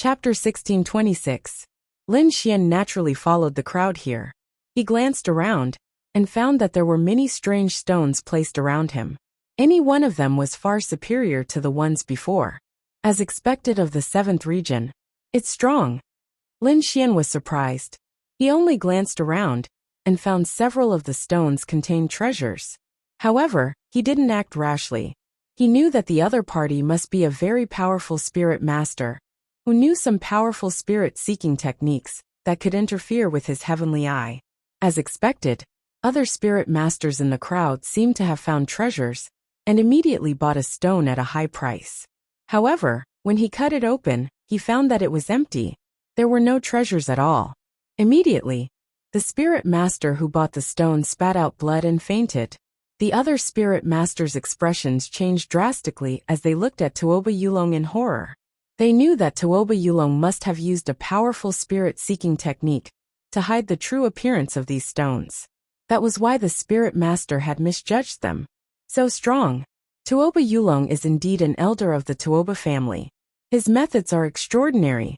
Chapter 1626. Lin Xian naturally followed the crowd here. He glanced around and found that there were many strange stones placed around him. Any one of them was far superior to the ones before. As expected of the 7th region, it's strong. Lin Xian was surprised. He only glanced around and found several of the stones contained treasures. However, he didn't act rashly. He knew that the other party must be a very powerful spirit master, who knew some powerful spirit-seeking techniques that could interfere with his heavenly eye. As expected, other spirit masters in the crowd seemed to have found treasures and immediately bought a stone at a high price. However, when he cut it open, he found that it was empty. There were no treasures at all. Immediately, the spirit master who bought the stone spat out blood and fainted. The other spirit masters' expressions changed drastically as they looked at Tuoba Yulong in horror. They knew that Tuoba Yulong must have used a powerful spirit-seeking technique to hide the true appearance of these stones. That was why the spirit master had misjudged them. So strong. Tuoba Yulong is indeed an elder of the Tuoba family. His methods are extraordinary.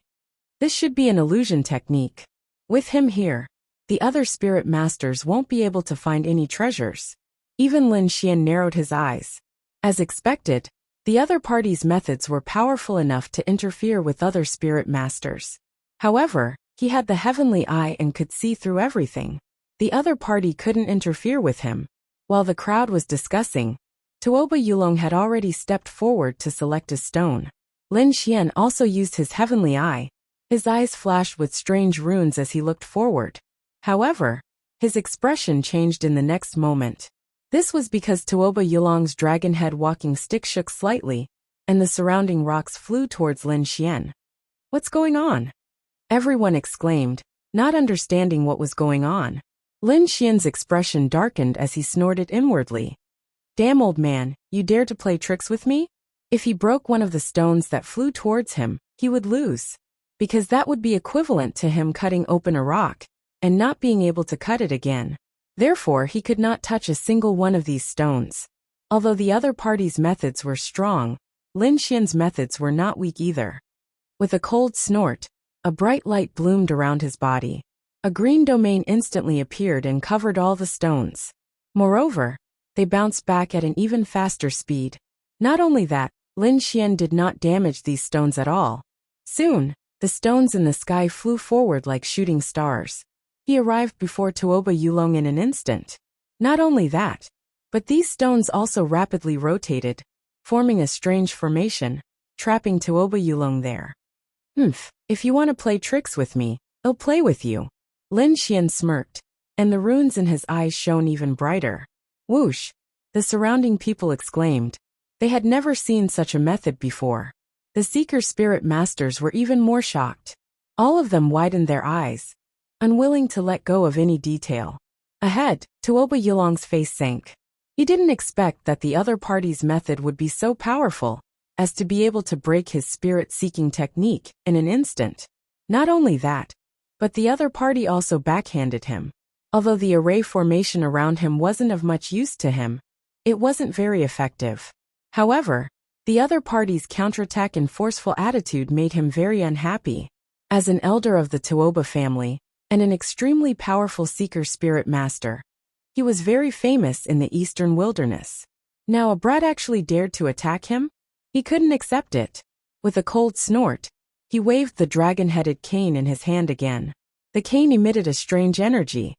This should be an illusion technique. With him here, the other spirit masters won't be able to find any treasures. Even Lin Xian narrowed his eyes. As expected, the other party's methods were powerful enough to interfere with other spirit masters. However, he had the heavenly eye and could see through everything. The other party couldn't interfere with him. While the crowd was discussing, Tuoba Yulong had already stepped forward to select a stone. Lin Xian also used his heavenly eye. His eyes flashed with strange runes as he looked forward. However, his expression changed in the next moment. This was because Tuoba Yulong's dragon head walking stick shook slightly, and the surrounding rocks flew towards Lin Xian. "What's going on?" everyone exclaimed, not understanding what was going on. Lin Xian's expression darkened as he snorted inwardly. "Damn, old man, you dare to play tricks with me?" If he broke one of the stones that flew towards him, he would lose, because that would be equivalent to him cutting open a rock and not being able to cut it again. Therefore, he could not touch a single one of these stones. Although the other party's methods were strong, Lin Xian's methods were not weak either. With a cold snort, a bright light bloomed around his body. A green domain instantly appeared and covered all the stones. Moreover, they bounced back at an even faster speed. Not only that, Lin Xian did not damage these stones at all. Soon, the stones in the sky flew forward like shooting stars. He arrived before Tuoba Yulong in an instant. Not only that, but these stones also rapidly rotated, forming a strange formation, trapping Tuoba Yulong there. If you want to play tricks with me, I'll play with you." Lin Xian smirked, and the runes in his eyes shone even brighter. Whoosh! The surrounding people exclaimed. They had never seen such a method before. The Seeker Spirit Masters were even more shocked. All of them widened their eyes, unwilling to let go of any detail. Ahead, Tuoba Yulong's face sank. He didn't expect that the other party's method would be so powerful as to be able to break his spirit-seeking technique in an instant. Not only that, but the other party also backhanded him. Although the array formation around him wasn't of much use to him, it wasn't very effective. However, the other party's counterattack and forceful attitude made him very unhappy. As an elder of the Tuoba family, and an extremely powerful seeker spirit master, he was very famous in the eastern wilderness. Now a brat actually dared to attack him? He couldn't accept it. With a cold snort, he waved the dragon-headed cane in his hand again. The cane emitted a strange energy.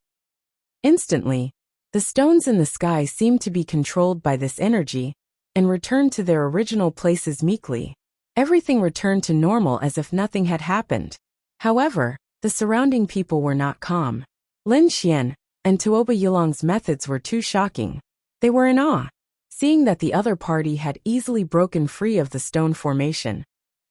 Instantly, the stones in the sky seemed to be controlled by this energy and returned to their original places meekly. Everything returned to normal as if nothing had happened. However, the surrounding people were not calm. Lin Xian and Tuoba Yulong's methods were too shocking. They were in awe. Seeing that the other party had easily broken free of the stone formation,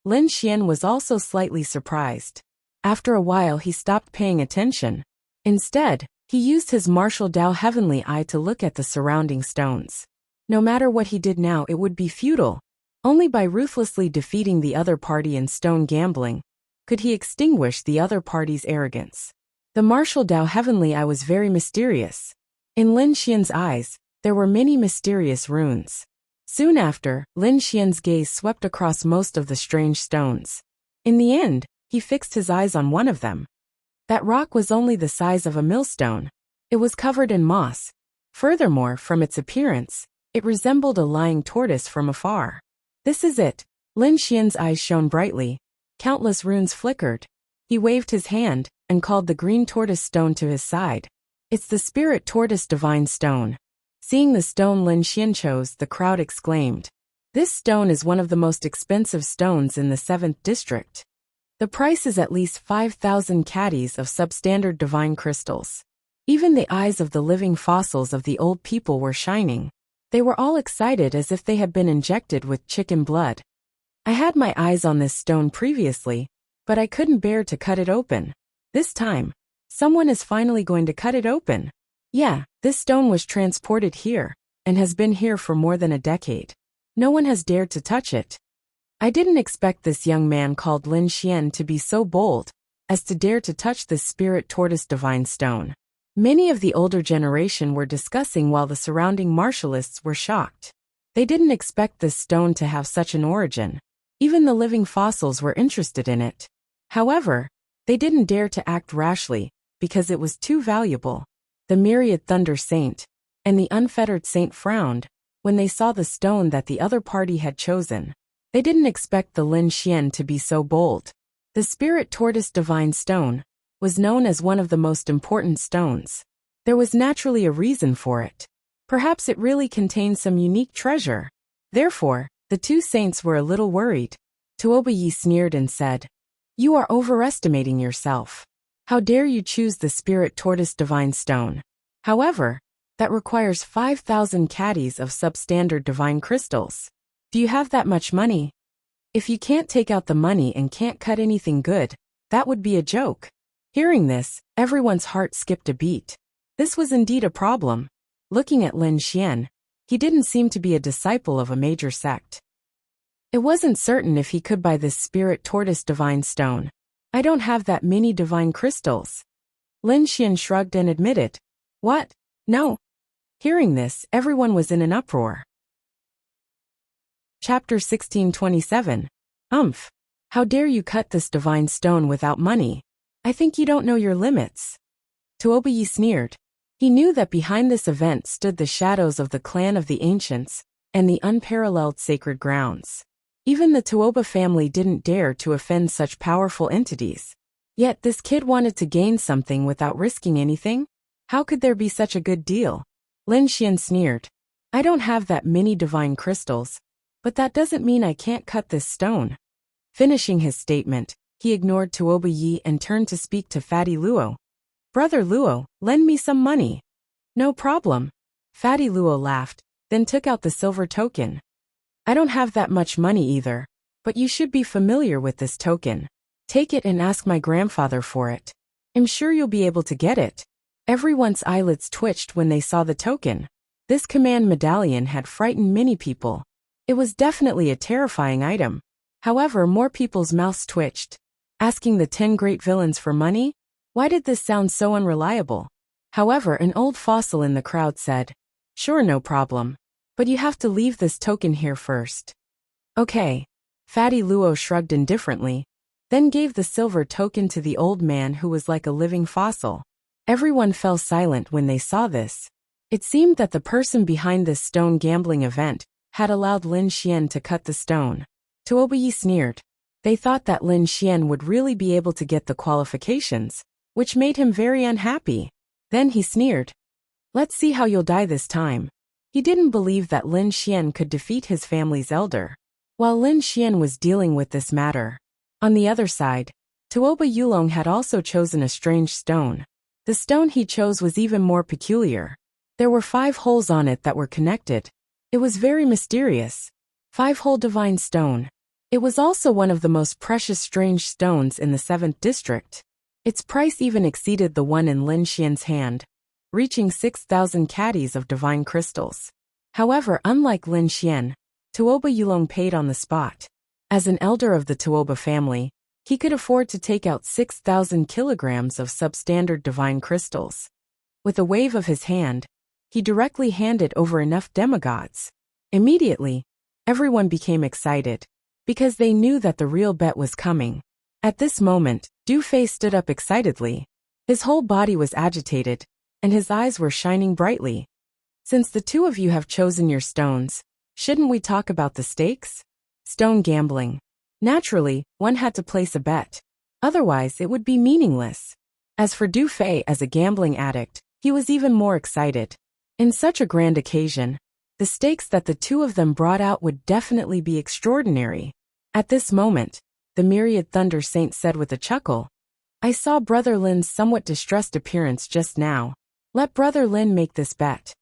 Lin Xian was also slightly surprised. After a while he stopped paying attention. Instead, he used his martial Dao heavenly eye to look at the surrounding stones. No matter what he did now, it would be futile. Only by ruthlessly defeating the other party in stone gambling could he extinguish the other party's arrogance. The martial Dao heavenly eye was very mysterious. In Lin Xian's eyes, there were many mysterious runes. Soon after, Lin Xian's gaze swept across most of the strange stones. In the end, he fixed his eyes on one of them. That rock was only the size of a millstone. It was covered in moss. Furthermore, from its appearance, it resembled a lying tortoise from afar. This is it. Lin Xian's eyes shone brightly. Countless runes flickered. He waved his hand and called the green tortoise stone to his side. It's the spirit tortoise divine stone. Seeing the stone Lin Xian chose, the crowd exclaimed. This stone is one of the most expensive stones in the 7th district. The price is at least 5,000 caddies of substandard divine crystals. Even the eyes of the living fossils of the old people were shining. They were all excited as if they had been injected with chicken blood. I had my eyes on this stone previously, but I couldn't bear to cut it open. This time, someone is finally going to cut it open. Yeah, this stone was transported here, and has been here for more than a decade. No one has dared to touch it. I didn't expect this young man called Lin Xian to be so bold as to dare to touch this spirit tortoise divine stone. Many of the older generation were discussing while the surrounding martialists were shocked. They didn't expect this stone to have such an origin. Even the living fossils were interested in it. However, they didn't dare to act rashly, because it was too valuable. The myriad thunder saint and the unfettered saint frowned when they saw the stone that the other party had chosen. They didn't expect the Lin Xian to be so bold. The spirit tortoise divine stone was known as one of the most important stones. There was naturally a reason for it. Perhaps it really contained some unique treasure. Therefore, the two saints were a little worried. Tuoba Yi sneered and said, "You are overestimating yourself. How dare you choose the spirit tortoise divine stone? However, that requires 5,000 caddies of substandard divine crystals. Do you have that much money? If you can't take out the money and can't cut anything good, that would be a joke." Hearing this, everyone's heart skipped a beat. This was indeed a problem. Looking at Lin Xian, he didn't seem to be a disciple of a major sect. It wasn't certain if he could buy this spirit tortoise divine stone. I don't have that many divine crystals. Lin Xian shrugged and admitted. What? No. Hearing this, everyone was in an uproar. Chapter 1627. How dare you cut this divine stone without money? I think you don't know your limits. Tuoba Yi sneered. He knew that behind this event stood the shadows of the clan of the ancients and the unparalleled sacred grounds. Even the Tuoba family didn't dare to offend such powerful entities. Yet this kid wanted to gain something without risking anything? How could there be such a good deal? Lin Xian sneered. I don't have that many divine crystals, but that doesn't mean I can't cut this stone. Finishing his statement, he ignored Tuoba Yi and turned to speak to Fatty Luo. Brother Luo, lend me some money. No problem. Fatty Luo laughed, then took out the silver token. I don't have that much money either, but you should be familiar with this token. Take it and ask my grandfather for it. I'm sure you'll be able to get it. Everyone's eyelids twitched when they saw the token. This command medallion had frightened many people. It was definitely a terrifying item. However, more people's mouths twitched. Asking the 10 great villains for money? Why did this sound so unreliable? However, an old fossil in the crowd said, Sure, no problem. But you have to leave this token here first. Okay. Fatty Luo shrugged indifferently, then gave the silver token to the old man who was like a living fossil. Everyone fell silent when they saw this. It seemed that the person behind this stone gambling event had allowed Lin Xian to cut the stone. Tuoba Yi sneered. They thought that Lin Xian would really be able to get the qualifications, which made him very unhappy. Then he sneered. Let's see how you'll die this time. He didn't believe that Lin Xian could defeat his family's elder. While Lin Xian was dealing with this matter, on the other side, Tuoba Yulong had also chosen a strange stone. The stone he chose was even more peculiar. There were 5 holes on it that were connected. It was very mysterious. 5-hole divine stone. It was also one of the most precious strange stones in the 7th district. Its price even exceeded the one in Lin Xian's hand, reaching 6,000 caddies of divine crystals. However, unlike Lin Xian, Tuoba Yulong paid on the spot. As an elder of the Tuoba family, he could afford to take out 6,000 kilograms of substandard divine crystals. With a wave of his hand, he directly handed over enough demigods. Immediately, everyone became excited, because they knew that the real bet was coming. At this moment, Du Fei stood up excitedly. His whole body was agitated, and his eyes were shining brightly. Since the two of you have chosen your stones, shouldn't we talk about the stakes? Stone gambling. Naturally, one had to place a bet. Otherwise, it would be meaningless. As for Du Fei as a gambling addict, he was even more excited. In such a grand occasion, the stakes that the two of them brought out would definitely be extraordinary. At this moment, the Myriad Thunder Saint said with a chuckle, I saw Brother Lin's somewhat distressed appearance just now. Let Brother Lin make this bet.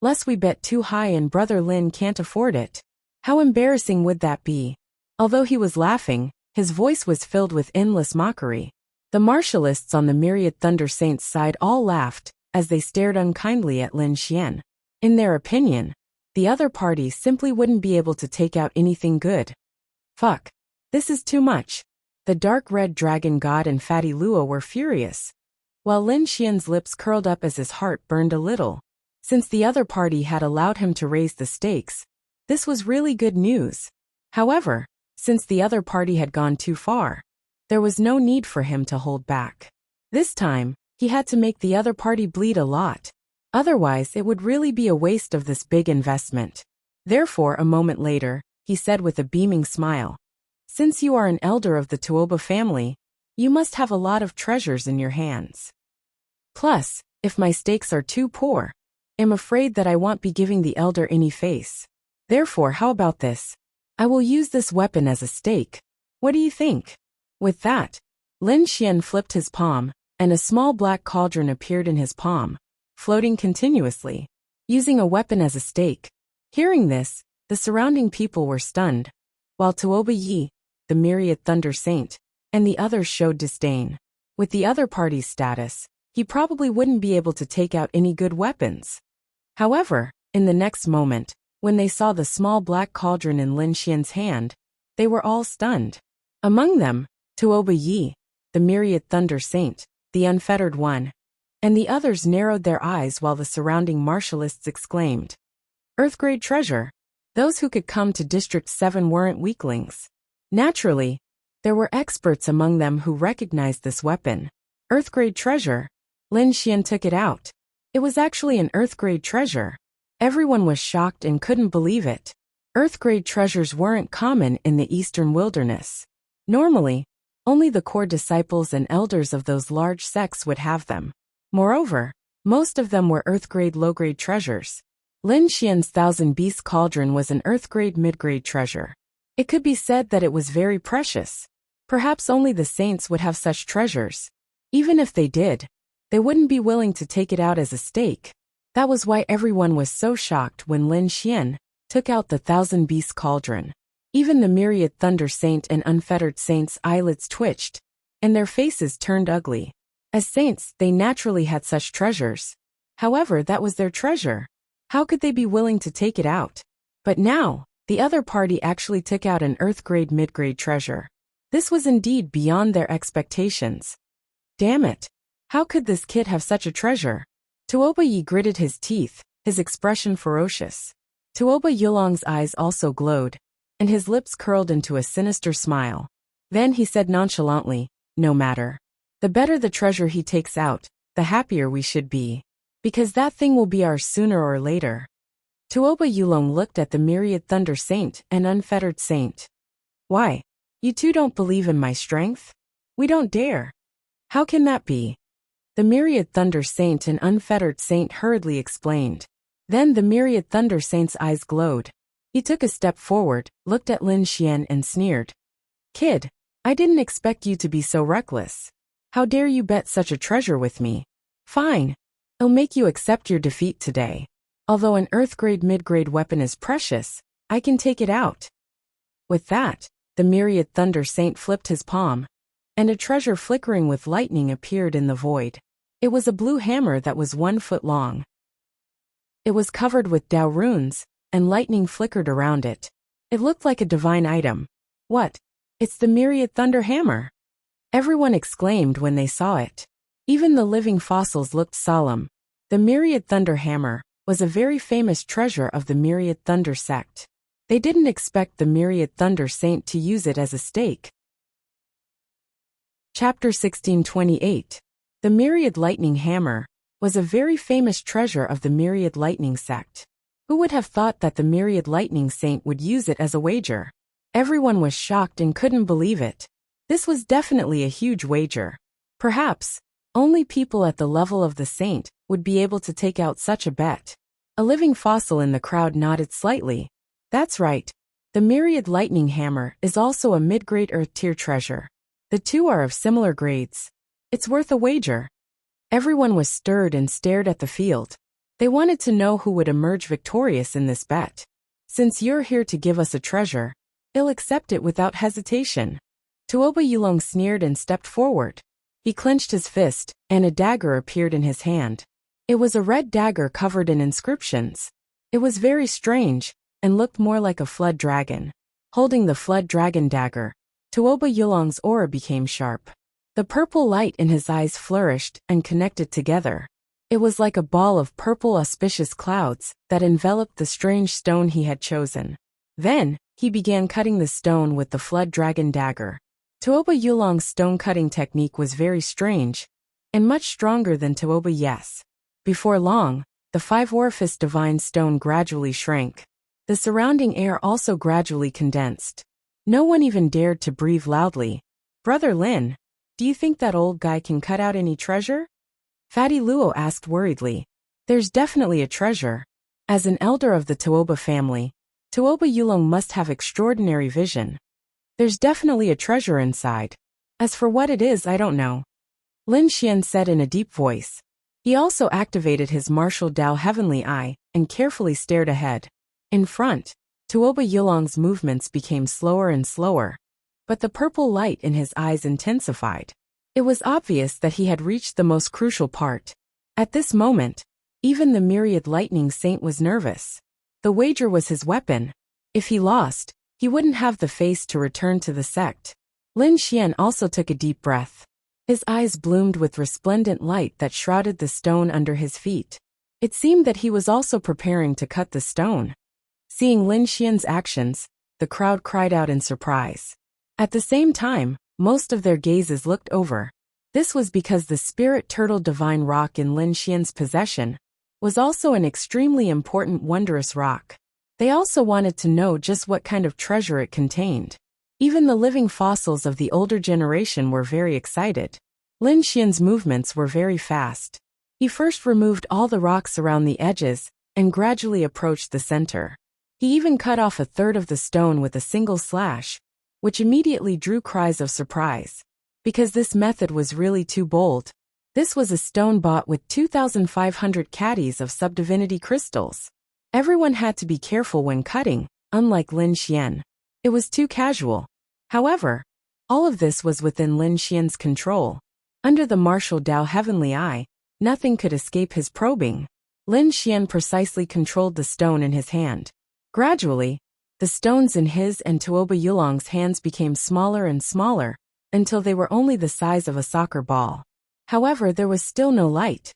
Lest we bet too high and Brother Lin can't afford it. How embarrassing would that be? Although he was laughing, his voice was filled with endless mockery. The martialists on the Myriad Thunder Saints side all laughed, as they stared unkindly at Lin Xian. In their opinion, the other party simply wouldn't be able to take out anything good. Fuck. This is too much. The dark red dragon god and Fatty Lua were furious, while Lin Xian's lips curled up as his heart burned a little. Since the other party had allowed him to raise the stakes, this was really good news. However, since the other party had gone too far, there was no need for him to hold back. This time, he had to make the other party bleed a lot. Otherwise, it would really be a waste of this big investment. Therefore, a moment later, he said with a beaming smile, Since you are an elder of the Tuoba family, you must have a lot of treasures in your hands. Plus, if my stakes are too poor, I'm afraid that I won't be giving the elder any face. Therefore, how about this? I will use this weapon as a stake. What do you think? With that, Lin Xian flipped his palm, and a small black cauldron appeared in his palm, floating continuously, using a weapon as a stake. Hearing this, the surrounding people were stunned, while Tuoba Yi, the Myriad Thunder Saint, and the others showed disdain. With the other party's status, he probably wouldn't be able to take out any good weapons. However, in the next moment, when they saw the small black cauldron in Lin Xian's hand, they were all stunned. Among them, Tuoba Yi, the Myriad Thunder Saint, the Unfettered One, and the others narrowed their eyes while the surrounding martialists exclaimed, Earthgrade treasure! Those who could come to District 7 weren't weaklings. Naturally, there were experts among them who recognized this weapon. Earthgrade treasure. Lin Xian took it out. It was actually an Earthgrade treasure. Everyone was shocked and couldn't believe it. Earthgrade treasures weren't common in the eastern wilderness. Normally, only the core disciples and elders of those large sects would have them. Moreover, most of them were Earthgrade low-grade treasures. Lin Xian's Thousand Beasts Cauldron was an Earthgrade mid-grade treasure. It could be said that it was very precious. Perhaps only the saints would have such treasures. Even if they did, they wouldn't be willing to take it out as a stake. That was why everyone was so shocked when Lin Xian took out the Thousand Beasts Cauldron. Even the Myriad Thunder Saint and Unfettered Saint's eyelids twitched, and their faces turned ugly. As saints, they naturally had such treasures. However, that was their treasure. How could they be willing to take it out? But now, the other party actually took out an Earthgrade mid-grade treasure. This was indeed beyond their expectations. Damn it! How could this kid have such a treasure? Tuoba Yi gritted his teeth, his expression ferocious. Tuoba Yulong's eyes also glowed, and his lips curled into a sinister smile. Then he said nonchalantly, No matter. The better the treasure he takes out, the happier we should be. Because that thing will be ours sooner or later. Tuoba Yulong looked at the Myriad Thunder Saint and Unfettered Saint. Why? You two don't believe in my strength? We don't dare. How can that be? The Myriad Thunder Saint and Unfettered Saint hurriedly explained. Then the Myriad Thunder Saint's eyes glowed. He took a step forward, looked at Lin Xian and sneered. Kid, I didn't expect you to be so reckless. How dare you bet such a treasure with me? Fine. I'll make you accept your defeat today. Although an Earthgrade mid-grade weapon is precious, I can take it out. With that, the Myriad Thunder Saint flipped his palm, and a treasure flickering with lightning appeared in the void. It was a blue hammer that was 1 foot long. It was covered with Dao runes, and lightning flickered around it. It looked like a divine item. What? It's the Myriad Thunder Hammer! Everyone exclaimed when they saw it. Even the living fossils looked solemn. The Myriad Thunder Hammer was a very famous treasure of the Myriad Thunder sect. They didn't expect the Myriad Thunder Saint to use it as a stake. Chapter 1628. The Myriad Lightning Hammer was a very famous treasure of the Myriad Lightning sect. Who would have thought that the Myriad Lightning Saint would use it as a wager? Everyone was shocked and couldn't believe it. This was definitely a huge wager. Perhaps only people at the level of the saint would be able to take out such a bet. A living fossil in the crowd nodded slightly. That's right. The Myriad Lightning Hammer is also a mid-grade Earth tier treasure. The two are of similar grades. It's worth a wager. Everyone was stirred and stared at the field. They wanted to know who would emerge victorious in this bet. Since you're here to give us a treasure, I'll accept it without hesitation. Tuoba Yulong sneered and stepped forward. He clenched his fist, and a dagger appeared in his hand. It was a red dagger covered in inscriptions. It was very strange, and looked more like a flood dragon. Holding the flood dragon dagger, Tuoba Yulong's aura became sharp. The purple light in his eyes flourished and connected together. It was like a ball of purple auspicious clouds that enveloped the strange stone he had chosen. Then, he began cutting the stone with the flood dragon dagger. Tuoba Yulong's stone-cutting technique was very strange, and much stronger than Tuoba Yes. Before long, the five-orifice divine stone gradually shrank. The surrounding air also gradually condensed. No one even dared to breathe loudly. Brother Lin, do you think that old guy can cut out any treasure? Fatty Luo asked worriedly. There's definitely a treasure. As an elder of the Tuoba family, Tuoba Yulong must have extraordinary vision. There's definitely a treasure inside. As for what it is, I don't know. Lin Xian said in a deep voice. He also activated his martial Dao Heavenly Eye and carefully stared ahead. In front, Tuoba Yulong's movements became slower and slower, but the purple light in his eyes intensified. It was obvious that he had reached the most crucial part. At this moment, even the Myriad Lightning Saint was nervous. The wager was his weapon. If he lost, he wouldn't have the face to return to the sect. Lin Xian also took a deep breath. His eyes bloomed with resplendent light that shrouded the stone under his feet. It seemed that he was also preparing to cut the stone. Seeing Lin Xian's actions, the crowd cried out in surprise. At the same time, most of their gazes looked over. This was because the spirit turtle divine rock in Lin Xian's possession was also an extremely important wondrous rock. They also wanted to know just what kind of treasure it contained. Even the living fossils of the older generation were very excited. Lin Xian's movements were very fast. He first removed all the rocks around the edges and gradually approached the center. He even cut off a third of the stone with a single slash, which immediately drew cries of surprise. Because this method was really too bold. This was a stone bought with 2,500 caddies of subdivinity crystals. Everyone had to be careful when cutting, unlike Lin Xian. It was too casual. However, all of this was within Lin Xian's control. Under the martial Dao Heavenly Eye, nothing could escape his probing. Lin Xian precisely controlled the stone in his hand. Gradually, the stones in his and Tuoba Yulong's hands became smaller and smaller, until they were only the size of a soccer ball. However, there was still no light.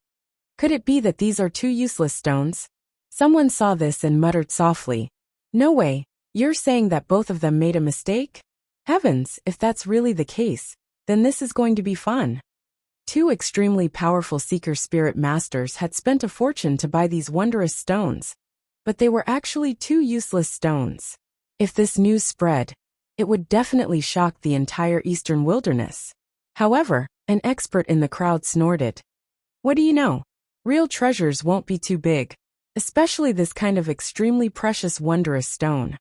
Could it be that these are two useless stones? Someone saw this and muttered softly. No way, you're saying that both of them made a mistake? Heavens, if that's really the case, then this is going to be fun. Two extremely powerful Seeker Spirit Masters had spent a fortune to buy these wondrous stones. But they were actually two useless stones. If this news spread, it would definitely shock the entire Eastern Wilderness. However, an expert in the crowd snorted. What do you know? Real treasures won't be too big, especially this kind of extremely precious wondrous stone.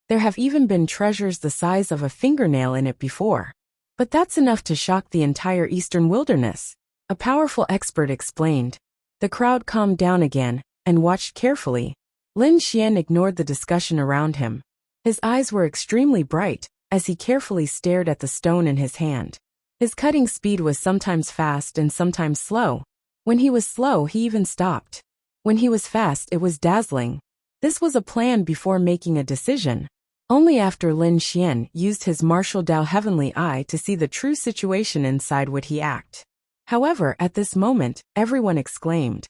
There have even been treasures the size of a fingernail in it before. But that's enough to shock the entire Eastern Wilderness, a powerful expert explained. The crowd calmed down again and watched carefully. Lin Xian ignored the discussion around him. His eyes were extremely bright as he carefully stared at the stone in his hand. His cutting speed was sometimes fast and sometimes slow. When he was slow, he even stopped. When he was fast, it was dazzling. This was a plan before making a decision. Only after Lin Xian used his martial Dao Heavenly Eye to see the true situation inside would he act. However, at this moment, everyone exclaimed.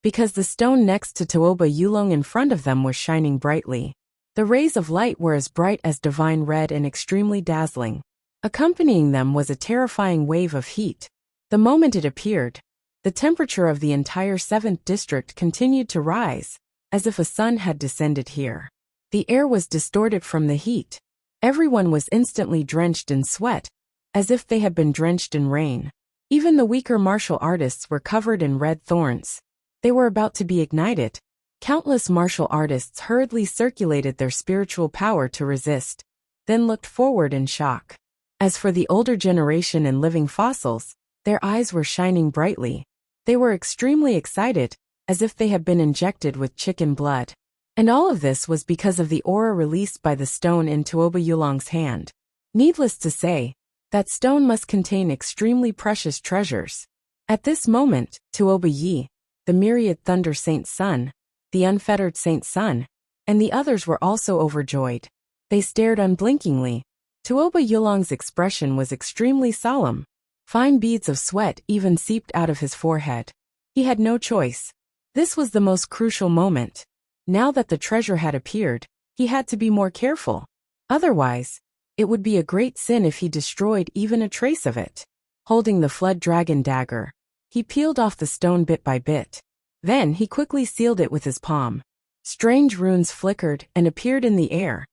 Because the stone next to Tuoba Yulong in front of them was shining brightly. The rays of light were as bright as divine red and extremely dazzling. Accompanying them was a terrifying wave of heat. The moment it appeared, the temperature of the entire 7th district continued to rise, as if a sun had descended here. The air was distorted from the heat. Everyone was instantly drenched in sweat, as if they had been drenched in rain. Even the weaker martial artists were covered in red thorns. They were about to be ignited. Countless martial artists hurriedly circulated their spiritual power to resist, then looked forward in shock. As for the older generation and living fossils, their eyes were shining brightly. They were extremely excited, as if they had been injected with chicken blood. And all of this was because of the aura released by the stone in Tuoba Yulong's hand. Needless to say, that stone must contain extremely precious treasures. At this moment, Tuoba Yi, the myriad Thunder Saint Sun, the unfettered Saint Sun, and the others were also overjoyed. They stared unblinkingly. Tuoba Yulong's expression was extremely solemn. Fine beads of sweat even seeped out of his forehead. He had no choice. This was the most crucial moment. Now that the treasure had appeared, he had to be more careful. Otherwise, it would be a great sin if he destroyed even a trace of it. Holding the flood dragon dagger, he peeled off the stone bit by bit. Then he quickly sealed it with his palm. Strange runes flickered and appeared in the air,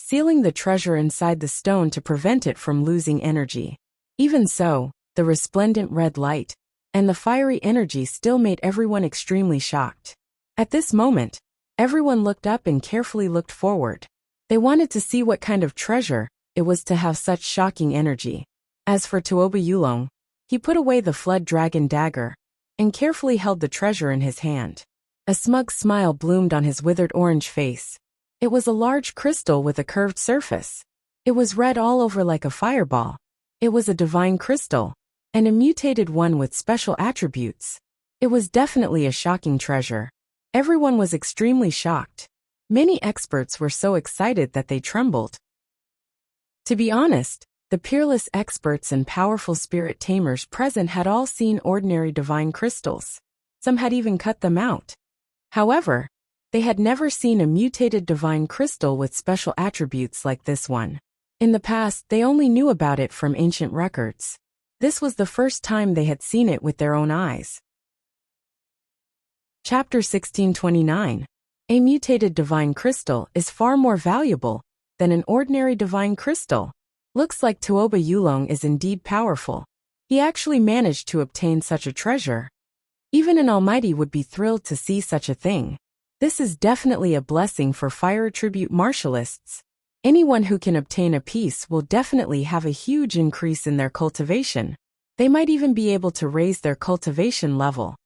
sealing the treasure inside the stone to prevent it from losing energy. Even so, the resplendent red light and the fiery energy still made everyone extremely shocked. At this moment, everyone looked up and carefully looked forward. They wanted to see what kind of treasure it was to have such shocking energy. As for Tuoba Yulong, he put away the flood dragon dagger and carefully held the treasure in his hand. A smug smile bloomed on his withered orange face. It was a large crystal with a curved surface. It was red all over like a fireball. It was a divine crystal, and a mutated one with special attributes. It was definitely a shocking treasure. Everyone was extremely shocked. Many experts were so excited that they trembled. To be honest, the peerless experts and powerful spirit tamers present had all seen ordinary divine crystals. Some had even cut them out. However, they had never seen a mutated divine crystal with special attributes like this one. In the past, they only knew about it from ancient records. This was the first time they had seen it with their own eyes. Chapter 1629. A mutated divine crystal is far more valuable than an ordinary divine crystal. Looks like Tuoba Yulong is indeed powerful. He actually managed to obtain such a treasure. Even an almighty would be thrilled to see such a thing. This is definitely a blessing for fire attribute martialists. Anyone who can obtain a piece will definitely have a huge increase in their cultivation. They might even be able to raise their cultivation level.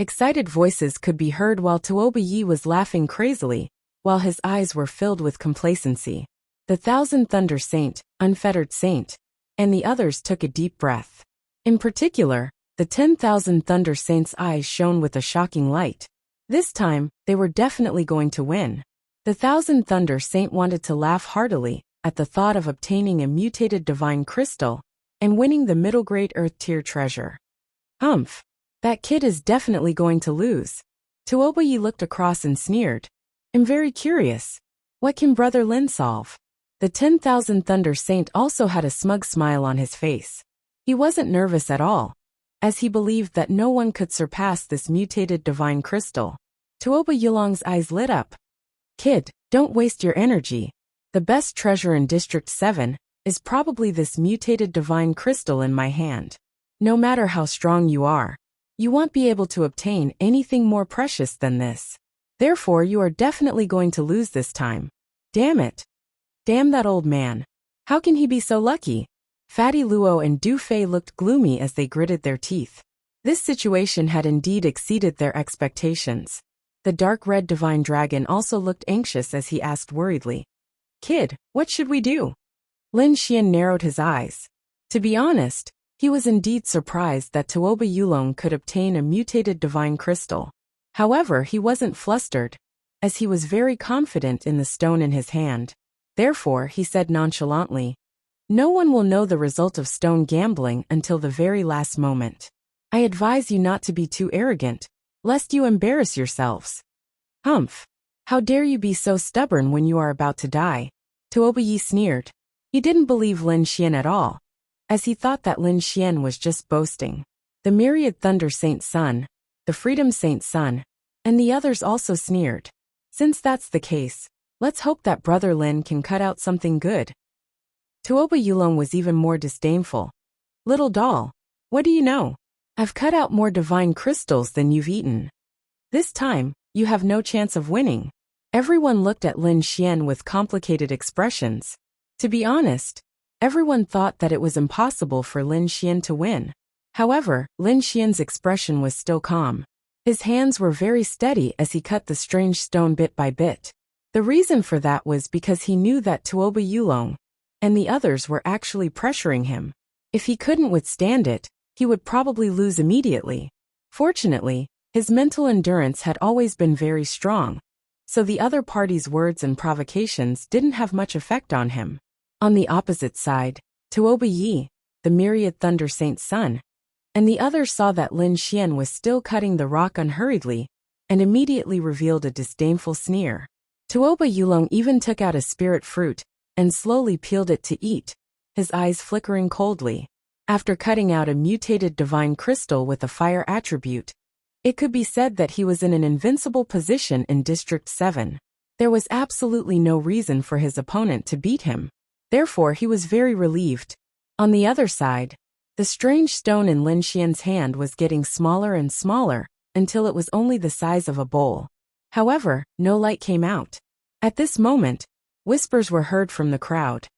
Excited voices could be heard while Tuoba Yi was laughing crazily, while his eyes were filled with complacency. The 1,000 Thunder Saint, Unfettered Saint, and the others took a deep breath. In particular, the 10,000 Thunder Saint's eyes shone with a shocking light. This time, they were definitely going to win. The 1,000 Thunder Saint wanted to laugh heartily at the thought of obtaining a mutated divine crystal and winning the middle grade earth tier treasure. Humph! That kid is definitely going to lose. Tuoba Yi looked across and sneered. I'm very curious. What can Brother Lin solve? The 10,000 Thunder Saint also had a smug smile on his face. He wasn't nervous at all, as he believed that no one could surpass this mutated divine crystal. Tuoba Yulong's eyes lit up. Kid, don't waste your energy. The best treasure in District 7 is probably this mutated divine crystal in my hand. No matter how strong you are, you won't be able to obtain anything more precious than this. Therefore, you are definitely going to lose this time. Damn it. Damn that old man. How can he be so lucky? Fatty Luo and Du Fei looked gloomy as they gritted their teeth. This situation had indeed exceeded their expectations. The dark red divine dragon also looked anxious as he asked worriedly, Kid, what should we do? Lin Xian narrowed his eyes. To be honest, he was indeed surprised that Tuoba Yulong could obtain a mutated divine crystal. However, he wasn't flustered, as he was very confident in the stone in his hand. Therefore, he said nonchalantly, No one will know the result of stone gambling until the very last moment. I advise you not to be too arrogant, lest you embarrass yourselves. Humph! How dare you be so stubborn when you are about to die? Tuoba Yi sneered. He didn't believe Lin Xian at all, as he thought that Lin Xian was just boasting. The myriad Thunder Saint Sun, the Freedom Saint Sun, and the others also sneered. Since that's the case, let's hope that Brother Lin can cut out something good. Tuoba Yulong was even more disdainful. Little doll, what do you know? I've cut out more divine crystals than you've eaten. This time, you have no chance of winning. Everyone looked at Lin Xian with complicated expressions. To be honest, everyone thought that it was impossible for Lin Xian to win. However, Lin Xian's expression was still calm. His hands were very steady as he cut the strange stone bit by bit. The reason for that was because he knew that Tuoba Yulong and the others were actually pressuring him. If he couldn't withstand it, he would probably lose immediately. Fortunately, his mental endurance had always been very strong, so the other party's words and provocations didn't have much effect on him. On the opposite side, Tuoba Yi, the myriad Thunder Saint Sun, and the others saw that Lin Xian was still cutting the rock unhurriedly, and immediately revealed a disdainful sneer. Tuoba Yulong even took out a spirit fruit, and slowly peeled it to eat, his eyes flickering coldly. After cutting out a mutated divine crystal with a fire attribute, it could be said that he was in an invincible position in District 7. There was absolutely no reason for his opponent to beat him. Therefore, he was very relieved. On the other side, the strange stone in Lin Xian's hand was getting smaller and smaller, until it was only the size of a bowl. However, no light came out. At this moment, whispers were heard from the crowd.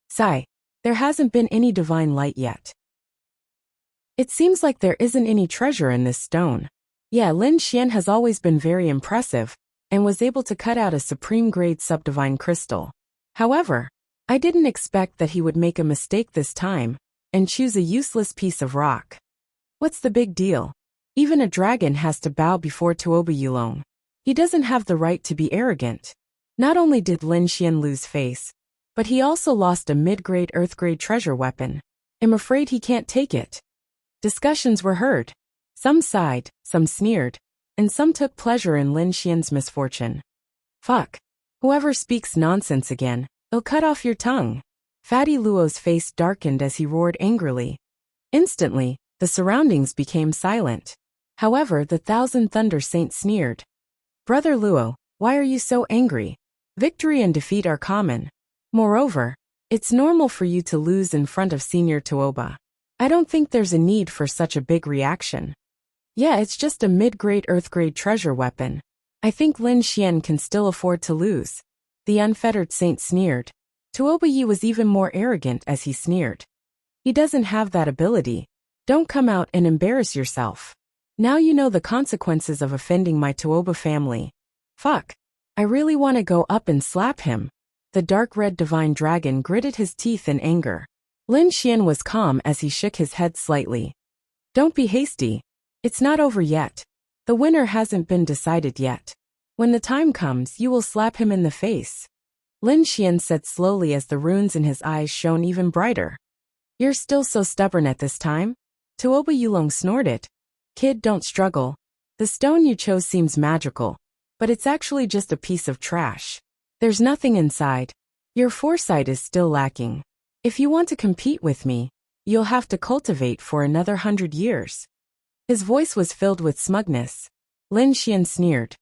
Sigh, there hasn't been any divine light yet. It seems like there isn't any treasure in this stone. Yeah, Lin Xian has always been very impressive, and was able to cut out a supreme-grade subdivine crystal. However, I didn't expect that he would make a mistake this time, and choose a useless piece of rock. What's the big deal? Even a dragon has to bow before Tuoba Yulong. He doesn't have the right to be arrogant. Not only did Lin Xian lose face, but he also lost a mid-grade earth-grade treasure weapon. I'm afraid he can't take it. Discussions were heard. Some sighed, some sneered, and some took pleasure in Lin Xian's misfortune. Fuck. Whoever speaks nonsense again, I'll cut off your tongue. Fatty Luo's face darkened as he roared angrily. Instantly, the surroundings became silent. However, the Thousand Thunder Saints sneered. Brother Luo, why are you so angry? Victory and defeat are common. Moreover, it's normal for you to lose in front of Senior Tuoba. I don't think there's a need for such a big reaction. Yeah, it's just a mid-grade earth-grade treasure weapon. I think Lin Xian can still afford to lose. The unfettered saint sneered. Tuoba Yi was even more arrogant as he sneered. He doesn't have that ability. Don't come out and embarrass yourself. Now you know the consequences of offending my Tuoba family. Fuck. I really want to go up and slap him. The dark red divine dragon gritted his teeth in anger. Lin Xian was calm as he shook his head slightly. Don't be hasty. It's not over yet. The winner hasn't been decided yet. When the time comes, you will slap him in the face. Lin Xian said slowly as the runes in his eyes shone even brighter. You're still so stubborn at this time? Tuoba Yulong snorted. Kid, don't struggle. The stone you chose seems magical, but it's actually just a piece of trash. There's nothing inside. Your foresight is still lacking. If you want to compete with me, you'll have to cultivate for another 100 years. His voice was filled with smugness. Lin Xian sneered.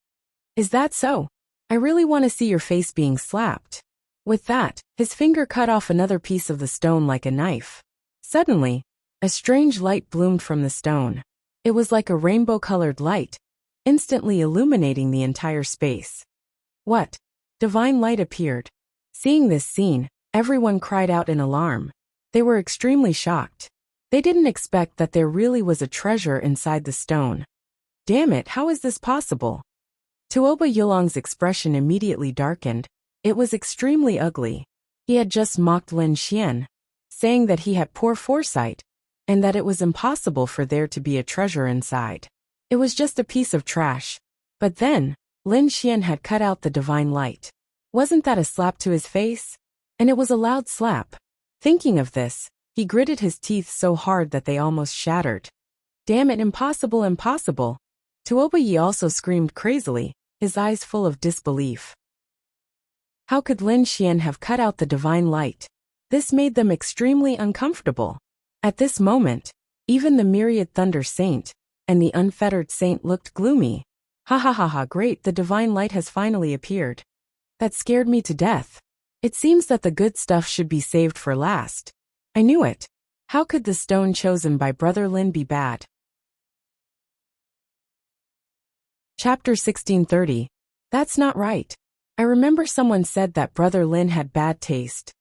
Is that so? I really want to see your face being slapped. With that, his finger cut off another piece of the stone like a knife. Suddenly, a strange light bloomed from the stone. It was like a rainbow-colored light, instantly illuminating the entire space. What? Divine light appeared. Seeing this scene, everyone cried out in alarm. They were extremely shocked. They didn't expect that there really was a treasure inside the stone. Damn it, how is this possible? Tuoba Yulong's expression immediately darkened. It was extremely ugly. He had just mocked Lin Xian, saying that he had poor foresight, and that it was impossible for there to be a treasure inside. It was just a piece of trash. But then, Lin Xian had cut out the divine light. Wasn't that a slap to his face? And it was a loud slap. Thinking of this, he gritted his teeth so hard that they almost shattered. Damn it, impossible, impossible. Tuoba Yi also screamed crazily, his eyes full of disbelief. How could Lin Xian have cut out the divine light? This made them extremely uncomfortable. At this moment, even the myriad thunder saint and the unfettered saint looked gloomy. Ha ha ha ha, great, the divine light has finally appeared. That scared me to death. It seems that the good stuff should be saved for last. I knew it. How could the stone chosen by Brother Lin be bad? Chapter 1630. That's not right. I remember someone said that Brother Lin had bad taste.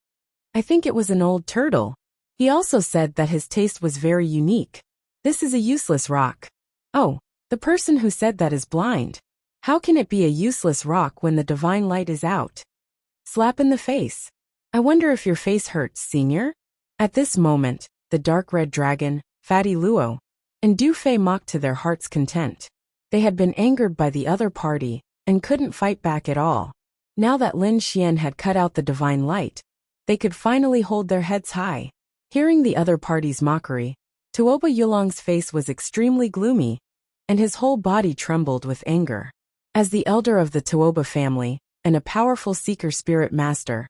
I think it was an old turtle. He also said that his taste was very unique. This is a useless rock. Oh, the person who said that is blind. How can it be a useless rock when the divine light is out? Slap in the face. I wonder if your face hurts, senior? At this moment, the dark red dragon, Fatty Luo, and Du Fei mocked to their heart's content. They had been angered by the other party and couldn't fight back at all. Now that Lin Xian had cut out the divine light, they could finally hold their heads high. Hearing the other party's mockery, Tuoba Yulong's face was extremely gloomy, and his whole body trembled with anger. As the elder of the Tuoba family, and a powerful seeker spirit master,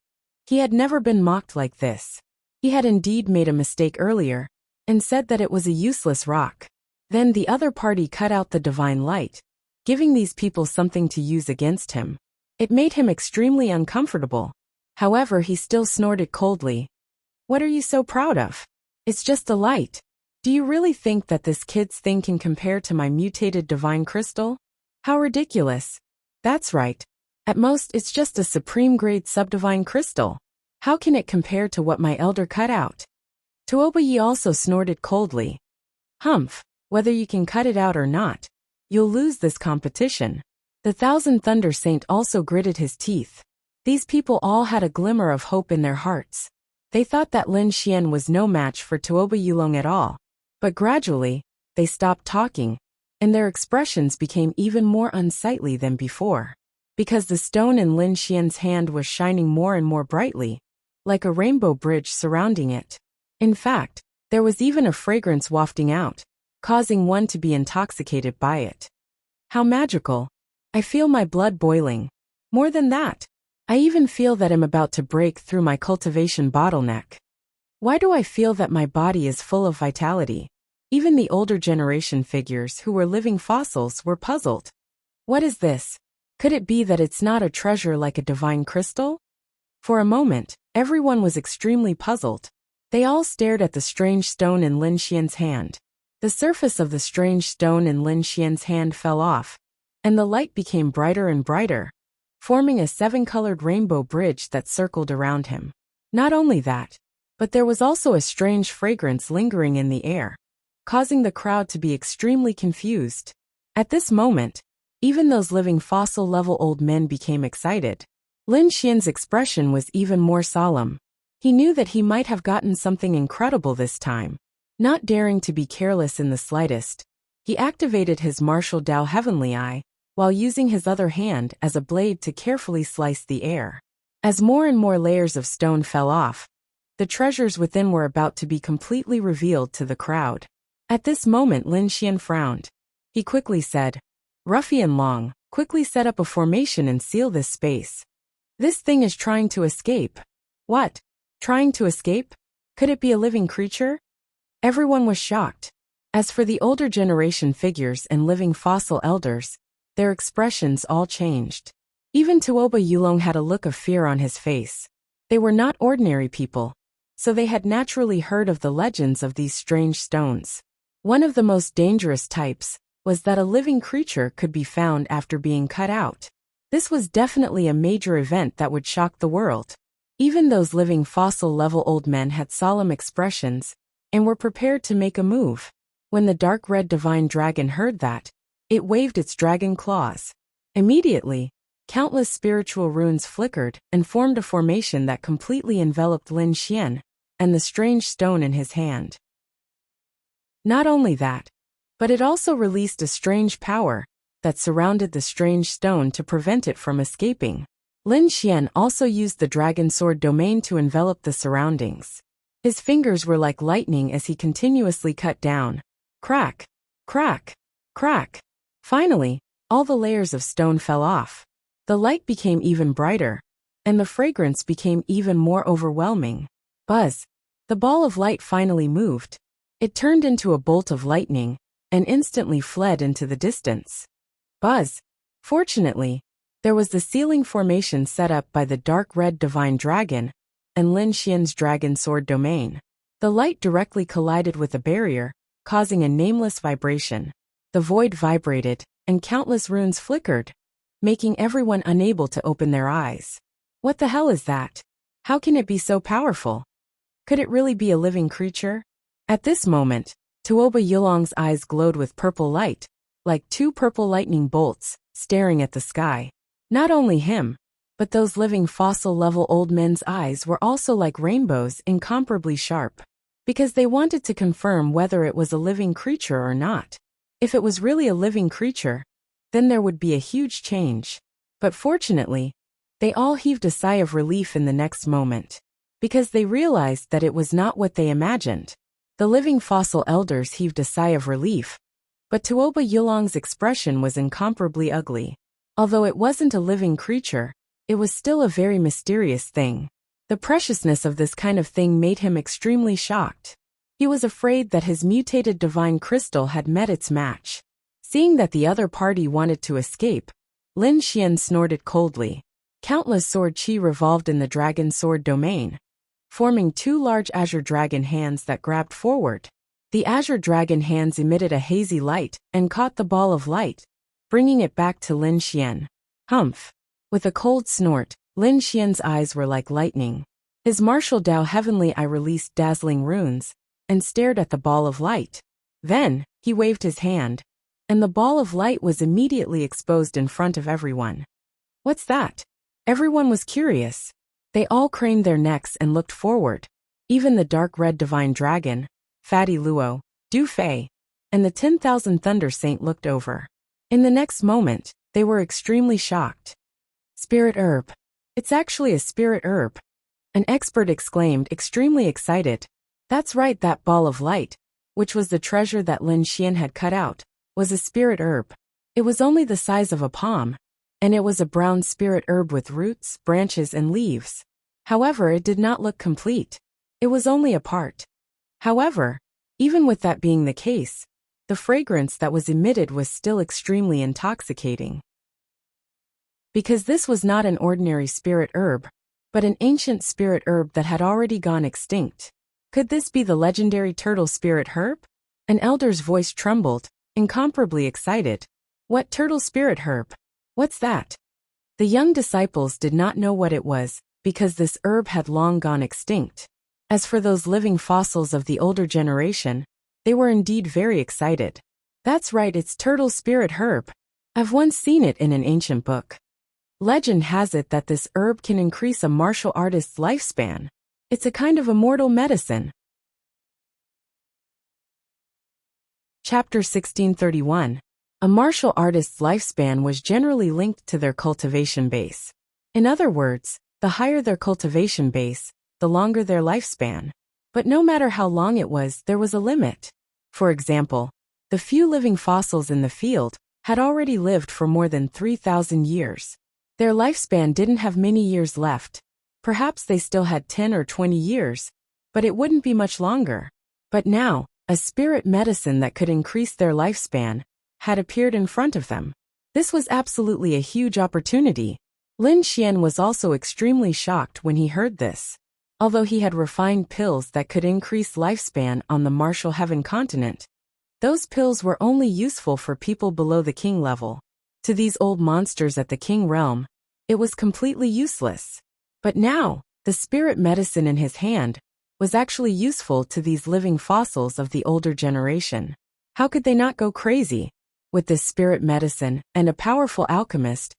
he had never been mocked like this. He had indeed made a mistake earlier, and said that it was a useless rock. Then the other party cut out the divine light, giving these people something to use against him. It made him extremely uncomfortable. However, he still snorted coldly. What are you so proud of? It's just a light. Do you really think that this kid's thing can compare to my mutated divine crystal? How ridiculous. That's right. At most, it's just a supreme-grade subdivine crystal. How can it compare to what my elder cut out? Tuoba Yi also snorted coldly. Humph, whether you can cut it out or not, you'll lose this competition. The Thousand Thunder Saint also gritted his teeth. These people all had a glimmer of hope in their hearts. They thought that Lin Xian was no match for Tuoba Yulong at all. But gradually, they stopped talking, and their expressions became even more unsightly than before. Because the stone in Lin Xian's hand was shining more and more brightly, like a rainbow bridge surrounding it. In fact, there was even a fragrance wafting out, causing one to be intoxicated by it. How magical. I feel my blood boiling. More than that, I even feel that I'm about to break through my cultivation bottleneck. Why do I feel that my body is full of vitality? Even the older generation figures who were living fossils were puzzled. What is this? Could it be that it's not a treasure like a divine crystal? For a moment, everyone was extremely puzzled. They all stared at the strange stone in Lin Xian's hand. The surface of the strange stone in Lin Xian's hand fell off, and the light became brighter and brighter, forming a seven-colored rainbow bridge that circled around him. Not only that, but there was also a strange fragrance lingering in the air, causing the crowd to be extremely confused. At this moment, even those living fossil-level old men became excited. Lin Xian's expression was even more solemn. He knew that he might have gotten something incredible this time. Not daring to be careless in the slightest, he activated his martial Dao Heavenly Eye, while using his other hand as a blade to carefully slice the air. As more and more layers of stone fell off, the treasures within were about to be completely revealed to the crowd. At this moment Lin Xian frowned. He quickly said, "Ruffian Long, quickly set up a formation and seal this space. This thing is trying to escape." What? Trying to escape? Could it be a living creature? Everyone was shocked. As for the older generation figures and living fossil elders, their expressions all changed. Even Tuoba Yulong had a look of fear on his face. They were not ordinary people, so they had naturally heard of the legends of these strange stones. One of the most dangerous types was that a living creature could be found after being cut out. This was definitely a major event that would shock the world. Even those living fossil-level old men had solemn expressions and were prepared to make a move. When the dark red divine dragon heard that, it waved its dragon claws. Immediately, countless spiritual runes flickered and formed a formation that completely enveloped Lin Xian and the strange stone in his hand. Not only that, but it also released a strange power that surrounded the strange stone to prevent it from escaping. Lin Xian also used the dragon sword domain to envelop the surroundings. His fingers were like lightning as he continuously cut down. Crack! Crack! Crack! Finally, all the layers of stone fell off. The light became even brighter, and the fragrance became even more overwhelming. Buzz! The ball of light finally moved, It turned into a bolt of lightning and instantly fled into the distance. Buzz! Fortunately, there was the ceiling formation set up by the dark red divine dragon and Lin Xian's dragon sword domain. The light directly collided with the barrier, causing a nameless vibration. The void vibrated, and countless runes flickered, making everyone unable to open their eyes. What the hell is that? How can it be so powerful? Could it really be a living creature? At this moment, Tuoba Yulong's eyes glowed with purple light, like two purple lightning bolts, staring at the sky. Not only him, but those living fossil-level old men's eyes were also like rainbows, incomparably sharp. Because they wanted to confirm whether it was a living creature or not. If it was really a living creature, then there would be a huge change. But fortunately, they all heaved a sigh of relief in the next moment. Because they realized that it was not what they imagined. The living fossil elders heaved a sigh of relief, but Tuoba Yulong's expression was incomparably ugly. Although it wasn't a living creature, it was still a very mysterious thing. The preciousness of this kind of thing made him extremely shocked. He was afraid that his mutated divine crystal had met its match. Seeing that the other party wanted to escape, Lin Xian snorted coldly. Countless sword chi revolved in the dragon sword domain, forming two large azure dragon hands that grabbed forward. The azure dragon hands emitted a hazy light and caught the ball of light, bringing it back to Lin Xian. Humph! With a cold snort, Lin Xian's eyes were like lightning. His martial Dao heavenly eye released dazzling runes and stared at the ball of light. Then, he waved his hand, and the ball of light was immediately exposed in front of everyone. What's that? Everyone was curious. They all craned their necks and looked forward. Even the dark red divine dragon, Fatty Luo, Du Fei, and the 10,000 Thunder Saint looked over. In the next moment, they were extremely shocked. Spirit herb. It's actually a spirit herb. An expert exclaimed, extremely excited. That's right, that ball of light, which was the treasure that Lin Xian had cut out, was a spirit herb. It was only the size of a palm, and it was a brown spirit herb with roots, branches, and leaves. However, it did not look complete. It was only a part. However, even with that being the case, the fragrance that was emitted was still extremely intoxicating. Because this was not an ordinary spirit herb, but an ancient spirit herb that had already gone extinct. Could this be the legendary turtle spirit herb? An elder's voice trembled, incomparably excited. What turtle spirit herb? What's that? The young disciples did not know what it was, because this herb had long gone extinct. As for those living fossils of the older generation, they were indeed very excited. That's right, it's turtle spirit herb. I've once seen it in an ancient book. Legend has it that this herb can increase a martial artist's lifespan. It's a kind of immortal medicine. Chapter 1631. A martial artist's lifespan was generally linked to their cultivation base. In other words, the higher their cultivation base, the longer their lifespan. But no matter how long it was, there was a limit. For example, the few living fossils in the field had already lived for more than 3,000 years. Their lifespan didn't have many years left. Perhaps they still had 10 or 20 years, but it wouldn't be much longer. But now, a spirit medicine that could increase their lifespan had appeared in front of them. This was absolutely a huge opportunity. Lin Xian was also extremely shocked when he heard this. Although he had refined pills that could increase lifespan on the martial heaven continent, those pills were only useful for people below the king level. To these old monsters at the king realm, it was completely useless. But now, the spirit medicine in his hand was actually useful to these living fossils of the older generation. How could they not go crazy? With this spirit medicine and a powerful alchemist,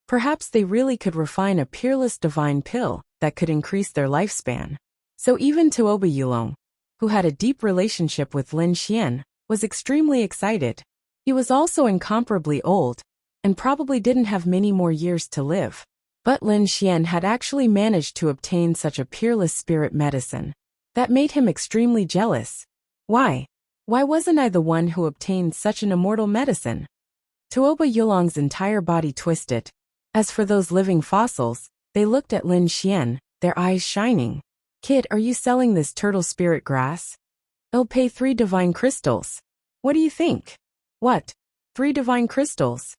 perhaps they really could refine a peerless divine pill that could increase their lifespan. So even Tuoba Yulong, who had a deep relationship with Lin Xian, was extremely excited. He was also incomparably old, and probably didn't have many more years to live. But Lin Xian had actually managed to obtain such a peerless spirit medicine. That made him extremely jealous. Why? Why wasn't I the one who obtained such an immortal medicine? Tuoba Yulong's entire body twisted. As for those living fossils, they looked at Lin Xian, their eyes shining. Kid, are you selling this turtle spirit grass? I'll pay 3 divine crystals. What do you think? What? 3 divine crystals?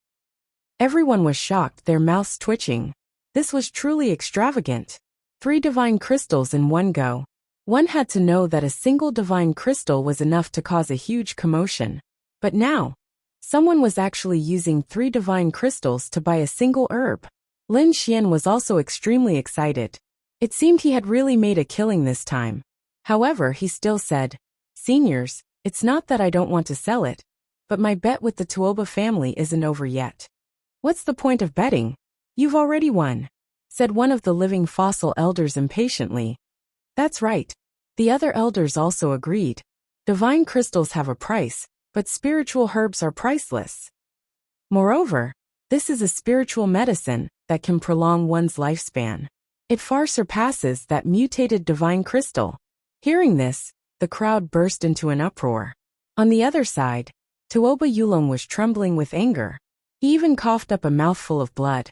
Everyone was shocked, their mouths twitching. This was truly extravagant. 3 divine crystals in one go. One had to know that a single divine crystal was enough to cause a huge commotion. But now, someone was actually using 3 divine crystals to buy a single herb. Lin Xian was also extremely excited. It seemed he had really made a killing this time. However, he still said, "Seniors, it's not that I don't want to sell it, but my bet with the Tuoba family isn't over yet." "What's the point of betting? You've already won," said one of the living fossil elders impatiently. "That's right." The other elders also agreed. Divine crystals have a price, but spiritual herbs are priceless. Moreover, this is a spiritual medicine that can prolong one's lifespan. It far surpasses that mutated divine crystal. Hearing this, the crowd burst into an uproar. On the other side, Tuoba Yulong was trembling with anger. He even coughed up a mouthful of blood.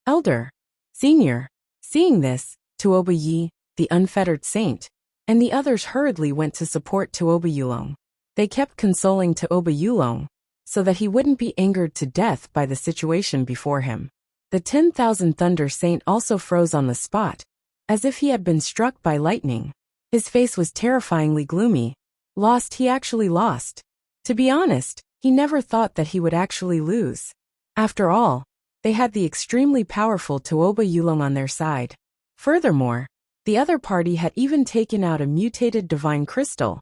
"Elder, senior." Seeing this, Tuoba Yi, the unfettered saint, and the others hurriedly went to support Tuoba Yulong. They kept consoling Tuoba Yulong, so that he wouldn't be angered to death by the situation before him. The 10,000 Thunder Saint also froze on the spot, as if he had been struck by lightning. His face was terrifyingly gloomy. Lost, he actually lost. To be honest, he never thought that he would actually lose. After all, they had the extremely powerful Tuoba Yulong on their side. Furthermore, the other party had even taken out a mutated divine crystal,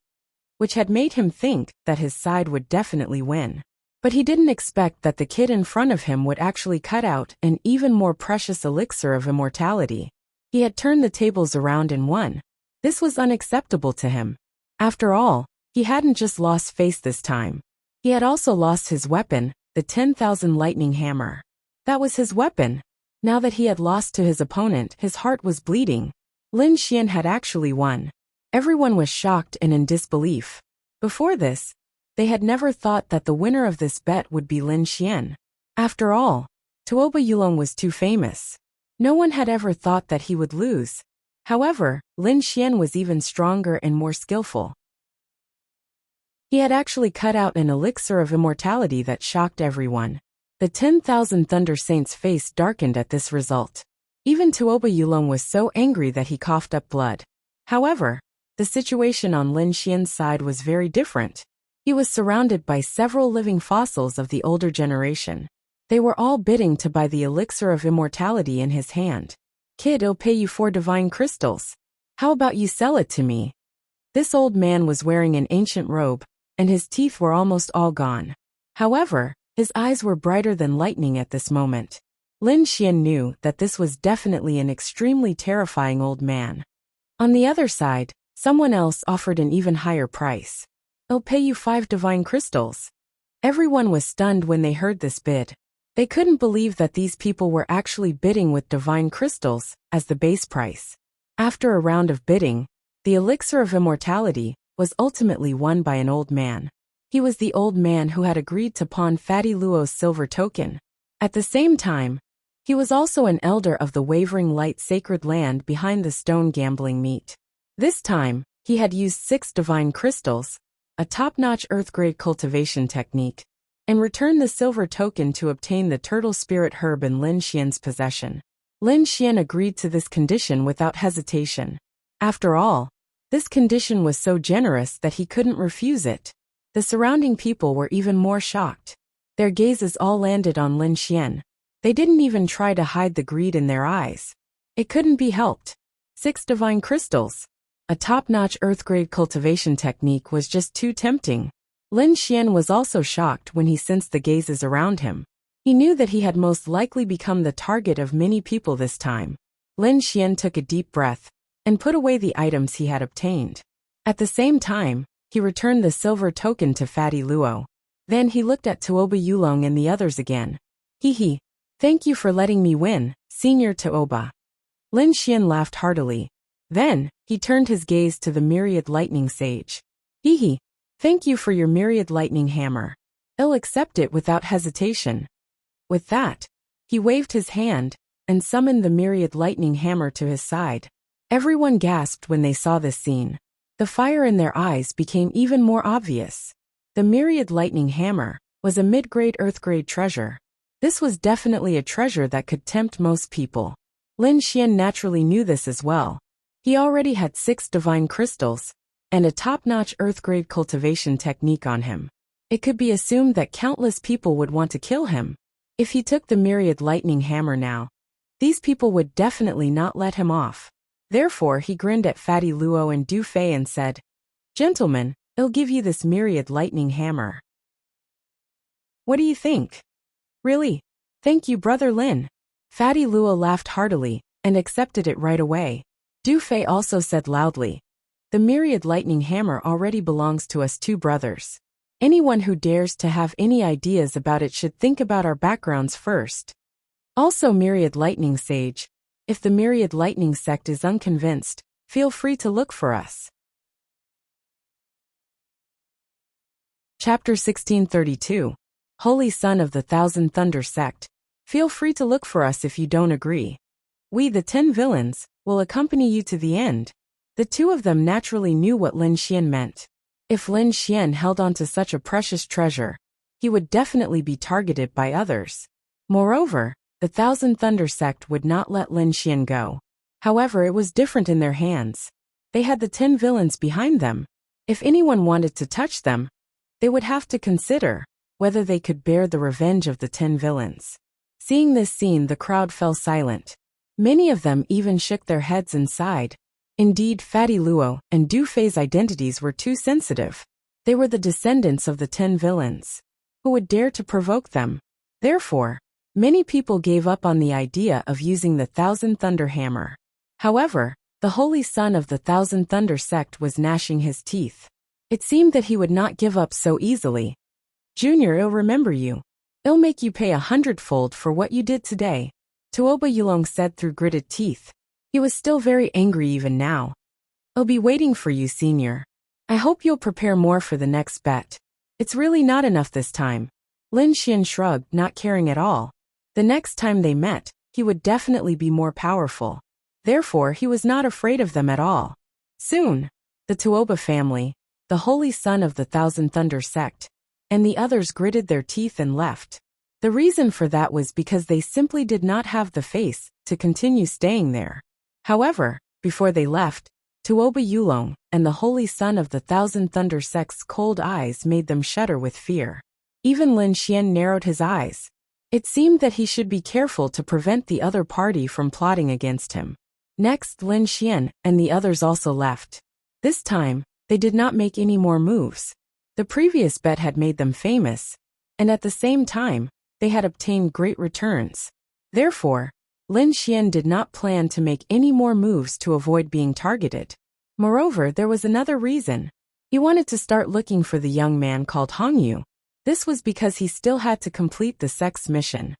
which had made him think that his side would definitely win. But he didn't expect that the kid in front of him would actually cut out an even more precious elixir of immortality. He had turned the tables around and won. This was unacceptable to him. After all, he hadn't just lost face this time. He had also lost his weapon, the 10,000 lightning hammer. That was his weapon. Now that he had lost to his opponent, his heart was bleeding. Lin Xian had actually won. Everyone was shocked and in disbelief. Before this, they had never thought that the winner of this bet would be Lin Xian. After all, Tuoba Yulong was too famous. No one had ever thought that he would lose. However, Lin Xian was even stronger and more skillful. He had actually cut out an elixir of immortality that shocked everyone. The 10,000 Thunder Saints' face darkened at this result. Even Tuoba Yulong was so angry that he coughed up blood. However, the situation on Lin Xian's side was very different. He was surrounded by several living fossils of the older generation. They were all bidding to buy the elixir of immortality in his hand. "Kid, I'll pay you 4 divine crystals. How about you sell it to me?" This old man was wearing an ancient robe, and his teeth were almost all gone. However, his eyes were brighter than lightning at this moment. Lin Xian knew that this was definitely an extremely terrifying old man. On the other side, someone else offered an even higher price. "I'll pay you 5 divine crystals." Everyone was stunned when they heard this bid. They couldn't believe that these people were actually bidding with divine crystals as the base price. After a round of bidding, the elixir of immortality was ultimately won by an old man. He was the old man who had agreed to pawn Fatty Luo's silver token. At the same time, he was also an elder of the Wavering Light sacred land behind the stone gambling meet. This time, he had used 6 divine crystals, a top-notch earth-grade cultivation technique, and returned the silver token to obtain the turtle spirit herb in Lin Xian's possession. Lin Xian agreed to this condition without hesitation. After all, this condition was so generous that he couldn't refuse it. The surrounding people were even more shocked. Their gazes all landed on Lin Xian. They didn't even try to hide the greed in their eyes. It couldn't be helped. 6 divine crystals, a top-notch earth-grade cultivation technique was just too tempting. Lin Xian was also shocked when he sensed the gazes around him. He knew that he had most likely become the target of many people this time. Lin Xian took a deep breath and put away the items he had obtained. At the same time, he returned the silver token to Fatty Luo. Then he looked at Tuoba Yulong and the others again. "Hee. Thank you for letting me win, Senior Tuoba." Lin Xian laughed heartily. Then, he turned his gaze to the myriad lightning sage. "Hee. Thank you for your myriad lightning hammer. I'll accept it without hesitation." With that, he waved his hand and summoned the myriad lightning hammer to his side. Everyone gasped when they saw this scene. The fire in their eyes became even more obvious. The myriad lightning hammer was a mid-grade earth-grade treasure. This was definitely a treasure that could tempt most people. Lin Xian naturally knew this as well. He already had 6 divine crystals and a top-notch earth-grade cultivation technique on him. It could be assumed that countless people would want to kill him. If he took the myriad lightning hammer now, these people would definitely not let him off. Therefore he grinned at Fatty Luo and Du Fei and said, "Gentlemen, I'll give you this myriad lightning hammer. What do you think?" "Really? Thank you, Brother Lin." Fatty Luo laughed heartily and accepted it right away. Du Fei also said loudly, "The myriad lightning hammer already belongs to us 2 brothers. Anyone who dares to have any ideas about it should think about our backgrounds first. Also, myriad lightning sage, if the myriad lightning sect is unconvinced, feel free to look for us." Chapter 1632. Holy Son of the Thousand Thunder Sect. Feel free to look for us if you don't agree. We, the 10 villains, will accompany you to the end. The 2 of them naturally knew what Lin Xian meant. If Lin Xian held on to such a precious treasure, he would definitely be targeted by others. Moreover, the Thousand Thunder Sect would not let Lin Xian go. However, it was different in their hands. They had the 10 villains behind them. If anyone wanted to touch them, they would have to consider whether they could bear the revenge of the 10 villains. Seeing this scene, the crowd fell silent. Many of them even shook their heads and sighed. Indeed, Fatty Luo and Du Fei's identities were too sensitive. They were the descendants of the 10 villains. Who would dare to provoke them? Therefore, many people gave up on the idea of using the Thousand Thunder Hammer. However, the Holy Son of the Thousand Thunder Sect was gnashing his teeth. It seemed that he would not give up so easily. "Junior, I'll remember you. I'll make you pay 100-fold for what you did today," Tuoba Yulong said through gritted teeth. He was still very angry even now. "I'll be waiting for you, Senior. I hope you'll prepare more for the next bet. It's really not enough this time." Lin Xian shrugged, not caring at all. The next time they met, he would definitely be more powerful. Therefore, he was not afraid of them at all. Soon, the Tuoba family, the Holy Son of the Thousand Thunder Sect, and the others gritted their teeth and left. The reason for that was because they simply did not have the face to continue staying there. However, before they left, Tuoba Yulong and the Holy Son of the Thousand Thunder Sect's cold eyes made them shudder with fear. Even Lin Xian narrowed his eyes. It seemed that he should be careful to prevent the other party from plotting against him. Next, Lin Xian and the others also left. This time, they did not make any more moves. The previous bet had made them famous, and at the same time, they had obtained great returns. Therefore, Lin Xian did not plan to make any more moves to avoid being targeted. Moreover, there was another reason. He wanted to start looking for the young man called Hongyu. This was because he still had to complete the sect's mission.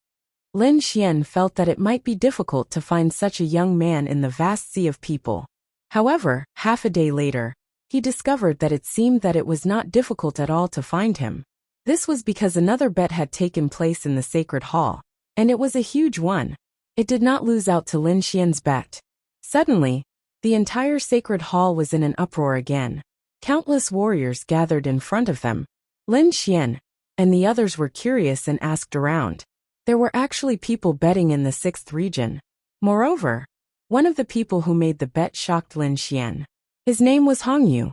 Lin Xian felt that it might be difficult to find such a young man in the vast sea of people. However, half a day later, he discovered that it seemed that it was not difficult at all to find him. This was because another bet had taken place in the sacred hall, and it was a huge one. It did not lose out to Lin Xian's bet. Suddenly, the entire sacred hall was in an uproar again. Countless warriors gathered in front of them. Lin Xian and the others were curious and asked around. There were actually people betting in the 6th region. Moreover, one of the people who made the bet shocked Lin Xian. His name was Hongyu.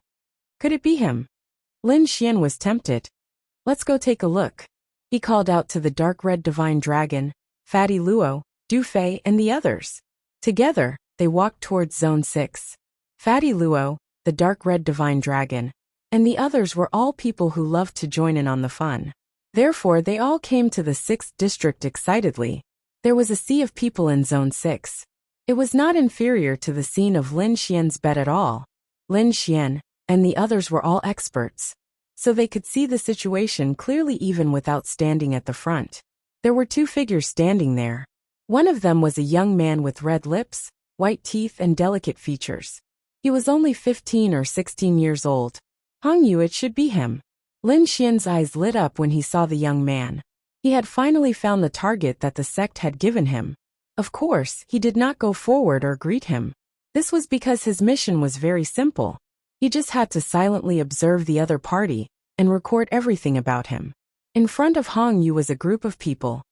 Could it be him? Lin Xian was tempted. "Let's go take a look," he called out to the dark red divine dragon, Fatty Luo, Du Fei, and the others. Together, they walked towards Zone 6. Fatty Luo, the dark red divine dragon, and the others were all people who loved to join in on the fun. Therefore, they all came to the 6th district excitedly. There was a sea of people in Zone 6. It was not inferior to the scene of Lin Xian's bet at all. Lin Xian and the others were all experts, so they could see the situation clearly even without standing at the front. There were 2 figures standing there. One of them was a young man with red lips, white teeth, and delicate features. He was only 15 or 16 years old. Hongyu, it should be him. Lin Xian's eyes lit up when he saw the young man. He had finally found the target that the sect had given him. Of course, he did not go forward or greet him. This was because his mission was very simple. He just had to silently observe the other party and record everything about him. In front of Hong Yu was a group of people.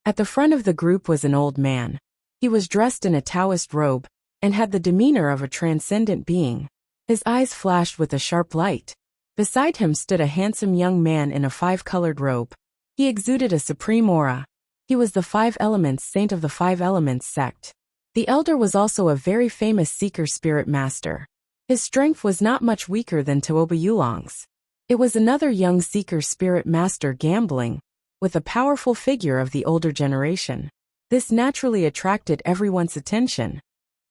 At the front of the group was an old man. He was dressed in a Taoist robe and had the demeanor of a transcendent being. His eyes flashed with a sharp light. Beside him stood a handsome young man in a five-colored robe. He exuded a supreme aura. He was the Five Elements Saint of the Five Elements sect. The elder was also a very famous seeker spirit master. His strength was not much weaker than Tuoba Yulong's. It was another young seeker spirit master gambling with a powerful figure of the older generation. This naturally attracted everyone's attention.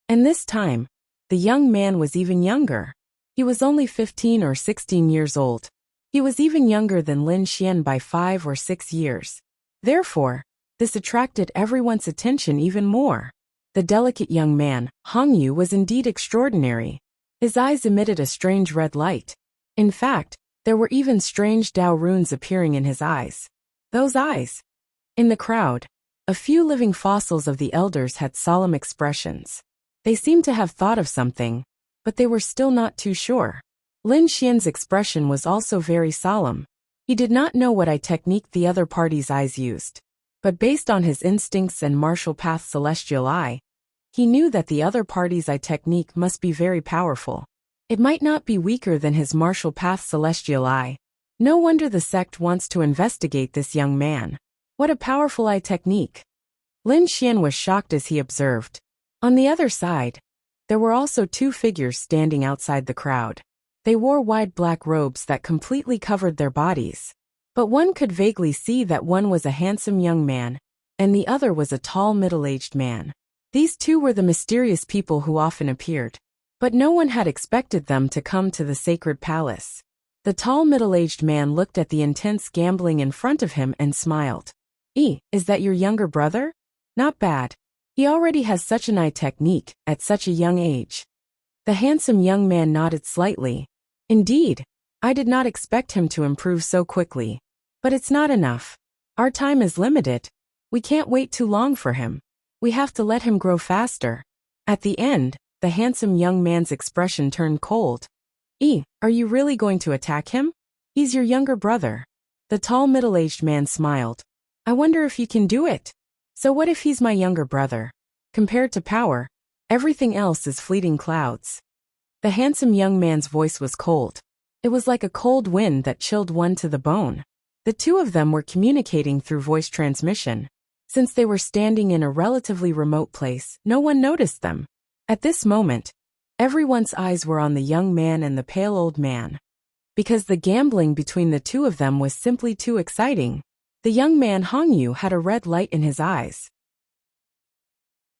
And this time, the young man was even younger. He was only 15 or 16 years old. He was even younger than Lin Xian by 5 or 6 years. Therefore, this attracted everyone's attention even more. The delicate young man, Hong Yu, was indeed extraordinary. His eyes emitted a strange red light. In fact, there were even strange Dao runes appearing in his eyes. Those eyes! In the crowd, a few living fossils of the elders had solemn expressions. They seemed to have thought of something, but they were still not too sure. Lin Xian's expression was also very solemn. He did not know what technique the other party's eyes used. But based on his instincts and martial path celestial eye, he knew that the other party's technique must be very powerful. It might not be weaker than his martial path celestial eye. No wonder the sect wants to investigate this young man. What a powerful technique. Lin Xian was shocked as he observed. On the other side, there were also two figures standing outside the crowd. They wore wide black robes that completely covered their bodies. But one could vaguely see that one was a handsome young man, and the other was a tall middle-aged man. These two were the mysterious people who often appeared. But no one had expected them to come to the sacred palace. The tall middle-aged man looked at the intense gambling in front of him and smiled. Is that your younger brother? Not bad. He already has such an technique at such a young age. The handsome young man nodded slightly. Indeed, I did not expect him to improve so quickly. But it's not enough. Our time is limited. We can't wait too long for him. We have to let him grow faster. At the end, the handsome young man's expression turned cold. Are you really going to attack him? He's your younger brother. The tall middle-aged man smiled. I wonder if you can do it. So what if he's my younger brother? Compared to power, everything else is fleeting clouds. The handsome young man's voice was cold. It was like a cold wind that chilled one to the bone. The two of them were communicating through voice transmission. Since they were standing in a relatively remote place, no one noticed them. At this moment, everyone's eyes were on the young man and the pale old man. Because the gambling between the two of them was simply too exciting. The young man Hong Yu had a red light in his eyes.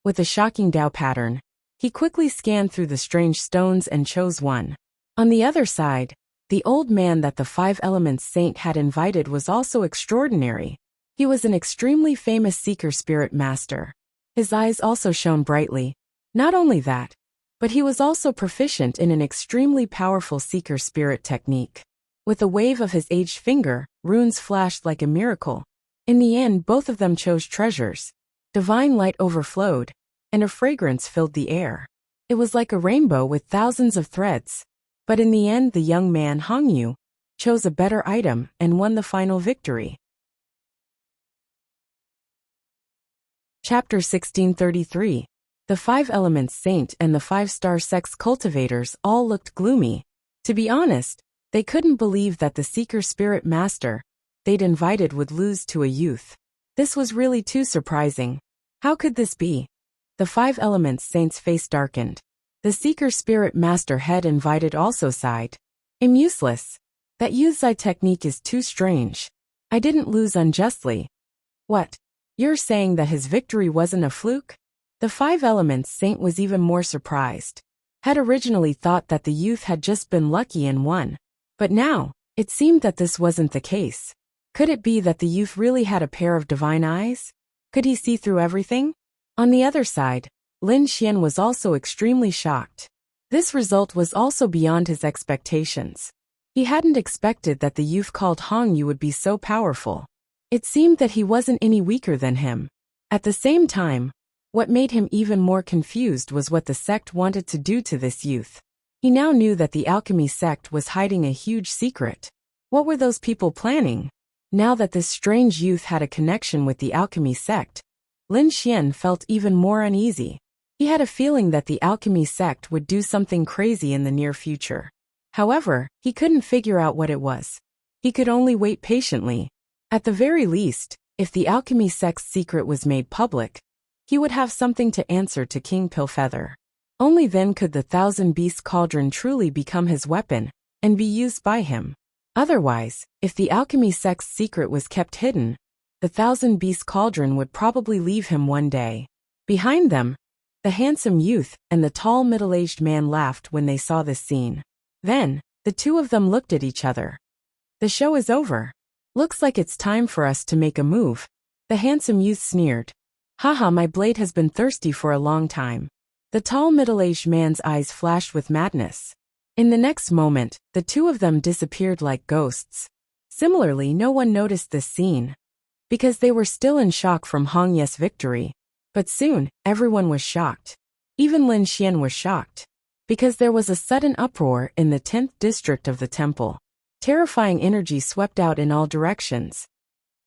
With a shocking Dao pattern, he quickly scanned through the strange stones and chose one. On the other side, the old man that the Five Elements Saint had invited was also extraordinary. He was an extremely famous seeker spirit master. His eyes also shone brightly. Not only that, but he was also proficient in an extremely powerful seeker spirit technique. With a wave of his aged finger, runes flashed like a miracle. In the end, both of them chose treasures. Divine light overflowed, and a fragrance filled the air. It was like a rainbow with thousands of threads. But in the end, the young man Hong Yu chose a better item and won the final victory. Chapter 1633. The Five Elements Saint and the Five-Star Sect's cultivators all looked gloomy. To be honest, they couldn't believe that the Seeker Spirit Master they'd invited would lose to a youth. This was really too surprising. How could this be? The Five Elements Saint's face darkened. The Seeker Spirit Master head invited also sighed. I'm useless. That youth's technique is too strange. I didn't lose unjustly. What? You're saying that his victory wasn't a fluke? The Five Elements Saint was even more surprised. Had originally thought that the youth had just been lucky and won. But now, it seemed that this wasn't the case. Could it be that the youth really had a pair of divine eyes? Could he see through everything? On the other side, Lin Xian was also extremely shocked. This result was also beyond his expectations. He hadn't expected that the youth called Hong Yu would be so powerful. It seemed that he wasn't any weaker than him. At the same time, what made him even more confused was what the sect wanted to do to this youth. He now knew that the alchemy sect was hiding a huge secret. What were those people planning? Now that this strange youth had a connection with the alchemy sect, Lin Xian felt even more uneasy. He had a feeling that the alchemy sect would do something crazy in the near future. However, he couldn't figure out what it was. He could only wait patiently. At the very least, if the alchemy sect's secret was made public, he would have something to answer to King Pillfeather. Only then could the Thousand Beasts Cauldron truly become his weapon and be used by him. Otherwise, if the alchemy sect's secret was kept hidden, the Thousand Beasts Cauldron would probably leave him one day. Behind them, the handsome youth and the tall middle-aged man laughed when they saw this scene. Then, the two of them looked at each other. The show is over. Looks like it's time for us to make a move. The handsome youth sneered. Haha, my blade has been thirsty for a long time. The tall middle-aged man's eyes flashed with madness. In the next moment, the two of them disappeared like ghosts. Similarly, no one noticed this scene, because they were still in shock from Hong Ye's victory. But soon, everyone was shocked. Even Lin Xian was shocked, because there was a sudden uproar in the 10th district of the temple. Terrifying energy swept out in all directions.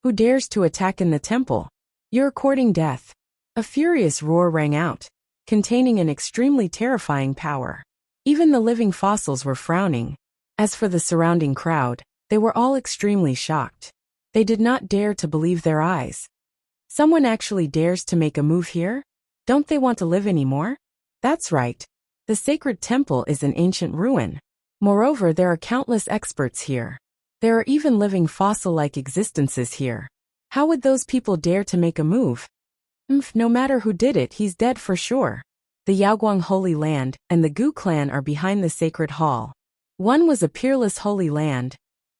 Who dares to attack in the temple? You're courting death. A furious roar rang out, containing an extremely terrifying power. Even the living fossils were frowning. As for the surrounding crowd, they were all extremely shocked. They did not dare to believe their eyes. Someone actually dares to make a move here? Don't they want to live anymore? That's right. The sacred temple is an ancient ruin. Moreover, there are countless experts here. There are even living fossil-like existences here. How would those people dare to make a move? No matter who did it, he's dead for sure. The Yaoguang Holy Land and the Gu clan are behind the sacred hall. One was a peerless holy land,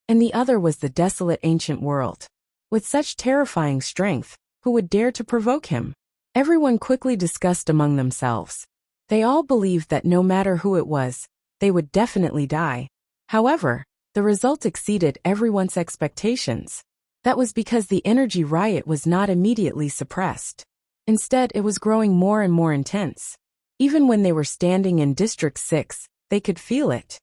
and the other was the desolate ancient world. With such terrifying strength, who would dare to provoke him? Everyone quickly discussed among themselves. They all believed that no matter who it was, they would definitely die. However, the result exceeded everyone's expectations. That was because the energy riot was not immediately suppressed. Instead, it was growing more and more intense. Even when they were standing in District 6, they could feel it.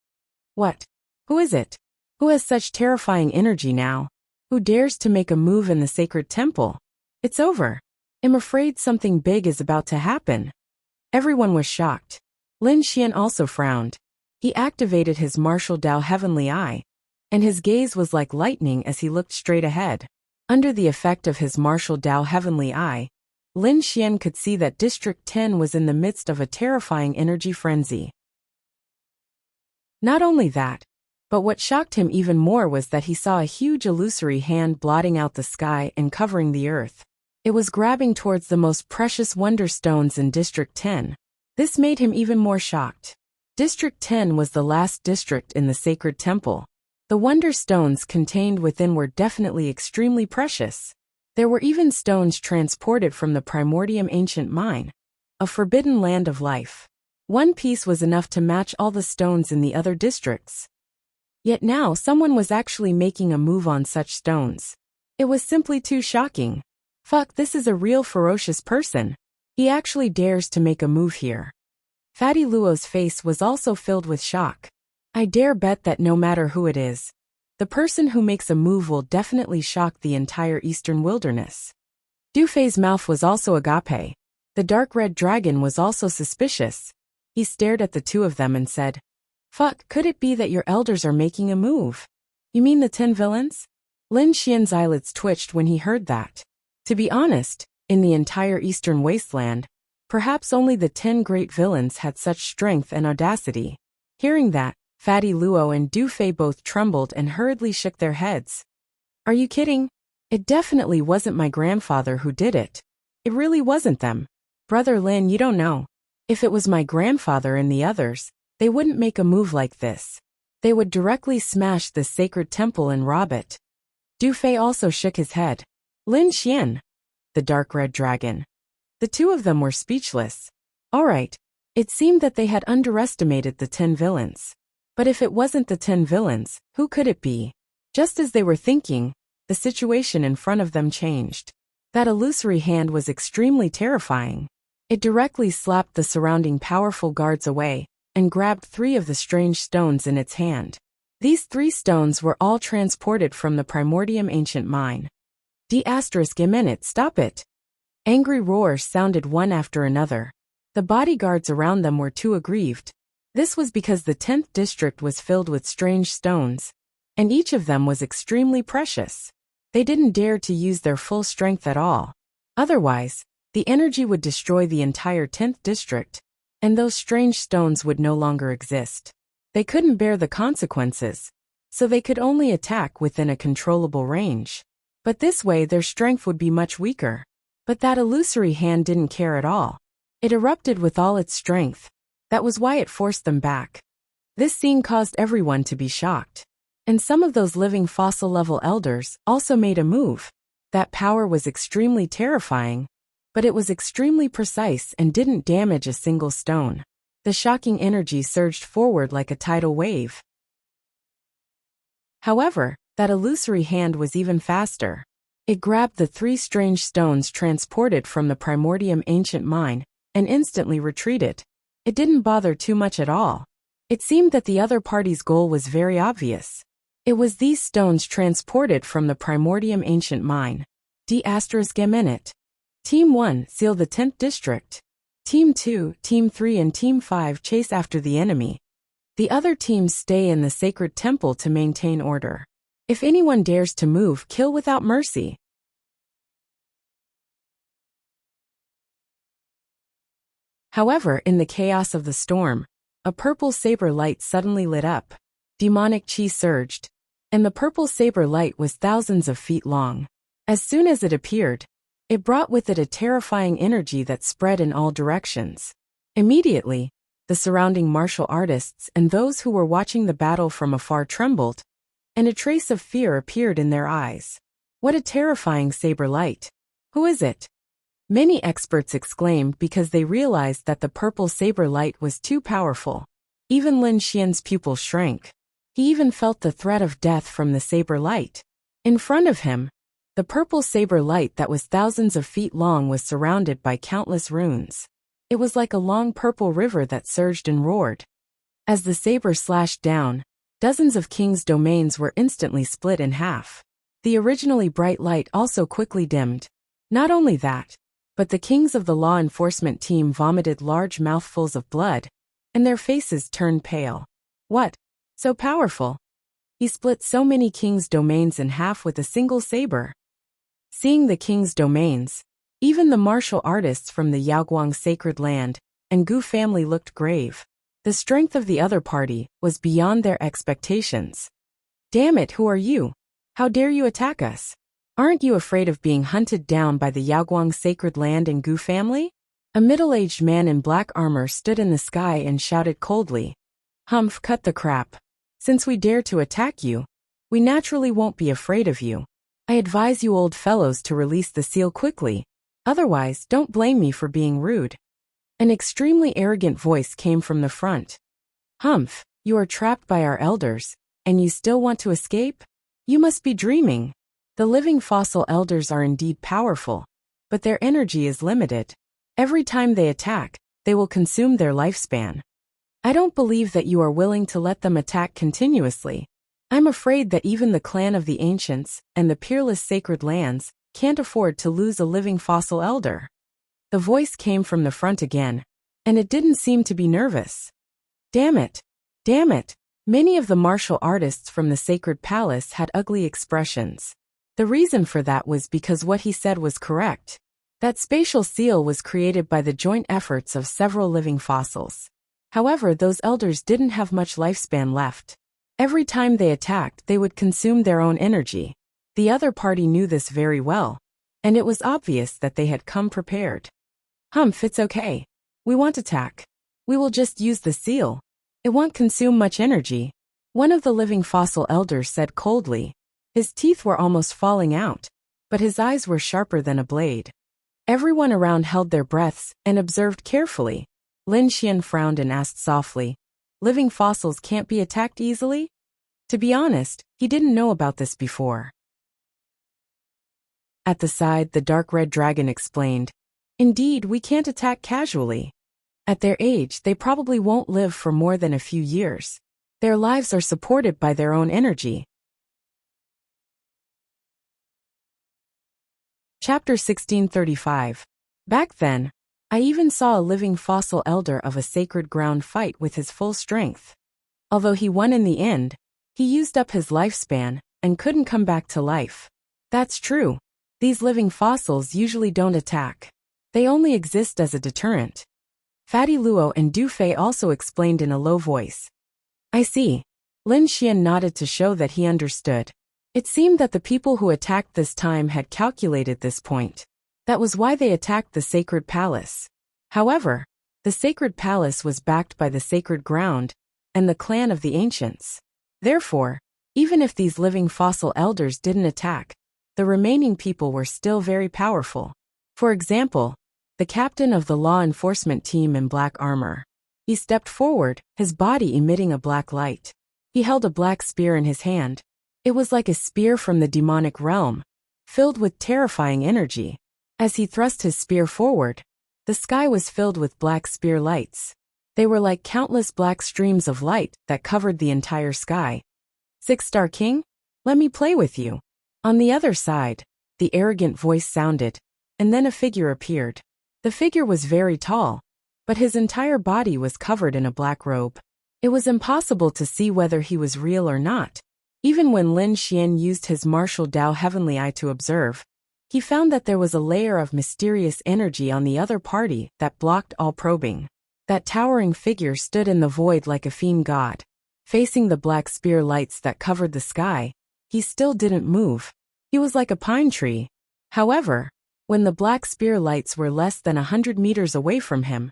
What? Who is it? Who has such terrifying energy now? Who dares to make a move in the sacred temple? It's over. I'm afraid something big is about to happen. Everyone was shocked. Lin Xian also frowned. He activated his martial Dao Heavenly Eye, and his gaze was like lightning as he looked straight ahead. Under the effect of his martial Dao Heavenly Eye, Lin Xian could see that District 10 was in the midst of a terrifying energy frenzy. Not only that, but what shocked him even more was that he saw a huge illusory hand blotting out the sky and covering the earth. It was grabbing towards the most precious wonder stones in District 10. This made him even more shocked. District 10 was the last district in the sacred temple. The wonder stones contained within were definitely extremely precious. There were even stones transported from the Primordium Ancient Mine, a forbidden land of life. One piece was enough to match all the stones in the other districts. Yet now someone was actually making a move on such stones. It was simply too shocking. Fuck, this is a real ferocious person. He actually dares to make a move here. Fatty Luo's face was also filled with shock. I dare bet that no matter who it is, the person who makes a move will definitely shock the entire eastern wilderness. Du Fei's mouth was also agape. The dark red dragon was also suspicious. He stared at the two of them and said, Fuck, could it be that your elders are making a move? You mean the 10 villains? Lin Xian's eyelids twitched when he heard that. To be honest, in the entire eastern wasteland, perhaps only the 10 great villains had such strength and audacity. Hearing that, Fatty Luo and Du Fei both trembled and hurriedly shook their heads. Are you kidding? It definitely wasn't my grandfather who did it. It really wasn't them. Brother Lin, you don't know. If it was my grandfather and the others, they wouldn't make a move like this. They would directly smash the sacred temple and rob it. Du Fei also shook his head. Lin Xian, the dark red dragon. The two of them were speechless. All right. It seemed that they had underestimated the 10 villains. But if it wasn't the 10 villains, who could it be? Just as they were thinking, the situation in front of them changed. That illusory hand was extremely terrifying. It directly slapped the surrounding powerful guards away, and grabbed 3 of the strange stones in its hand. These 3 stones were all transported from the Primordium ancient mine. D***, stop it! Angry roars sounded one after another. The bodyguards around them were too aggrieved. This was because the 10th district was filled with strange stones, and each of them was extremely precious. They didn't dare to use their full strength at all. Otherwise, the energy would destroy the entire 10th district, and those strange stones would no longer exist. They couldn't bear the consequences, so they could only attack within a controllable range. But this way their strength would be much weaker. But that illusory hand didn't care at all. It erupted with all its strength. That was why it forced them back. This scene caused everyone to be shocked. And some of those living fossil-level elders also made a move. That power was extremely terrifying, but it was extremely precise and didn't damage a single stone. The shocking energy surged forward like a tidal wave. However, that illusory hand was even faster. It grabbed the 3 strange stones transported from the Primordium ancient mine and instantly retreated. It didn't bother too much at all. It seemed that the other party's goal was very obvious. It was these stones transported from the Primordium ancient mine. D***. Team 1 seal the 10th district. Team 2, Team 3 and Team 5 chase after the enemy. The other teams stay in the sacred temple to maintain order. If anyone dares to move, kill without mercy. However, in the chaos of the storm, a purple saber light suddenly lit up. Demonic chi surged, and the purple saber light was thousands of feet long. As soon as it appeared, it brought with it a terrifying energy that spread in all directions. Immediately, the surrounding martial artists and those who were watching the battle from afar trembled, and a trace of fear appeared in their eyes. What a terrifying saber light! Who is it? Many experts exclaimed because they realized that the purple saber light was too powerful. Even Lin Xian's pupil shrank. He even felt the threat of death from the saber light. In front of him, the purple saber light that was thousands of feet long was surrounded by countless runes. It was like a long purple river that surged and roared. As the saber slashed down, dozens of kings' domains were instantly split in half. The originally bright light also quickly dimmed. Not only that, but the kings of the law enforcement team vomited large mouthfuls of blood, and their faces turned pale. What? So powerful? He split so many kings' domains in half with a single saber. Seeing the kings' domains, even the martial artists from the Yaoguang sacred land and Gu family looked grave. The strength of the other party was beyond their expectations. Damn it, who are you? How dare you attack us? Aren't you afraid of being hunted down by the Yaoguang sacred land and Gu family? A middle-aged man in black armor stood in the sky and shouted coldly. Humph, cut the crap. Since we dare to attack you, we naturally won't be afraid of you. I advise you old fellows to release the seal quickly. Otherwise, don't blame me for being rude. An extremely arrogant voice came from the front. Humph, you are trapped by our elders, and you still want to escape? You must be dreaming. The living fossil elders are indeed powerful, but their energy is limited. Every time they attack, they will consume their lifespan. I don't believe that you are willing to let them attack continuously. I'm afraid that even the clan of the ancients and the peerless sacred lands can't afford to lose a living fossil elder. The voice came from the front again, and it didn't seem to be nervous. Damn it! Damn it! Many of the martial artists from the sacred palace had ugly expressions. The reason for that was because what he said was correct. That spatial seal was created by the joint efforts of several living fossils. However, those elders didn't have much lifespan left. Every time they attacked, they would consume their own energy. The other party knew this very well, and it was obvious that they had come prepared. Humph, it's okay. We won't attack. We will just use the seal. It won't consume much energy. One of the living fossil elders said coldly. His teeth were almost falling out, but his eyes were sharper than a blade. Everyone around held their breaths and observed carefully. Lin Xian frowned and asked softly, living fossils can't be attacked easily? To be honest, he didn't know about this before. At the side, the dark red dragon explained, indeed, we can't attack casually. At their age, they probably won't live for more than a few years. Their lives are supported by their own energy. Chapter 1635. Back then, I even saw a living fossil elder of a sacred ground fight with his full strength. Although he won in the end, he used up his lifespan and couldn't come back to life. That's true. These living fossils usually don't attack. They only exist as a deterrent. Fatty Luo and Du Fei also explained in a low voice. I see. Lin Xian nodded to show that he understood. It seemed that the people who attacked this time had calculated this point. That was why they attacked the sacred palace. However, the sacred palace was backed by the sacred ground and the clan of the ancients. Therefore, even if these living fossil elders didn't attack, the remaining people were still very powerful. For example, the captain of the law enforcement team in black armor. He stepped forward, his body emitting a black light. He held a black spear in his hand. It was like a spear from the demonic realm, filled with terrifying energy. As he thrust his spear forward, the sky was filled with black spear lights. They were like countless black streams of light that covered the entire sky. Six-star king? Let me play with you. On the other side, the arrogant voice sounded, and then a figure appeared. The figure was very tall, but his entire body was covered in a black robe. It was impossible to see whether he was real or not. Even when Lin Xian used his martial Dao Heavenly Eye to observe, he found that there was a layer of mysterious energy on the other party that blocked all probing. That towering figure stood in the void like a fiend god. Facing the black spear lights that covered the sky, he still didn't move. He was like a pine tree. However, when the black spear lights were less than 100 meters away from him,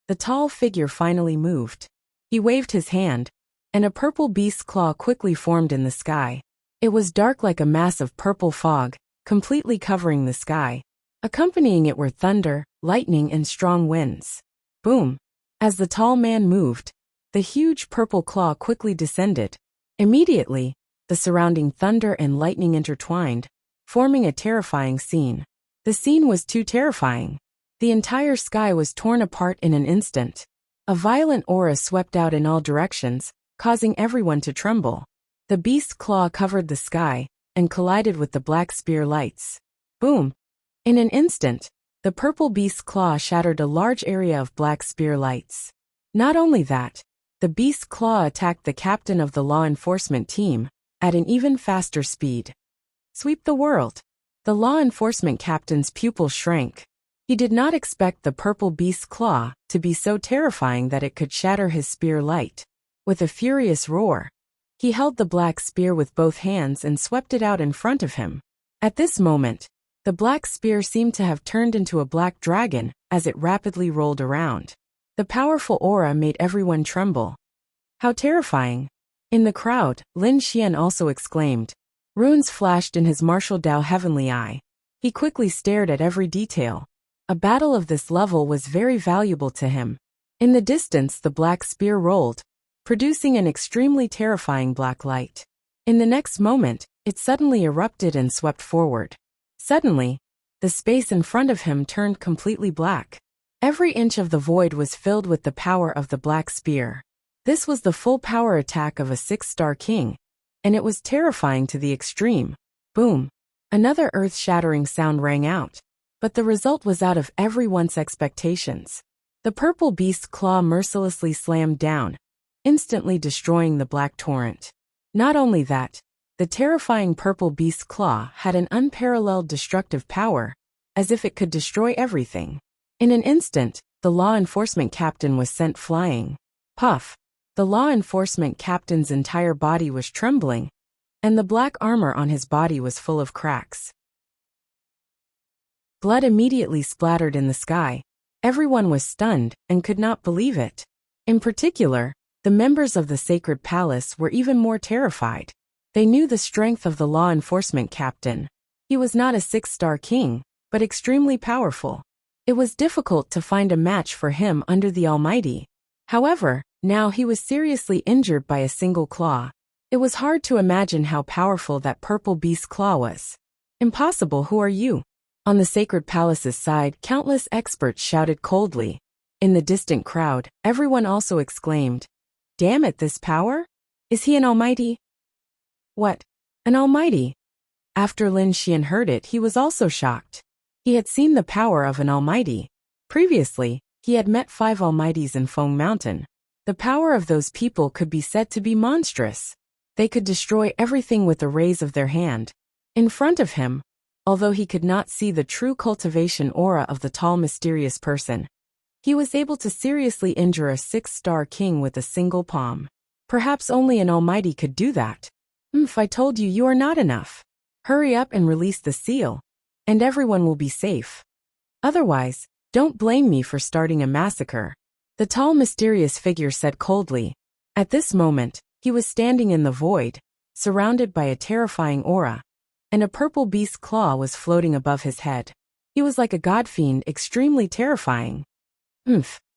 the tall figure finally moved. He waved his hand, and a purple beast's claw quickly formed in the sky. It was dark like a mass of purple fog, completely covering the sky. Accompanying it were thunder, lightning, and strong winds. Boom! As the tall man moved, the huge purple claw quickly descended. Immediately, the surrounding thunder and lightning intertwined, forming a terrifying scene. The scene was too terrifying. The entire sky was torn apart in an instant. A violent aura swept out in all directions, causing everyone to tremble. The beast's claw covered the sky and collided with the black spear lights. Boom! In an instant, the purple beast's claw shattered a large area of black spear lights. Not only that, the beast's claw attacked the captain of the law enforcement team at an even faster speed. Sweep the world. The law enforcement captain's pupil shrank. He did not expect the purple beast's claw to be so terrifying that it could shatter his spear light. With a furious roar, he held the black spear with both hands and swept it out in front of him. At this moment, the black spear seemed to have turned into a black dragon as it rapidly rolled around. The powerful aura made everyone tremble. How terrifying! In the crowd, Lin Xian also exclaimed. Runes flashed in his martial Dao Heavenly Eye. He quickly stared at every detail. A battle of this level was very valuable to him. In the distance, the black spear rolled, producing an extremely terrifying black light. In the next moment, it suddenly erupted and swept forward. Suddenly, the space in front of him turned completely black. Every inch of the void was filled with the power of the black spear. This was the full power attack of a six-star king, and it was terrifying to the extreme. Boom! Another earth-shattering sound rang out, but the result was out of everyone's expectations. The purple beast's claw mercilessly slammed down, instantly destroying the black torrent. Not only that, the terrifying purple beast's claw had an unparalleled destructive power, as if it could destroy everything. In an instant, the law enforcement captain was sent flying. Puff! The law enforcement captain's entire body was trembling, and the black armor on his body was full of cracks. Blood immediately splattered in the sky. Everyone was stunned and could not believe it. In particular, the members of the sacred palace were even more terrified. They knew the strength of the law enforcement captain. He was not a six-star king, but extremely powerful. It was difficult to find a match for him under the Almighty. However, now he was seriously injured by a single claw. It was hard to imagine how powerful that purple beast's claw was. Impossible, who are you? On the sacred palace's side, countless experts shouted coldly. In the distant crowd, everyone also exclaimed, "Damn it, this power? Is he an almighty?" "What? An almighty?" After Lin Xian heard it, he was also shocked. He had seen the power of an almighty. Previously, he had met 5 almighties in Feng Mountain. The power of those people could be said to be monstrous. They could destroy everything with the raise of their hand. In front of him, although he could not see the true cultivation aura of the tall mysterious person, he was able to seriously injure a 6-star king with a single palm. Perhaps only an almighty could do that. I told you, you are not enough. Hurry up and release the seal, and everyone will be safe. Otherwise, don't blame me for starting a massacre. The tall mysterious figure said coldly. At this moment, he was standing in the void, surrounded by a terrifying aura, and a purple beast claw was floating above his head. He was like a god fiend, extremely terrifying.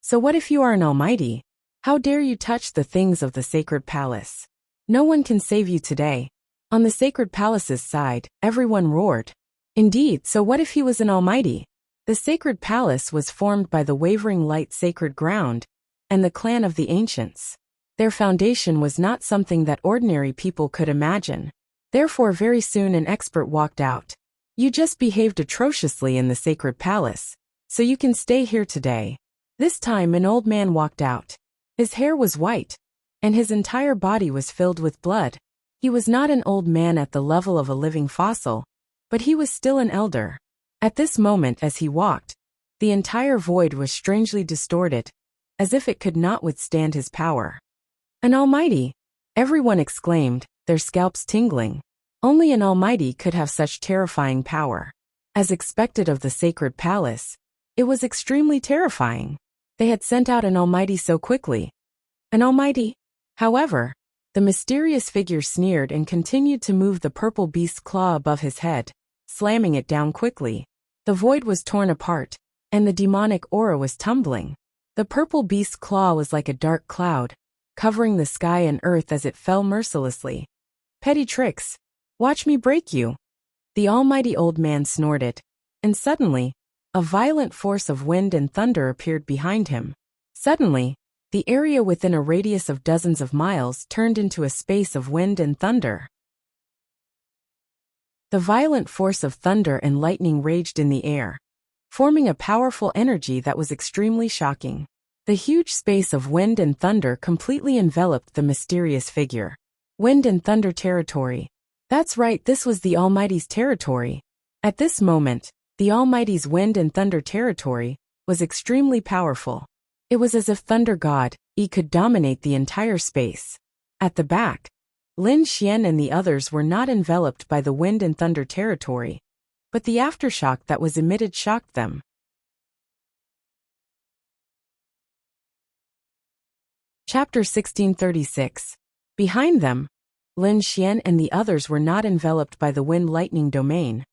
So what if you are an almighty? How dare you touch the things of the sacred palace? No one can save you today. On the sacred palace's side, everyone roared. Indeed, so what if he was an almighty? The sacred palace was formed by the wavering light sacred ground and the clan of the ancients. Their foundation was not something that ordinary people could imagine. Therefore, very soon an expert walked out. You just behaved atrociously in the sacred palace, so you can stay here today. This time an old man walked out. His hair was white, and his entire body was filled with blood. He was not an old man at the level of a living fossil, but he was still an elder. At this moment as he walked, the entire void was strangely distorted, as if it could not withstand his power. An almighty! Everyone exclaimed, their scalps tingling. Only an almighty could have such terrifying power. As expected of the sacred palace, it was extremely terrifying. They had sent out an almighty so quickly. An almighty? However, the mysterious figure sneered and continued to move the purple beast's claw above his head, slamming it down quickly. The void was torn apart, and the demonic aura was tumbling. The purple beast's claw was like a dark cloud, covering the sky and earth as it fell mercilessly. Petty tricks. Watch me break you. The almighty old man snorted, and suddenly, a violent force of wind and thunder appeared behind him. Suddenly, the area within a radius of dozens of miles turned into a space of wind and thunder. The violent force of thunder and lightning raged in the air, forming a powerful energy that was extremely shocking. The huge space of wind and thunder completely enveloped the mysterious figure. Wind and thunder territory. That's right, this was the Almighty's territory. At this moment, the Almighty's wind and thunder territory was extremely powerful. It was as if Thunder God, He could dominate the entire space. At the back, Lin Xian and the others were not enveloped by the wind and thunder territory, but the aftershock that was emitted shocked them. Chapter 1636. Behind them, Lin Xian and the others were not enveloped by the wind-lightning domain,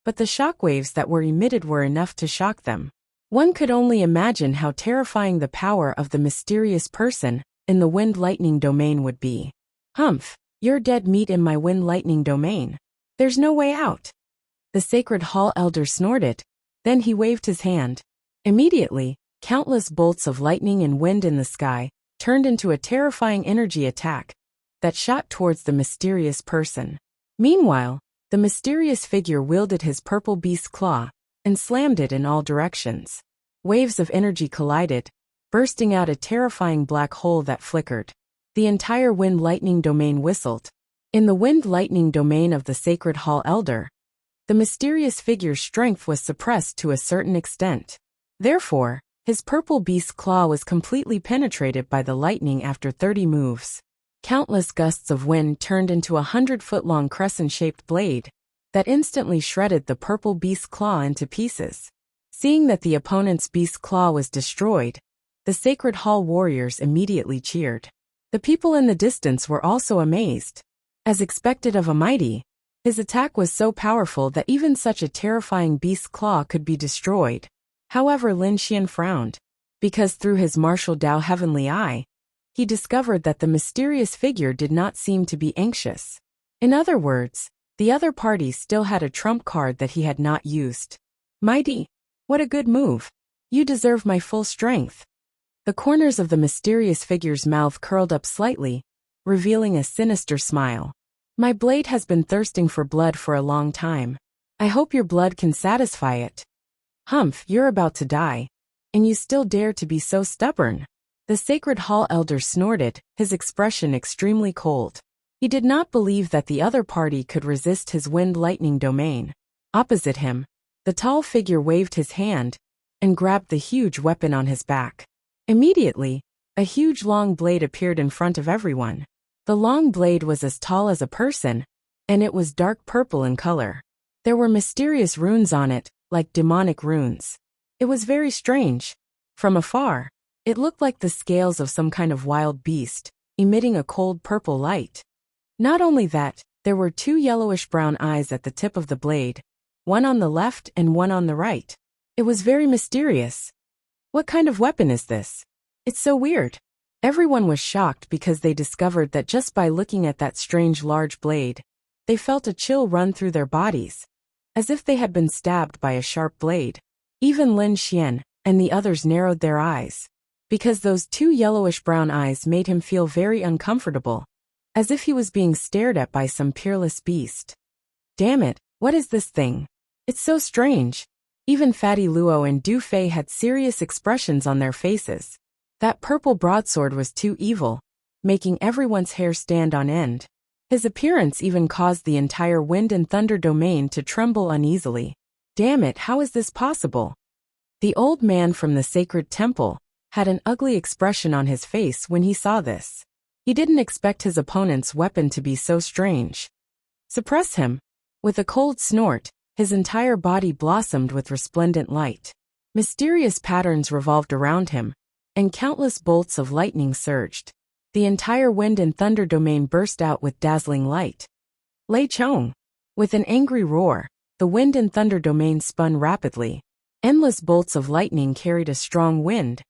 but the shockwaves that were emitted were enough to shock them. One could only imagine how terrifying the power of the mysterious person in the wind-lightning domain would be. Humph, you're dead meat in my wind-lightning domain. There's no way out. The Sacred Hall Elder snorted, then he waved his hand. Immediately, countless bolts of lightning and wind in the sky turned into a terrifying energy attack that shot towards the mysterious person. Meanwhile, the mysterious figure wielded his purple beast claw and slammed it in all directions. Waves of energy collided, bursting out a terrifying black hole that flickered. The entire wind-lightning domain whistled. In the wind-lightning domain of the Sacred Hall Elder, the mysterious figure's strength was suppressed to a certain extent. Therefore, his purple beast claw was completely penetrated by the lightning after 30 moves. Countless gusts of wind turned into a 100-foot-long crescent-shaped blade that instantly shredded the purple beast claw into pieces. Seeing that the opponent's beast claw was destroyed, the Sacred Hall warriors immediately cheered. The people in the distance were also amazed. As expected of a mighty, his attack was so powerful that even such a terrifying beast claw could be destroyed. However, Lin Xian frowned, because through his martial Dao heavenly eye, he discovered that the mysterious figure did not seem to be anxious. In other words, the other party still had a trump card that he had not used. Mighty, what a good move. You deserve my full strength. The corners of the mysterious figure's mouth curled up slightly, revealing a sinister smile. My blade has been thirsting for blood for a long time. I hope your blood can satisfy it. Humph, you're about to die. And you still dare to be so stubborn. The Sacred Hall elder snorted, his expression extremely cold. He did not believe that the other party could resist his wind-lightning domain. Opposite him, the tall figure waved his hand and grabbed the huge weapon on his back. Immediately, a huge long blade appeared in front of everyone. The long blade was as tall as a person, and it was dark purple in color. There were mysterious runes on it, like demonic runes. It was very strange. From afar, it looked like the scales of some kind of wild beast, emitting a cold purple light. Not only that, there were two yellowish-brown eyes at the tip of the blade, one on the left and one on the right. It was very mysterious. What kind of weapon is this? It's so weird. Everyone was shocked because they discovered that just by looking at that strange large blade, they felt a chill run through their bodies, as if they had been stabbed by a sharp blade. Even Lin Xian and the others narrowed their eyes, because those two yellowish-brown eyes made him feel very uncomfortable, as if he was being stared at by some peerless beast. Damn it, what is this thing? It's so strange. Even Fatty Luo and Du Fei had serious expressions on their faces. That purple broadsword was too evil, making everyone's hair stand on end. His appearance even caused the entire wind and thunder domain to tremble uneasily. Damn it, how is this possible? The old man from the sacred temple had an ugly expression on his face when he saw this. He didn't expect his opponent's weapon to be so strange. Suppress him. With a cold snort, his entire body blossomed with resplendent light. Mysterious patterns revolved around him, and countless bolts of lightning surged. The entire wind and thunder domain burst out with dazzling light. Lei Chong. With an angry roar, the wind and thunder domain spun rapidly. Endless bolts of lightning carried a strong wind,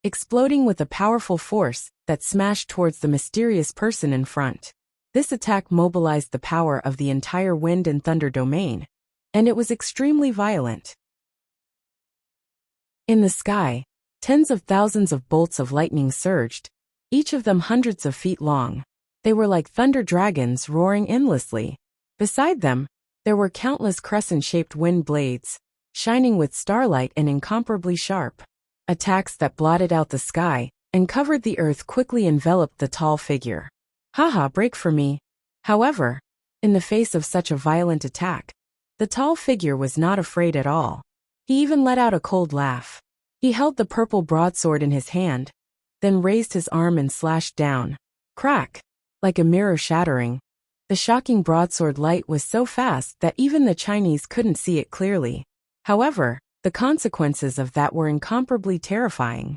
exploding with a powerful force that smashed towards the mysterious person in front. This attack mobilized the power of the entire wind and thunder domain, and it was extremely violent. In the sky, tens of thousands of bolts of lightning surged, each of them hundreds of feet long. They were like thunder dragons roaring endlessly. Beside them, there were countless crescent-shaped wind blades, shining with starlight and incomparably sharp. Attacks that blotted out the sky and covered the earth quickly enveloped the tall figure. Haha, break for me. However, in the face of such a violent attack, the tall figure was not afraid at all. He even let out a cold laugh. He held the purple broadsword in his hand, then raised his arm and slashed down. Crack! Like a mirror shattering. The shocking broadsword light was so fast that even the Chinese couldn't see it clearly. However, the consequences of that were incomparably terrifying.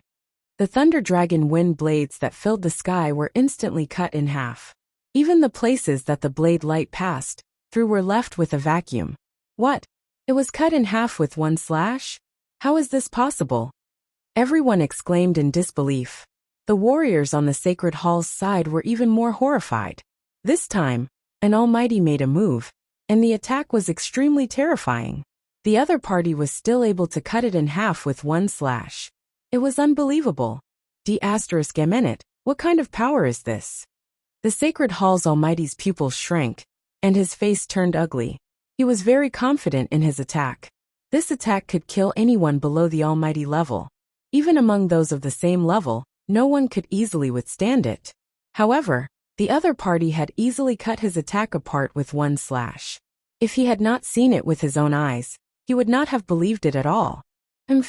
The thunder dragon wind blades that filled the sky were instantly cut in half. Even the places that the blade light passed through were left with a vacuum. What? It was cut in half with one slash? How is this possible? Everyone exclaimed in disbelief. The warriors on the Sacred Hall's side were even more horrified. This time, an almighty made a move, and the attack was extremely terrifying. The other party was still able to cut it in half with one slash. It was unbelievable. D***, what kind of power is this? The Sacred Hall's almighty's pupils shrank, and his face turned ugly. He was very confident in his attack. This attack could kill anyone below the almighty level. Even among those of the same level, no one could easily withstand it. However, the other party had easily cut his attack apart with one slash. If he had not seen it with his own eyes, he would not have believed it at all.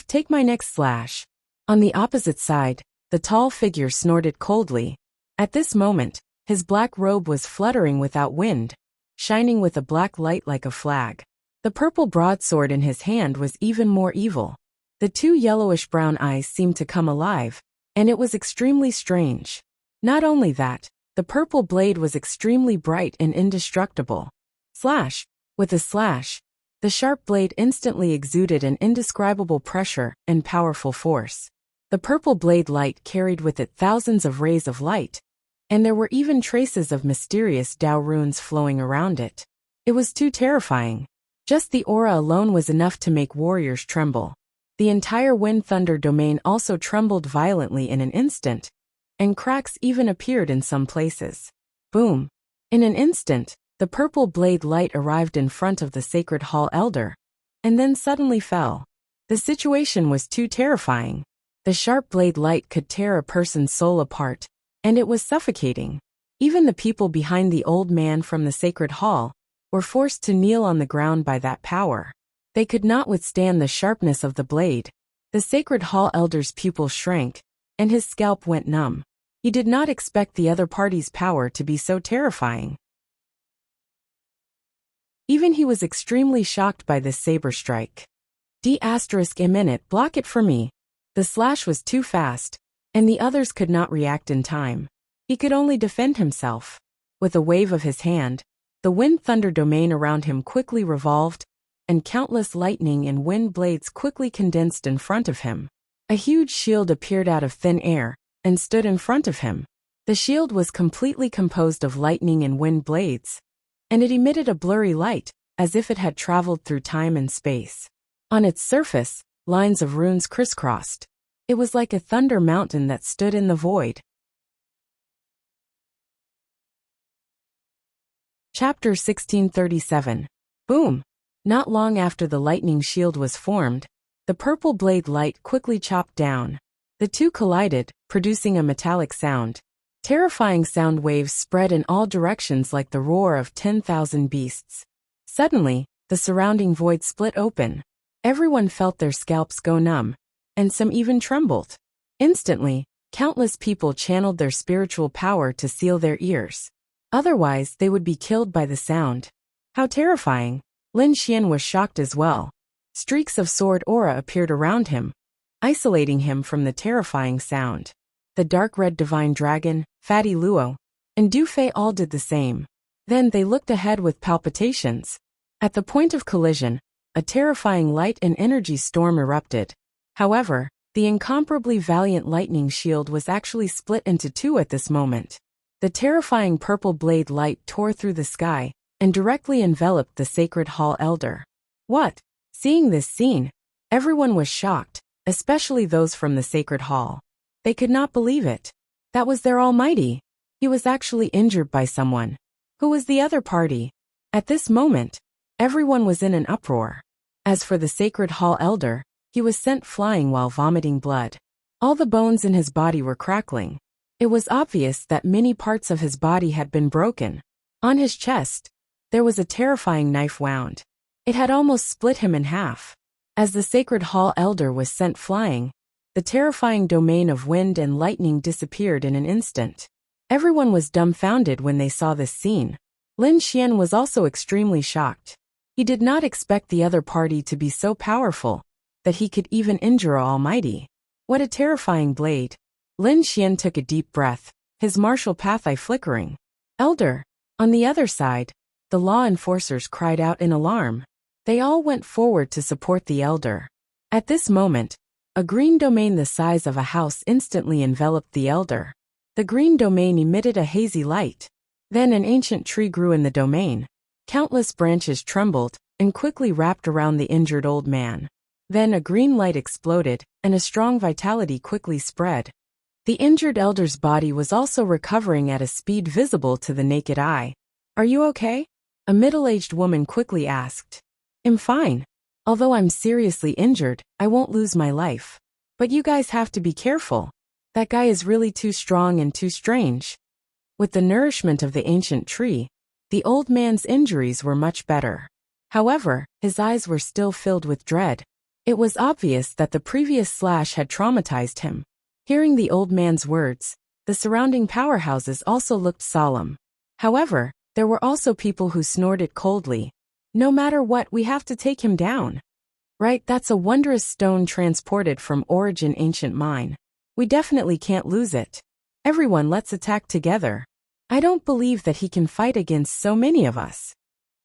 Take my next slash. On the opposite side, the tall figure snorted coldly. At this moment, his black robe was fluttering without wind, shining with a black light like a flag. The purple broadsword in his hand was even more evil. The two yellowish-brown eyes seemed to come alive, and it was extremely strange. Not only that, the purple blade was extremely bright and indestructible. Slash! With a slash, the sharp blade instantly exuded an indescribable pressure and powerful force. The purple blade light carried with it thousands of rays of light, and there were even traces of mysterious Dao runes flowing around it. It was too terrifying. Just the aura alone was enough to make warriors tremble. The entire wind thunder domain also trembled violently in an instant, and cracks even appeared in some places. Boom! In an instant, the purple blade light arrived in front of the Sacred Hall Elder, and then suddenly fell. The situation was too terrifying. The sharp blade light could tear a person's soul apart, and it was suffocating. Even the people behind the old man from the Sacred Hall were forced to kneel on the ground by that power. They could not withstand the sharpness of the blade. The Sacred Hall Elder's pupil shrank, and his scalp went numb. He did not expect the other party's power to be so terrifying. Even he was extremely shocked by this saber strike. D*A*, block it for me. The slash was too fast, and the others could not react in time. He could only defend himself. With a wave of his hand, the wind thunder domain around him quickly revolved, and countless lightning and wind blades quickly condensed in front of him. A huge shield appeared out of thin air and stood in front of him. The shield was completely composed of lightning and wind blades, and it emitted a blurry light, as if it had traveled through time and space. On its surface, lines of runes crisscrossed. It was like a thunder mountain that stood in the void. Chapter 1637. Boom! Not long after the lightning shield was formed, the purple blade light quickly chopped down. The two collided, producing a metallic sound. Terrifying sound waves spread in all directions like the roar of 10,000 beasts. Suddenly, the surrounding void split open. Everyone felt their scalps go numb, and some even trembled. Instantly, countless people channeled their spiritual power to seal their ears. Otherwise, they would be killed by the sound. How terrifying! Lin Xian was shocked as well. Streaks of sword aura appeared around him, isolating him from the terrifying sound. The dark red divine dragon, Fatty Luo, and Du Fei all did the same. Then they looked ahead with palpitations. At the point of collision, a terrifying light and energy storm erupted. However, the incomparably valiant lightning shield was actually split into two at this moment. The terrifying purple blade light tore through the sky and directly enveloped the Sacred Hall Elder. What? Seeing this scene, everyone was shocked, especially those from the Sacred Hall. They could not believe it. That was their almighty. He was actually injured by someone. Who was the other party? At this moment, everyone was in an uproar. As for the Sacred Hall Elder, he was sent flying while vomiting blood. All the bones in his body were crackling. It was obvious that many parts of his body had been broken. On his chest, there was a terrifying knife wound. It had almost split him in half. As the Sacred Hall Elder was sent flying, the terrifying domain of wind and lightning disappeared in an instant. Everyone was dumbfounded when they saw this scene. Lin Xian was also extremely shocked. He did not expect the other party to be so powerful that he could even injure an almighty. What a terrifying blade. Lin Xian took a deep breath, his martial path eye flickering. Elder! On the other side, the law enforcers cried out in alarm. They all went forward to support the elder. At this moment, a green domain the size of a house instantly enveloped the elder. The green domain emitted a hazy light. Then an ancient tree grew in the domain. Countless branches trembled and quickly wrapped around the injured old man. Then a green light exploded, and a strong vitality quickly spread. The injured elder's body was also recovering at a speed visible to the naked eye. Are you okay? A middle-aged woman quickly asked. I'm fine. Although I'm seriously injured, I won't lose my life. But you guys have to be careful. That guy is really too strong and too strange. With the nourishment of the ancient tree, the old man's injuries were much better. However, his eyes were still filled with dread. It was obvious that the previous slash had traumatized him. Hearing the old man's words, the surrounding powerhouses also looked solemn. However, there were also people who snorted coldly. No matter what, we have to take him down. Right, that's a wondrous stone transported from Origin Ancient Mine. We definitely can't lose it. Everyone, let's attack together. I don't believe that he can fight against so many of us.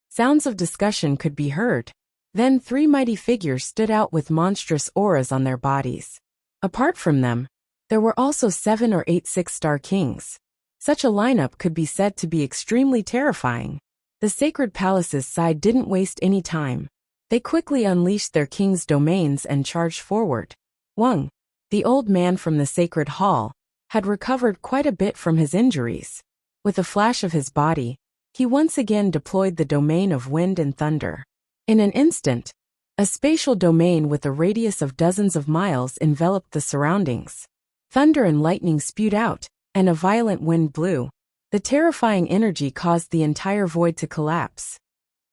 Sounds of discussion could be heard. Then three mighty figures stood out with monstrous auras on their bodies. Apart from them, there were also 7 or 8 six-star kings. Such a lineup could be said to be extremely terrifying. The Sacred Palace's side didn't waste any time. They quickly unleashed their king's domains and charged forward. Wang, the old man from the sacred hall, had recovered quite a bit from his injuries. With a flash of his body, he once again deployed the domain of wind and thunder. In an instant, a spatial domain with a radius of dozens of miles enveloped the surroundings. Thunder and lightning spewed out, and a violent wind blew. The terrifying energy caused the entire void to collapse.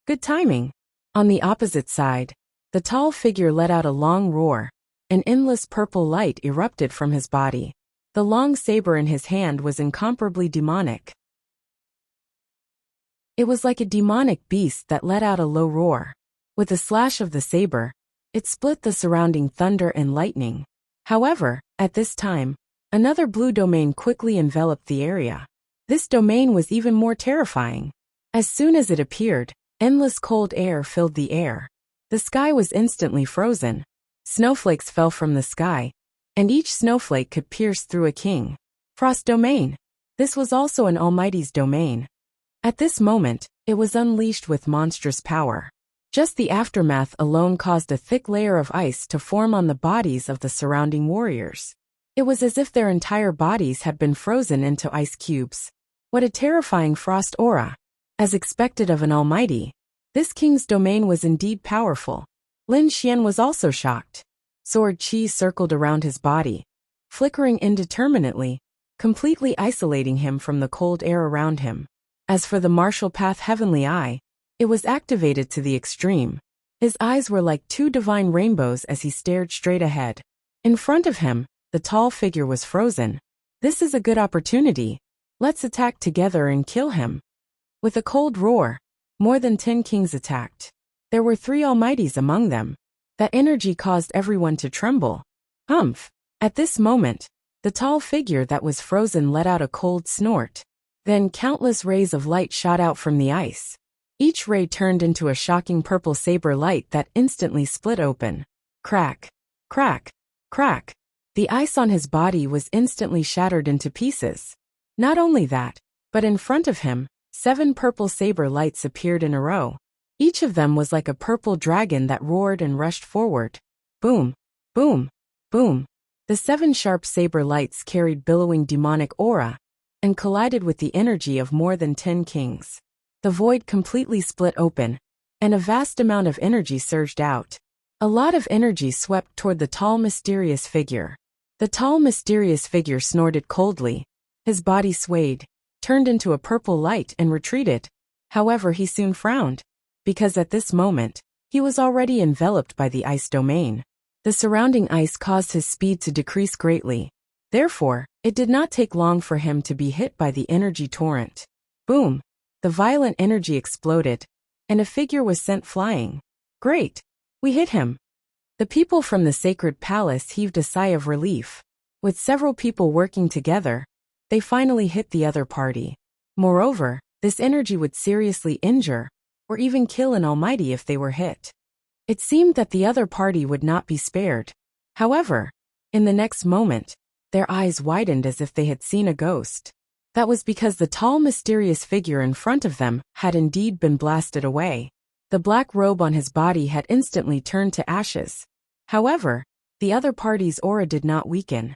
Good timing. On the opposite side, the tall figure let out a long roar. An endless purple light erupted from his body. The long saber in his hand was incomparably demonic. It was like a demonic beast that let out a low roar. With a slash of the saber, it split the surrounding thunder and lightning. However, at this time, another blue domain quickly enveloped the area. This domain was even more terrifying. As soon as it appeared, endless cold air filled the air. The sky was instantly frozen. Snowflakes fell from the sky, and each snowflake could pierce through a king. Frost domain. This was also an Almighty's domain. At this moment, it was unleashed with monstrous power. Just the aftermath alone caused a thick layer of ice to form on the bodies of the surrounding warriors. It was as if their entire bodies had been frozen into ice cubes. What a terrifying frost aura! As expected of an almighty, this king's domain was indeed powerful. Lin Xian was also shocked. Sword chi circled around his body, flickering indeterminately, completely isolating him from the cold air around him. As for the martial path heavenly eye, it was activated to the extreme. His eyes were like two divine rainbows as he stared straight ahead. In front of him, the tall figure was frozen. This is a good opportunity. Let's attack together and kill him. With a cold roar, more than 10 kings attacked. There were 3 almighties among them. That energy caused everyone to tremble. Humph! At this moment, the tall figure that was frozen let out a cold snort. Then countless rays of light shot out from the ice. Each ray turned into a shocking purple saber light that instantly split open. Crack! Crack! Crack! The ice on his body was instantly shattered into pieces. Not only that, but in front of him, 7 purple saber lights appeared in a row. Each of them was like a purple dragon that roared and rushed forward. Boom! Boom! Boom! The 7 sharp saber lights carried billowing demonic aura, and collided with the energy of more than 10 kings. The void completely split open, and a vast amount of energy surged out. A lot of energy swept toward the tall mysterious figure. The tall mysterious figure snorted coldly. His body swayed, turned into a purple light and retreated. However, he soon frowned, because at this moment, he was already enveloped by the ice domain. The surrounding ice caused his speed to decrease greatly. Therefore, it did not take long for him to be hit by the energy torrent. Boom! The violent energy exploded, and a figure was sent flying. Great! We hit him! The people from the sacred palace heaved a sigh of relief. With several people working together, they finally hit the other party. Moreover, this energy would seriously injure, or even kill an almighty if they were hit. It seemed that the other party would not be spared. However, in the next moment, their eyes widened as if they had seen a ghost. That was because the tall mysterious figure in front of them had indeed been blasted away. The black robe on his body had instantly turned to ashes. However, the other party's aura did not weaken.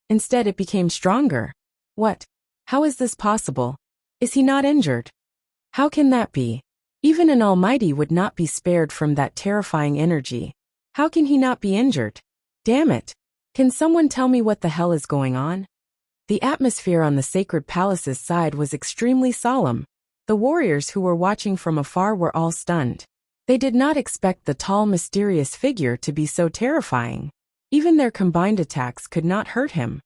Instead, it became stronger. What? How is this possible? Is he not injured? How can that be? Even an almighty would not be spared from that terrifying energy. How can he not be injured? Damn it! Can someone tell me what the hell is going on? The atmosphere on the sacred palace's side was extremely solemn. The warriors who were watching from afar were all stunned. They did not expect the tall mysterious figure to be so terrifying. Even their combined attacks could not hurt him.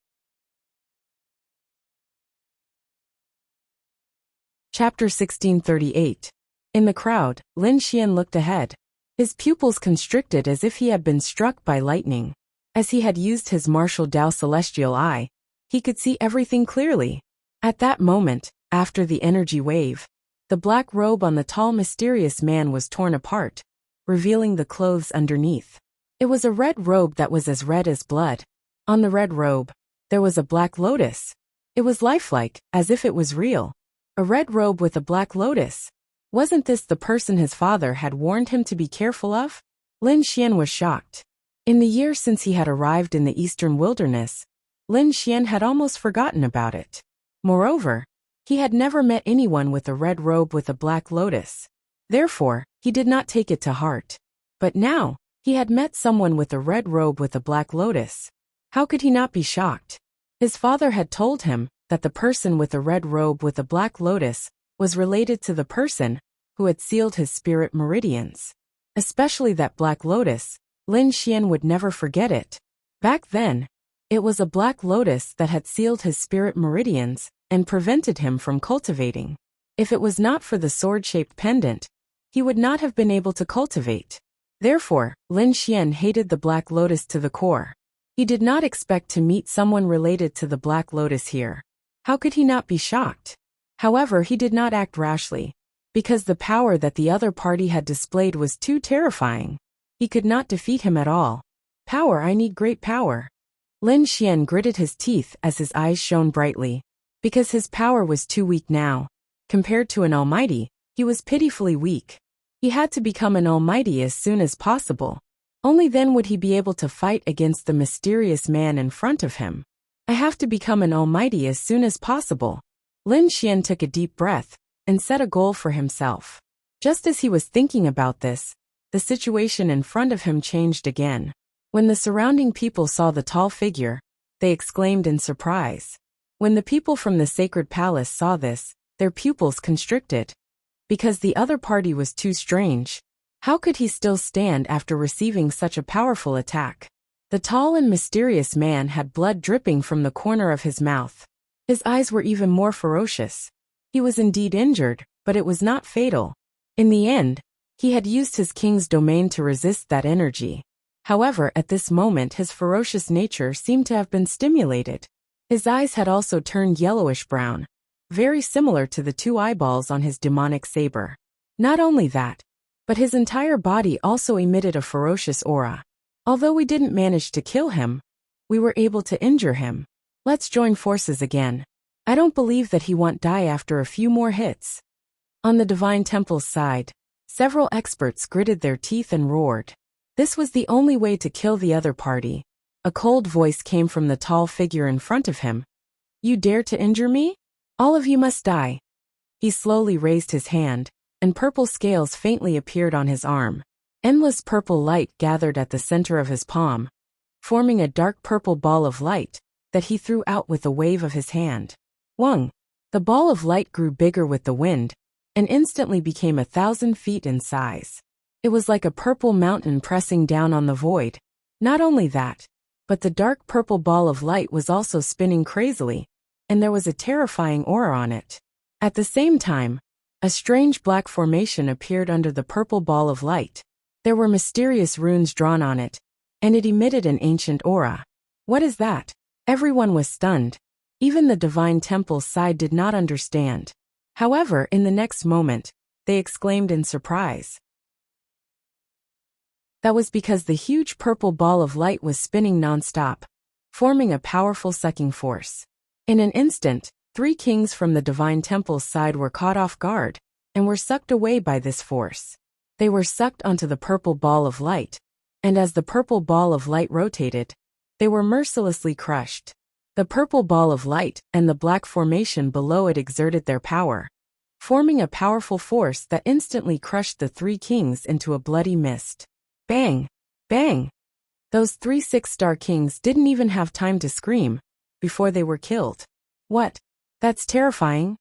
Chapter 1638. In the crowd, Lin Xian looked ahead. His pupils constricted as if he had been struck by lightning. As he had used his martial Dao celestial eye, he could see everything clearly. At that moment, after the energy wave, the black robe on the tall mysterious man was torn apart, revealing the clothes underneath. It was a red robe that was as red as blood. On the red robe, there was a black lotus. It was lifelike, as if it was real. A red robe with a black lotus. Wasn't this the person his father had warned him to be careful of? Lin Xian was shocked. In the years since he had arrived in the eastern wilderness, Lin Xian had almost forgotten about it. Moreover, he had never met anyone with a red robe with a black lotus. Therefore, he did not take it to heart. But now, he had met someone with a red robe with a black lotus. How could he not be shocked? His father had told him that the person with a red robe with a black lotus was related to the person who had sealed his spirit meridians. Especially that black lotus, Lin Xian would never forget it. Back then, it was a black lotus that had sealed his spirit meridians and prevented him from cultivating. If it was not for the sword-shaped pendant, he would not have been able to cultivate. Therefore, Lin Xian hated the black lotus to the core. He did not expect to meet someone related to the black lotus here. How could he not be shocked? However, he did not act rashly, because the power that the other party had displayed was too terrifying. He could not defeat him at all. Power, I need great power. Lin Xian gritted his teeth as his eyes shone brightly. Because his power was too weak now. Compared to an almighty, he was pitifully weak. He had to become an almighty as soon as possible. Only then would he be able to fight against the mysterious man in front of him. I have to become an almighty as soon as possible. Lin Xian took a deep breath and set a goal for himself. Just as he was thinking about this, the situation in front of him changed again. When the surrounding people saw the tall figure, they exclaimed in surprise. When the people from the sacred palace saw this, their pupils constricted. Because the other party was too strange. How could he still stand after receiving such a powerful attack? The tall and mysterious man had blood dripping from the corner of his mouth. His eyes were even more ferocious. He was indeed injured, but it was not fatal. In the end, he had used his king's domain to resist that energy. However, at this moment his ferocious nature seemed to have been stimulated. His eyes had also turned yellowish-brown, very similar to the two eyeballs on his demonic saber. Not only that, but his entire body also emitted a ferocious aura. Although we didn't manage to kill him, we were able to injure him. Let's join forces again. I don't believe that he won't die after a few more hits. On the Divine Temple's side, several experts gritted their teeth and roared. This was the only way to kill the other party. A cold voice came from the tall figure in front of him. You dare to injure me? All of you must die. He slowly raised his hand, and purple scales faintly appeared on his arm. Endless purple light gathered at the center of his palm, forming a dark purple ball of light that he threw out with a wave of his hand. Wang! The ball of light grew bigger with the wind, and instantly became 1,000 feet in size. It was like a purple mountain pressing down on the void. Not only that, but the dark purple ball of light was also spinning crazily, and there was a terrifying aura on it. At the same time, a strange black formation appeared under the purple ball of light. There were mysterious runes drawn on it, and it emitted an ancient aura. What is that? Everyone was stunned. Even the Divine Temple's side did not understand. However, in the next moment, they exclaimed in surprise. That was because the huge purple ball of light was spinning non-stop, forming a powerful sucking force. In an instant, 3 kings from the Divine Temple's side were caught off guard, and were sucked away by this force. They were sucked onto the purple ball of light, and as the purple ball of light rotated, they were mercilessly crushed. The purple ball of light and the black formation below it exerted their power, forming a powerful force that instantly crushed the 3 kings into a bloody mist. Bang! Bang! Those 3 6-star kings didn't even have time to scream before they were killed. What? That's terrifying.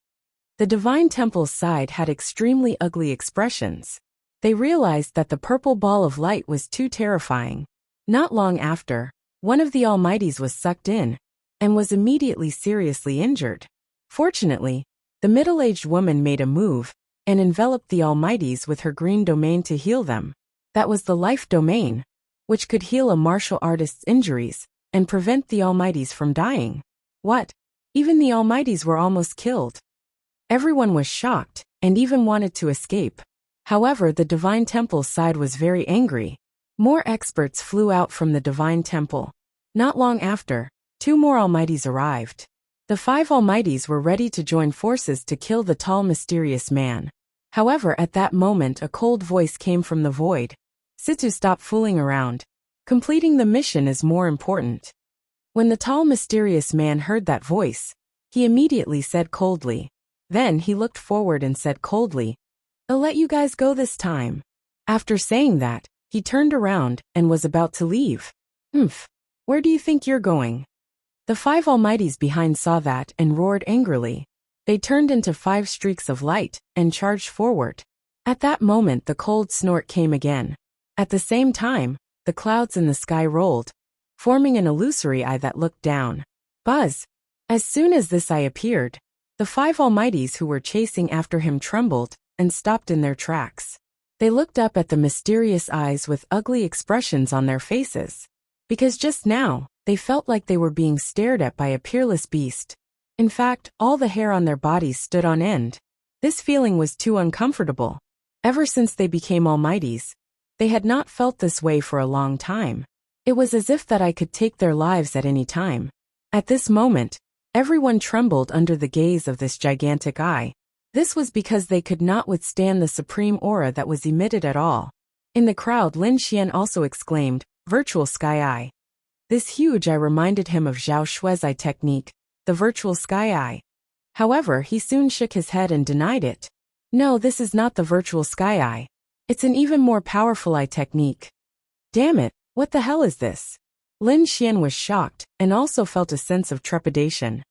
The Divine Temple's side had extremely ugly expressions. They realized that the purple ball of light was too terrifying. Not long after, one of the Almighties was sucked in, and was immediately seriously injured. Fortunately, the middle-aged woman made a move, and enveloped the Almighties with her green domain to heal them. That was the life domain, which could heal a martial artist's injuries, and prevent the Almighties from dying. What? Even the Almighties were almost killed. Everyone was shocked, and even wanted to escape. However, the Divine Temple's side was very angry. More experts flew out from the Divine Temple. Not long after, 2 more Almighties arrived. The 5 Almighties were ready to join forces to kill the tall mysterious man. However, at that moment a cold voice came from the void. Situ, stop fooling around. Completing the mission is more important. When the tall mysterious man heard that voice, he immediately said coldly. Then he looked forward and said coldly, I'll let you guys go this time. After saying that, he turned around and was about to leave. Where do you think you're going? The five almighties behind saw that and roared angrily. They turned into 5 streaks of light and charged forward. At that moment the cold snort came again. At the same time, the clouds in the sky rolled, forming an illusory eye that looked down. Buzz! As soon as this eye appeared, the 5 almighties who were chasing after him trembled and stopped in their tracks. They looked up at the mysterious eyes with ugly expressions on their faces. Because just now, they felt like they were being stared at by a peerless beast. In fact, all the hair on their bodies stood on end. This feeling was too uncomfortable. Ever since they became almighties, they had not felt this way for a long time. It was as if that I could take their lives at any time. At this moment, everyone trembled under the gaze of this gigantic eye. This was because they could not withstand the supreme aura that was emitted at all. In the crowd, Lin Xian also exclaimed, Virtual Sky Eye. This huge eye reminded him of Zhao Shui's eye technique, the Virtual Sky Eye. However, he soon shook his head and denied it. No, this is not the Virtual Sky Eye. It's an even more powerful eye technique. Damn it, what the hell is this? Lin Xian was shocked and also felt a sense of trepidation.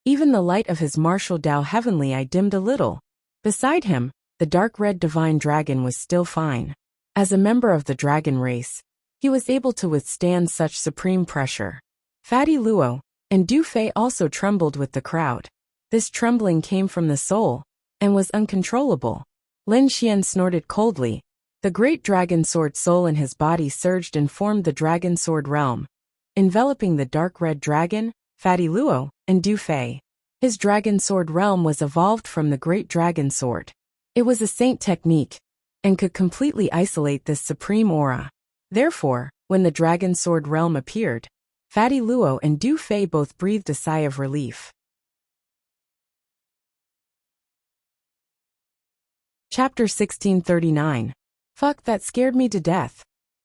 Even the light of his martial Dao heavenly eye dimmed a little. Beside him, the dark red divine dragon was still fine. As a member of the dragon race, he was able to withstand such supreme pressure. Fatty Luo and Du Fei also trembled with the crowd. This trembling came from the soul and was uncontrollable. Lin Xian snorted coldly. The great dragon sword soul in his body surged and formed the dragon sword realm, enveloping the dark red dragon, Fatty Luo, and Du Fei. His dragon sword realm was evolved from the great dragon sword. It was a saint technique, and could completely isolate this supreme aura. Therefore, when the dragon sword realm appeared, Fatty Luo and Du Fei both breathed a sigh of relief. Chapter 1639. Fuck, that scared me to death.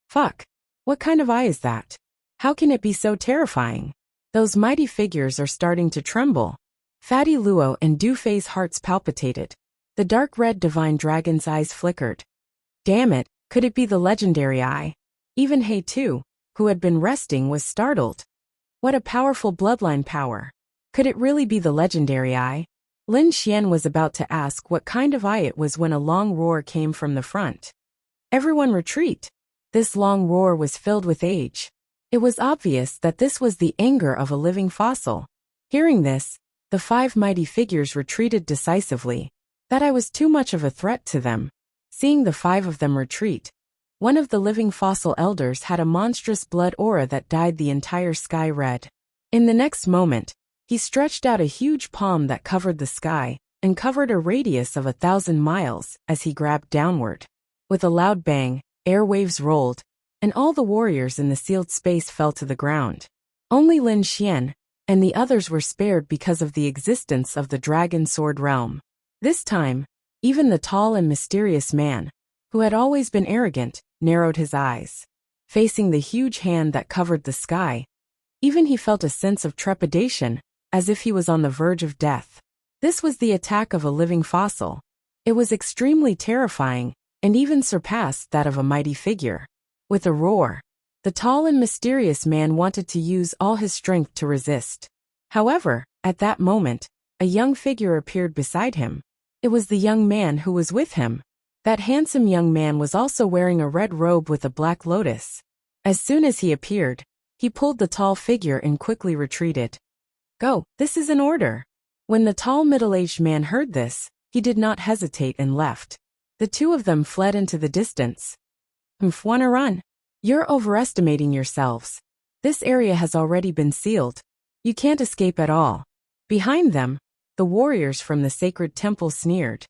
Fuck. What kind of eye is that? How can it be so terrifying? Those mighty figures are starting to tremble. Fatty Luo and Du Fei's hearts palpitated. The dark red divine dragon's eyes flickered. Damn it, could it be the legendary eye? Even He too, who had been resting, was startled. What a powerful bloodline power. Could it really be the legendary eye? Lin Xian was about to ask what kind of eye it was when a long roar came from the front. Everyone retreat. This long roar was filled with age. It was obvious that this was the anger of a living fossil. Hearing this, the 5 mighty figures retreated decisively. That eye was too much of a threat to them. Seeing the 5 of them retreat, one of the living fossil elders had a monstrous blood aura that dyed the entire sky red. In the next moment, he stretched out a huge palm that covered the sky and covered a radius of 1,000 miles as he grabbed downward. With a loud bang, airwaves rolled, and all the warriors in the sealed space fell to the ground. Only Lin Xian and the others were spared because of the existence of the dragon sword realm. This time, even the tall and mysterious man, who had always been arrogant, narrowed his eyes. Facing the huge hand that covered the sky, even he felt a sense of trepidation, as if he was on the verge of death. This was the attack of a living fossil. It was extremely terrifying, and even surpassed that of a mighty figure. With a roar, the tall and mysterious man wanted to use all his strength to resist. However, at that moment, a young figure appeared beside him. It was the young man who was with him. That handsome young man was also wearing a red robe with a black lotus. As soon as he appeared, he pulled the tall figure and quickly retreated. Go, this is an order. When the tall middle-aged man heard this, he did not hesitate and left. The 2 of them fled into the distance. Wanna run? You're overestimating yourselves. This area has already been sealed. You can't escape at all. Behind them, the warriors from the sacred temple sneered.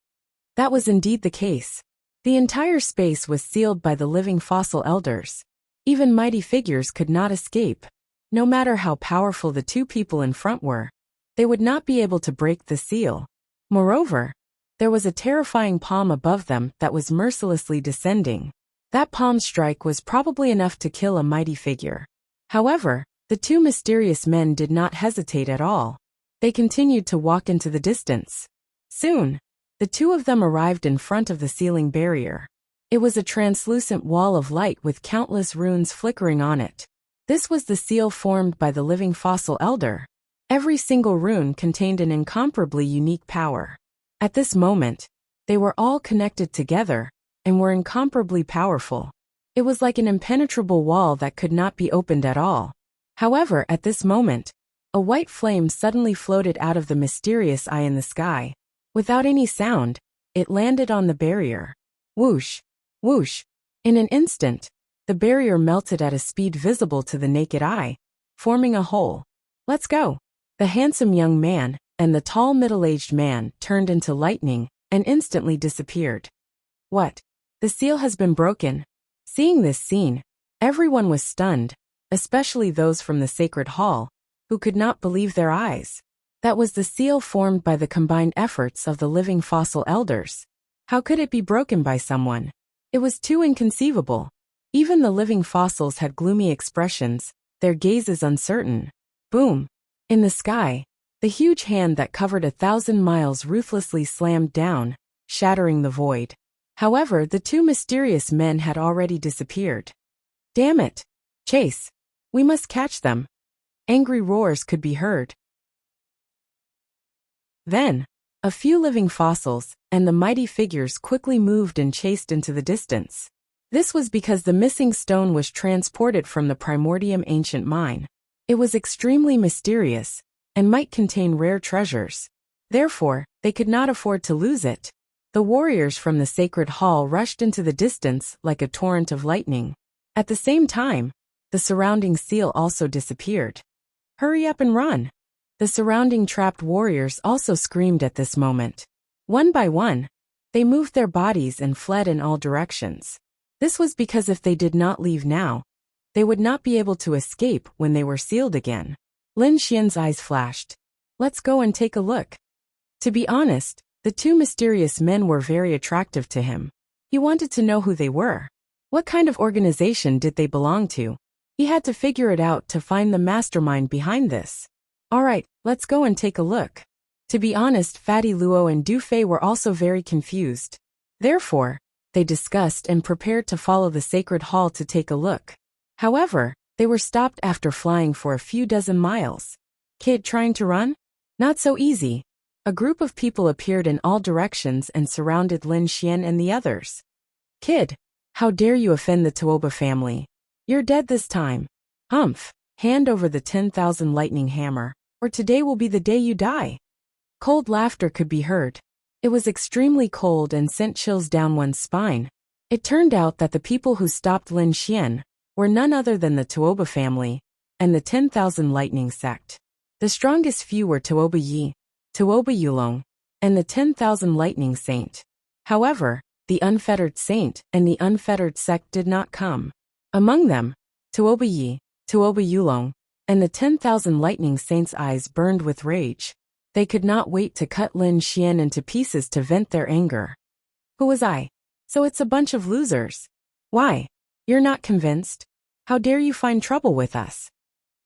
That was indeed the case. The entire space was sealed by the living fossil elders. Even mighty figures could not escape. No matter how powerful the 2 people in front were, they would not be able to break the seal. Moreover, there was a terrifying palm above them that was mercilessly descending. That palm strike was probably enough to kill a mighty figure. However, the two mysterious men did not hesitate at all. They continued to walk into the distance. Soon, the two of them arrived in front of the ceiling barrier. It was a translucent wall of light with countless runes flickering on it. This was the seal formed by the living fossil elder. Every single rune contained an incomparably unique power. At this moment, they were all connected together and were incomparably powerful. It was like an impenetrable wall that could not be opened at all. However, at this moment, a white flame suddenly floated out of the mysterious eye in the sky. Without any sound, it landed on the barrier. Whoosh! Whoosh! In an instant, the barrier melted at a speed visible to the naked eye, forming a hole. Let's go! The handsome young man and the tall middle-aged man turned into lightning and instantly disappeared. What? The seal has been broken. Seeing this scene, everyone was stunned, especially those from the sacred hall, who could not believe their eyes. That was the seal formed by the combined efforts of the living fossil elders. How could it be broken by someone? It was too inconceivable. Even the living fossils had gloomy expressions, their gazes uncertain. Boom! In the sky, the huge hand that covered 1,000 miles ruthlessly slammed down, shattering the void. However, the two mysterious men had already disappeared. Damn it! Chase! We must catch them! Angry roars could be heard. Then, a few living fossils and the mighty figures quickly moved and chased into the distance. This was because the missing stone was transported from the Primordium ancient mine. It was extremely mysterious and might contain rare treasures. Therefore, they could not afford to lose it. The warriors from the sacred hall rushed into the distance like a torrent of lightning. At the same time, the surrounding seal also disappeared. Hurry up and run! The surrounding trapped warriors also screamed at this moment. One by one, they moved their bodies and fled in all directions. This was because if they did not leave now, they would not be able to escape when they were sealed again. Lin Xian's eyes flashed. Let's go and take a look. To be honest, the two mysterious men were very attractive to him. He wanted to know who they were. What kind of organization did they belong to? He had to figure it out to find the mastermind behind this. Alright, let's go and take a look. To be honest, Fatty Luo and Du Fei were also very confused. Therefore, they discussed and prepared to follow the sacred hall to take a look. However, they were stopped after flying for a few dozen miles. Kid trying to run? Not so easy. A group of people appeared in all directions and surrounded Lin Xian and the others. Kid, how dare you offend the Tuoba family? You're dead this time. Humph, hand over the 10,000 lightning hammer, or today will be the day you die. Cold laughter could be heard. It was extremely cold and sent chills down one's spine. It turned out that the people who stopped Lin Xian were none other than the Tuoba family and the 10,000 lightning sect. The strongest few were Tuoba Yi, Tuoba Yulong, and the 10,000 lightning saint. However, the unfettered saint and the unfettered sect did not come. Among them, Tuoba Yi, Tuoba Yulong, and the 10,000 lightning saints' eyes burned with rage. They could not wait to cut Lin Xian into pieces to vent their anger. Who was I? So it's a bunch of losers. Why? You're not convinced? How dare you find trouble with us?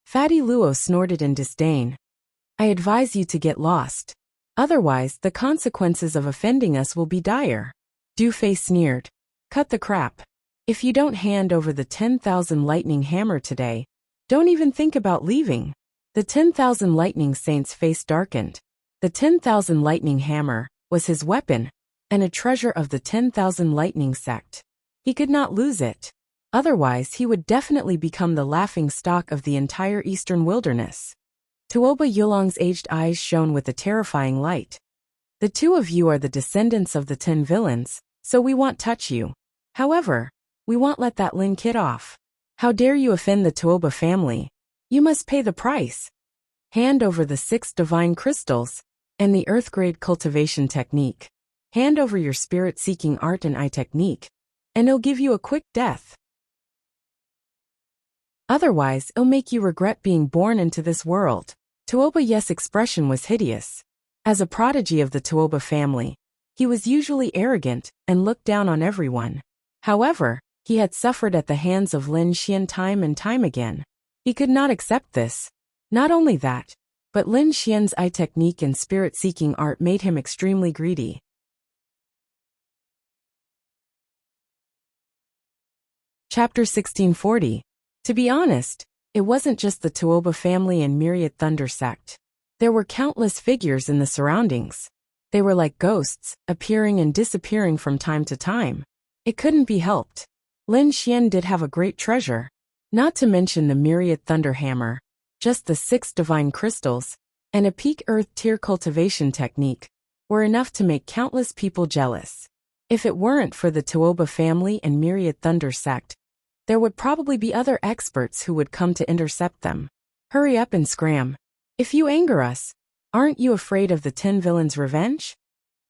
Fatty Luo snorted in disdain. I advise you to get lost. Otherwise, the consequences of offending us will be dire. Du Fei sneered. Cut the crap. If you don't hand over the 10,000 lightning hammer today, don't even think about leaving. The 10,000 lightning saints' face darkened. The 10,000 lightning hammer was his weapon, and a treasure of the 10,000 lightning sect. He could not lose it. Otherwise, he would definitely become the laughing stock of the entire eastern wilderness. Tuoba Yulong's aged eyes shone with a terrifying light. The two of you are the descendants of the 10 villains, so we won't touch you. However, we won't let that Lin kid off. How dare you offend the Tuoba family? You must pay the price. Hand over the 6 divine crystals and the earth-grade cultivation technique. Hand over your spirit-seeking art and eye technique, and it'll give you a quick death. Otherwise, it'll make you regret being born into this world. Tuoba Yes' expression was hideous. As a prodigy of the Tuoba family, He was usually arrogant and looked down on everyone. However, he had suffered at the hands of Lin Xian time and time again. He could not accept this. Not only that, but Lin Xian's eye technique and spirit-seeking art made him extremely greedy. Chapter 1640. To be honest, it wasn't just the Tuoba family and Myriad Thunder sect. There were countless figures in the surroundings. They were like ghosts, appearing and disappearing from time to time. It couldn't be helped. Lin Xian did have a great treasure. Not to mention the Myriad Thunder Hammer, just the 6 divine crystals, and a peak earth tier cultivation technique were enough to make countless people jealous. If it weren't for the Tuoba family and Myriad Thunder sect, there would probably be other experts who would come to intercept them. Hurry up and scram. If you anger us, aren't you afraid of the 10 villains' revenge?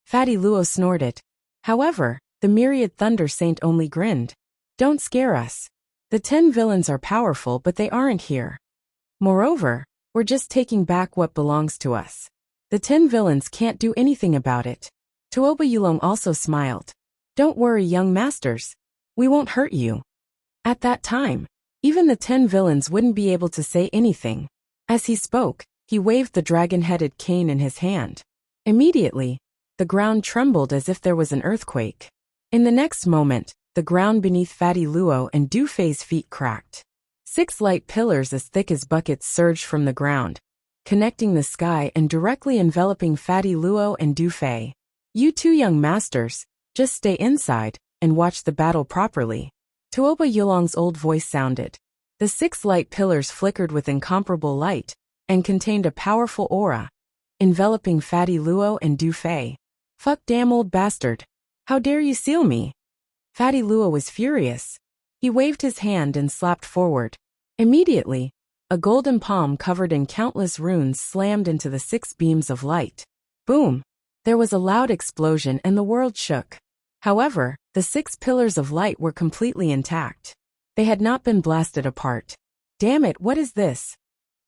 Fatty Luo snorted. However, the Myriad Thunder Saint only grinned. Don't scare us. The 10 villains are powerful, but they aren't here. Moreover, we're just taking back what belongs to us. The 10 villains can't do anything about it. Tuoba Yulong also smiled. Don't worry, young masters. We won't hurt you. At that time, even the 10 villains wouldn't be able to say anything. As he spoke, he waved the dragon-headed cane in his hand. Immediately, the ground trembled as if there was an earthquake. In the next moment, the ground beneath Fatty Luo and Du Fei's feet cracked. 6 light pillars as thick as buckets surged from the ground, connecting the sky and directly enveloping Fatty Luo and Du Fei. You two young masters, just stay inside and watch the battle properly. Tuoba Yulong's old voice sounded. The 6 light pillars flickered with incomparable light and contained a powerful aura, enveloping Fatty Luo and Du Fei. Fuck damn old bastard. How dare you seal me? Fatty Luo was furious. He waved his hand and slapped forward. Immediately, a golden palm covered in countless runes slammed into the 6 beams of light. Boom! There was a loud explosion and the world shook. However, the 6 pillars of light were completely intact. They had not been blasted apart. Damn it, what is this?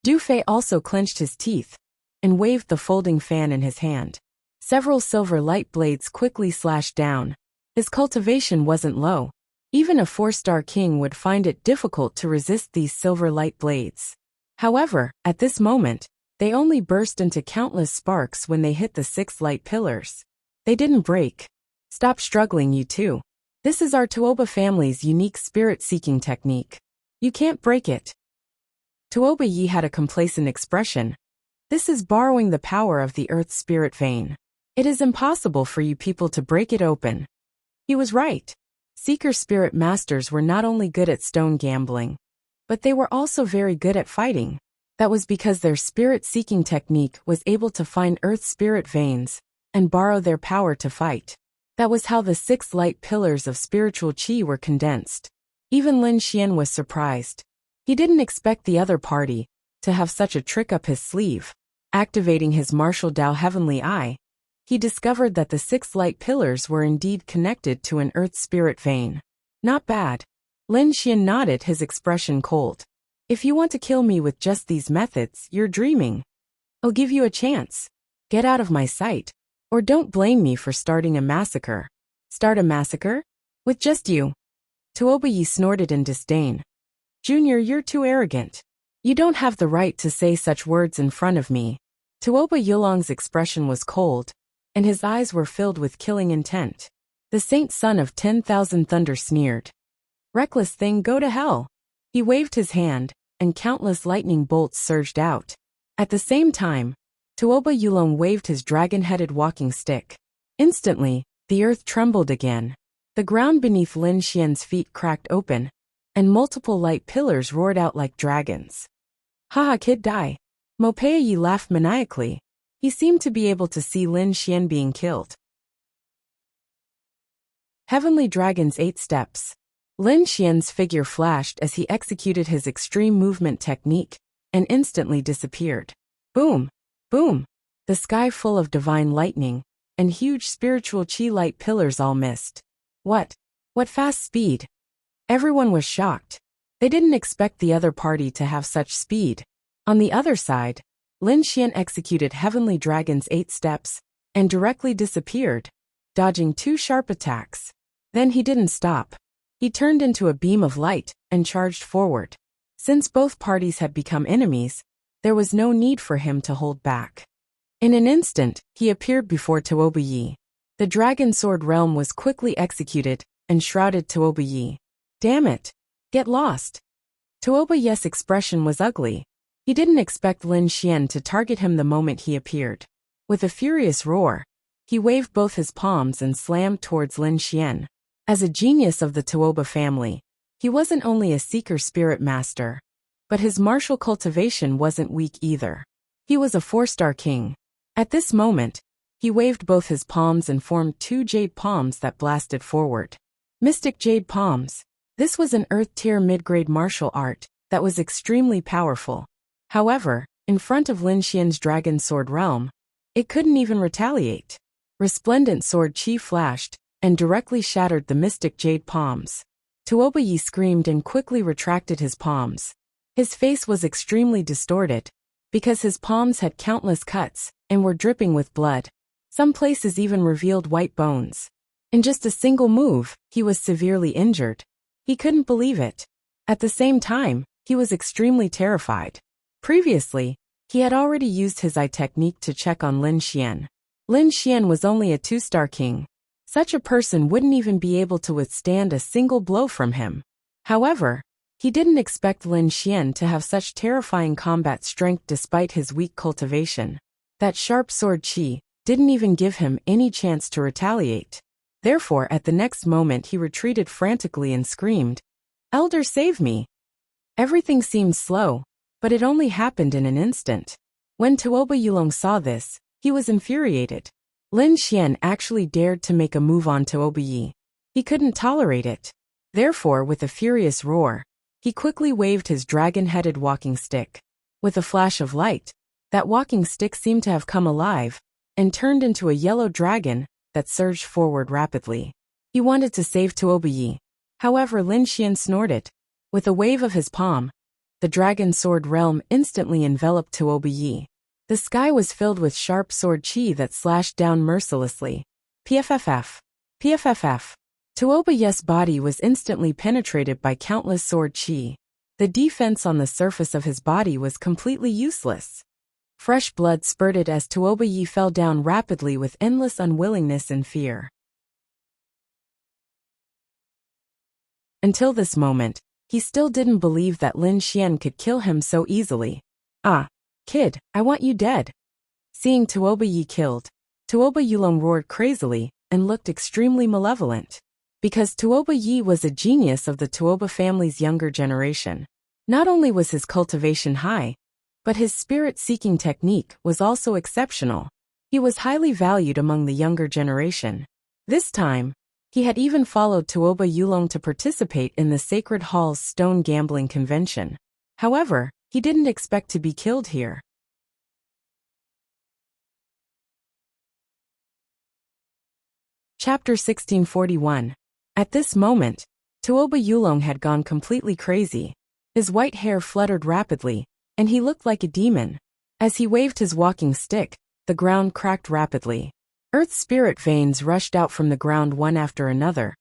Du Fei also clenched his teeth and waved the folding fan in his hand. Several silver light blades quickly slashed down. His cultivation wasn't low. Even a 4-star king would find it difficult to resist these silver light blades. However, at this moment, they only burst into countless sparks when they hit the 6 light pillars. They didn't break. Stop struggling, you two. This is our Tuoba family's unique spirit-seeking technique. You can't break it. Tuoba Yi had a complacent expression. This is borrowing the power of the earth's spirit vein. It is impossible for you people to break it open. He was right. Seeker spirit masters were not only good at stone gambling, but they were also very good at fighting. That was because their spirit-seeking technique was able to find earth's spirit veins and borrow their power to fight. That was how the 6 light pillars of spiritual qi were condensed. Even Lin Xian was surprised. He didn't expect the other party to have such a trick up his sleeve. Activating his martial Dao heavenly eye, he discovered that the 6 light pillars were indeed connected to an earth spirit vein. Not bad. Lin Xian nodded, his expression cold. If you want to kill me with just these methods, you're dreaming. I'll give you a chance. Get out of my sight. Or don't blame me for starting a massacre. Start a massacre? With just you? Tuoba Yi snorted in disdain. Junior, you're too arrogant. You don't have the right to say such words in front of me. Tuoba Yulong's expression was cold, and his eyes were filled with killing intent. The saint son of 10,000 thunder sneered. Reckless thing, go to hell. He waved his hand, and countless lightning bolts surged out. At the same time, Tuoba Yulong waved his dragon-headed walking stick. Instantly, the earth trembled again. The ground beneath Lin Xian's feet cracked open, and multiple light pillars roared out like dragons. Haha, kid, die. Mopea Yi laughed maniacally. He seemed to be able to see Lin Xian being killed. Heavenly Dragon's 8 steps. Lin Xian's figure flashed as he executed his extreme movement technique, and instantly disappeared. Boom! Boom! The sky full of divine lightning, and huge spiritual qi light pillars all missed. What fast speed! Everyone was shocked. They didn't expect the other party to have such speed. On the other side, Lin Xian executed Heavenly Dragon's 8 steps, and directly disappeared. dodging 2 sharp attacks. Then he didn't stop. He turned into a beam of light and charged forward. Since both parties had become enemies, there was no need for him to hold back. In an instant, he appeared before Tuoba. The dragon sword realm was quickly executed and shrouded Tuoba. Damn it! Get lost! Tuoba's expression was ugly. He didn't expect Lin Xian to target him the moment he appeared. With a furious roar, he waved both his palms and slammed towards Lin Xian. As a genius of the Tuoba family, he wasn't only a seeker spirit master, but his martial cultivation wasn't weak either. He was a 4-star king. At this moment, he waved both his palms and formed 2 jade palms that blasted forward. Mystic jade palms. This was an earth-tier mid-grade martial art that was extremely powerful. However, in front of Lin Xian's dragon sword realm, it couldn't even retaliate. Resplendent sword chi flashed and directly shattered the mystic jade palms. Tuoba screamed and quickly retracted his palms. His face was extremely distorted because his palms had countless cuts and were dripping with blood. Some places even revealed white bones. In just a single move, he was severely injured. He couldn't believe it. At the same time, he was extremely terrified. Previously, he had already used his eye technique to check on Lin Xian. Lin Xian was only a 2-star king. Such a person wouldn't even be able to withstand a single blow from him. However, he didn't expect Lin Xian to have such terrifying combat strength despite his weak cultivation. That sharp sword chi didn't even give him any chance to retaliate. Therefore, at the next moment he retreated frantically and screamed, "Elder, save me!" Everything seemed slow, but it only happened in an instant. When Tuoba saw this, he was infuriated. Lin Xian actually dared to make a move on Tuoba. He couldn't tolerate it. Therefore, with a furious roar, he quickly waved his dragon-headed walking stick. With a flash of light, that walking stick seemed to have come alive and turned into a yellow dragon that surged forward rapidly. He wanted to save Tuoba. However, Lin Xian snorted. With a wave of his palm, the dragon sword realm instantly enveloped Tuoba. The sky was filled with sharp sword chi that slashed down mercilessly. PFFF. PFFF. Tuoba's body was instantly penetrated by countless sword chi. The defense on the surface of his body was completely useless. Fresh blood spurted as Tuoba fell down rapidly with endless unwillingness and fear. Until this moment, he still didn't believe that Lin Xian could kill him so easily. "Ah, kid, I want you dead." Seeing Tuoba killed, Tuoba roared crazily and looked extremely malevolent. Because Tuoba was a genius of the Tuoba family's younger generation. Not only was his cultivation high, but his spirit-seeking technique was also exceptional. He was highly valued among the younger generation. This time, he had even followed Tuoba Yulong to participate in the Sacred Hall's stone gambling convention. However, he didn't expect to be killed here. Chapter 1641. At this moment, Tuoba Yulong had gone completely crazy. His white hair fluttered rapidly, and he looked like a demon. As he waved his walking stick, the ground cracked rapidly. Earth spirit veins rushed out from the ground one after another,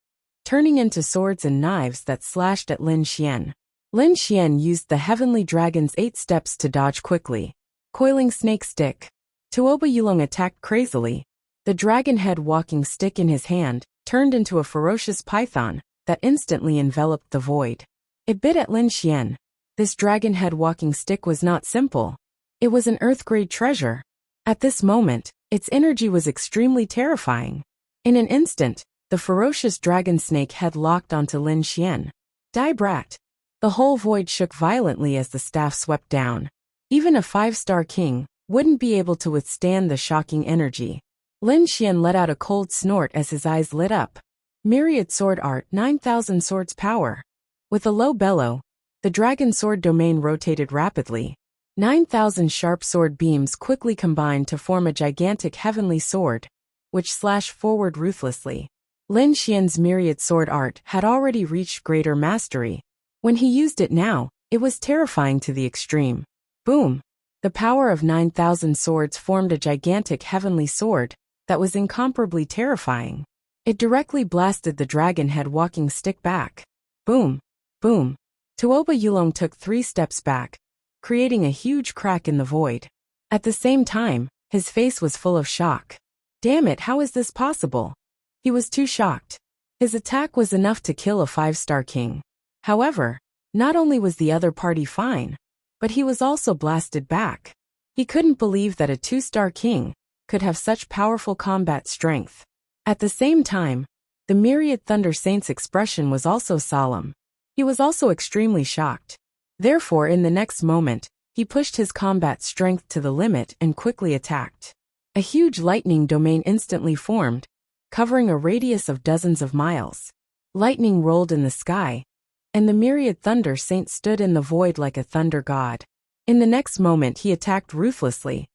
turning into swords and knives that slashed at Lin Xian. Lin Xian used the Heavenly Dragon's 8 steps to dodge quickly. Coiling snake stick. Tuoba Yulong attacked crazily. The dragon head walking stick in his hand turned into a ferocious python that instantly enveloped the void. It bit at Lin Xian. This dragon head walking stick was not simple. It was an earth-grade treasure. At this moment, its energy was extremely terrifying. In an instant, the ferocious dragon snake head locked onto Lin Xian. Die brat. The whole void shook violently as the staff swept down. Even a 5-star king wouldn't be able to withstand the shocking energy. Lin Xian let out a cold snort as his eyes lit up. Myriad sword art, 9,000 swords power. With a low bellow, the dragon sword domain rotated rapidly. 9,000 sharp sword beams quickly combined to form a gigantic heavenly sword, which slashed forward ruthlessly. Lin Xian's myriad sword art had already reached greater mastery. When he used it now, it was terrifying to the extreme. Boom! The power of 9,000 swords formed a gigantic heavenly sword, that was incomparably terrifying. It directly blasted the dragon head walking stick back. Boom! Boom! Tuoba Yulong took 3 steps back, creating a huge crack in the void. At the same time, his face was full of shock. Damn it, how is this possible? He was too shocked. His attack was enough to kill a 5-star king. However, not only was the other party fine, but he was also blasted back. He couldn't believe that a 2-star king could have such powerful combat strength. At the same time, the myriad Thunder Saint's expression was also solemn. He was also extremely shocked. Therefore, in the next moment, he pushed his combat strength to the limit and quickly attacked. A huge lightning domain instantly formed, covering a radius of dozens of miles. Lightning rolled in the sky, and the myriad Thunder Saint stood in the void like a thunder god. In the next moment he attacked ruthlessly.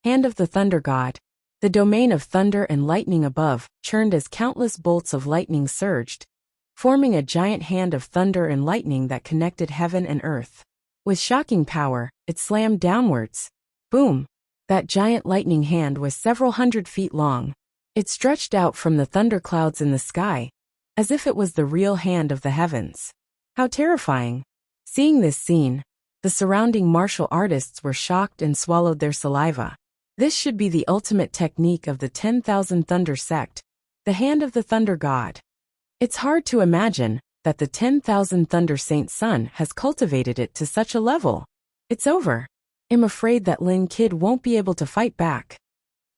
Hand of the Thunder God. The domain of thunder and lightning above churned as countless bolts of lightning surged, forming a giant hand of thunder and lightning that connected heaven and earth. With shocking power, it slammed downwards. Boom! That giant lightning hand was several hundred feet long. It stretched out from the thunderclouds in the sky, as if it was the real hand of the heavens. How terrifying! Seeing this scene, the surrounding martial artists were shocked and swallowed their saliva. This should be the ultimate technique of the 10,000 Thunder Sect, the hand of the Thunder God. It's hard to imagine that the 10,000 Thunder Saint Sun has cultivated it to such a level. It's over. I'm afraid that Lin Kid won't be able to fight back.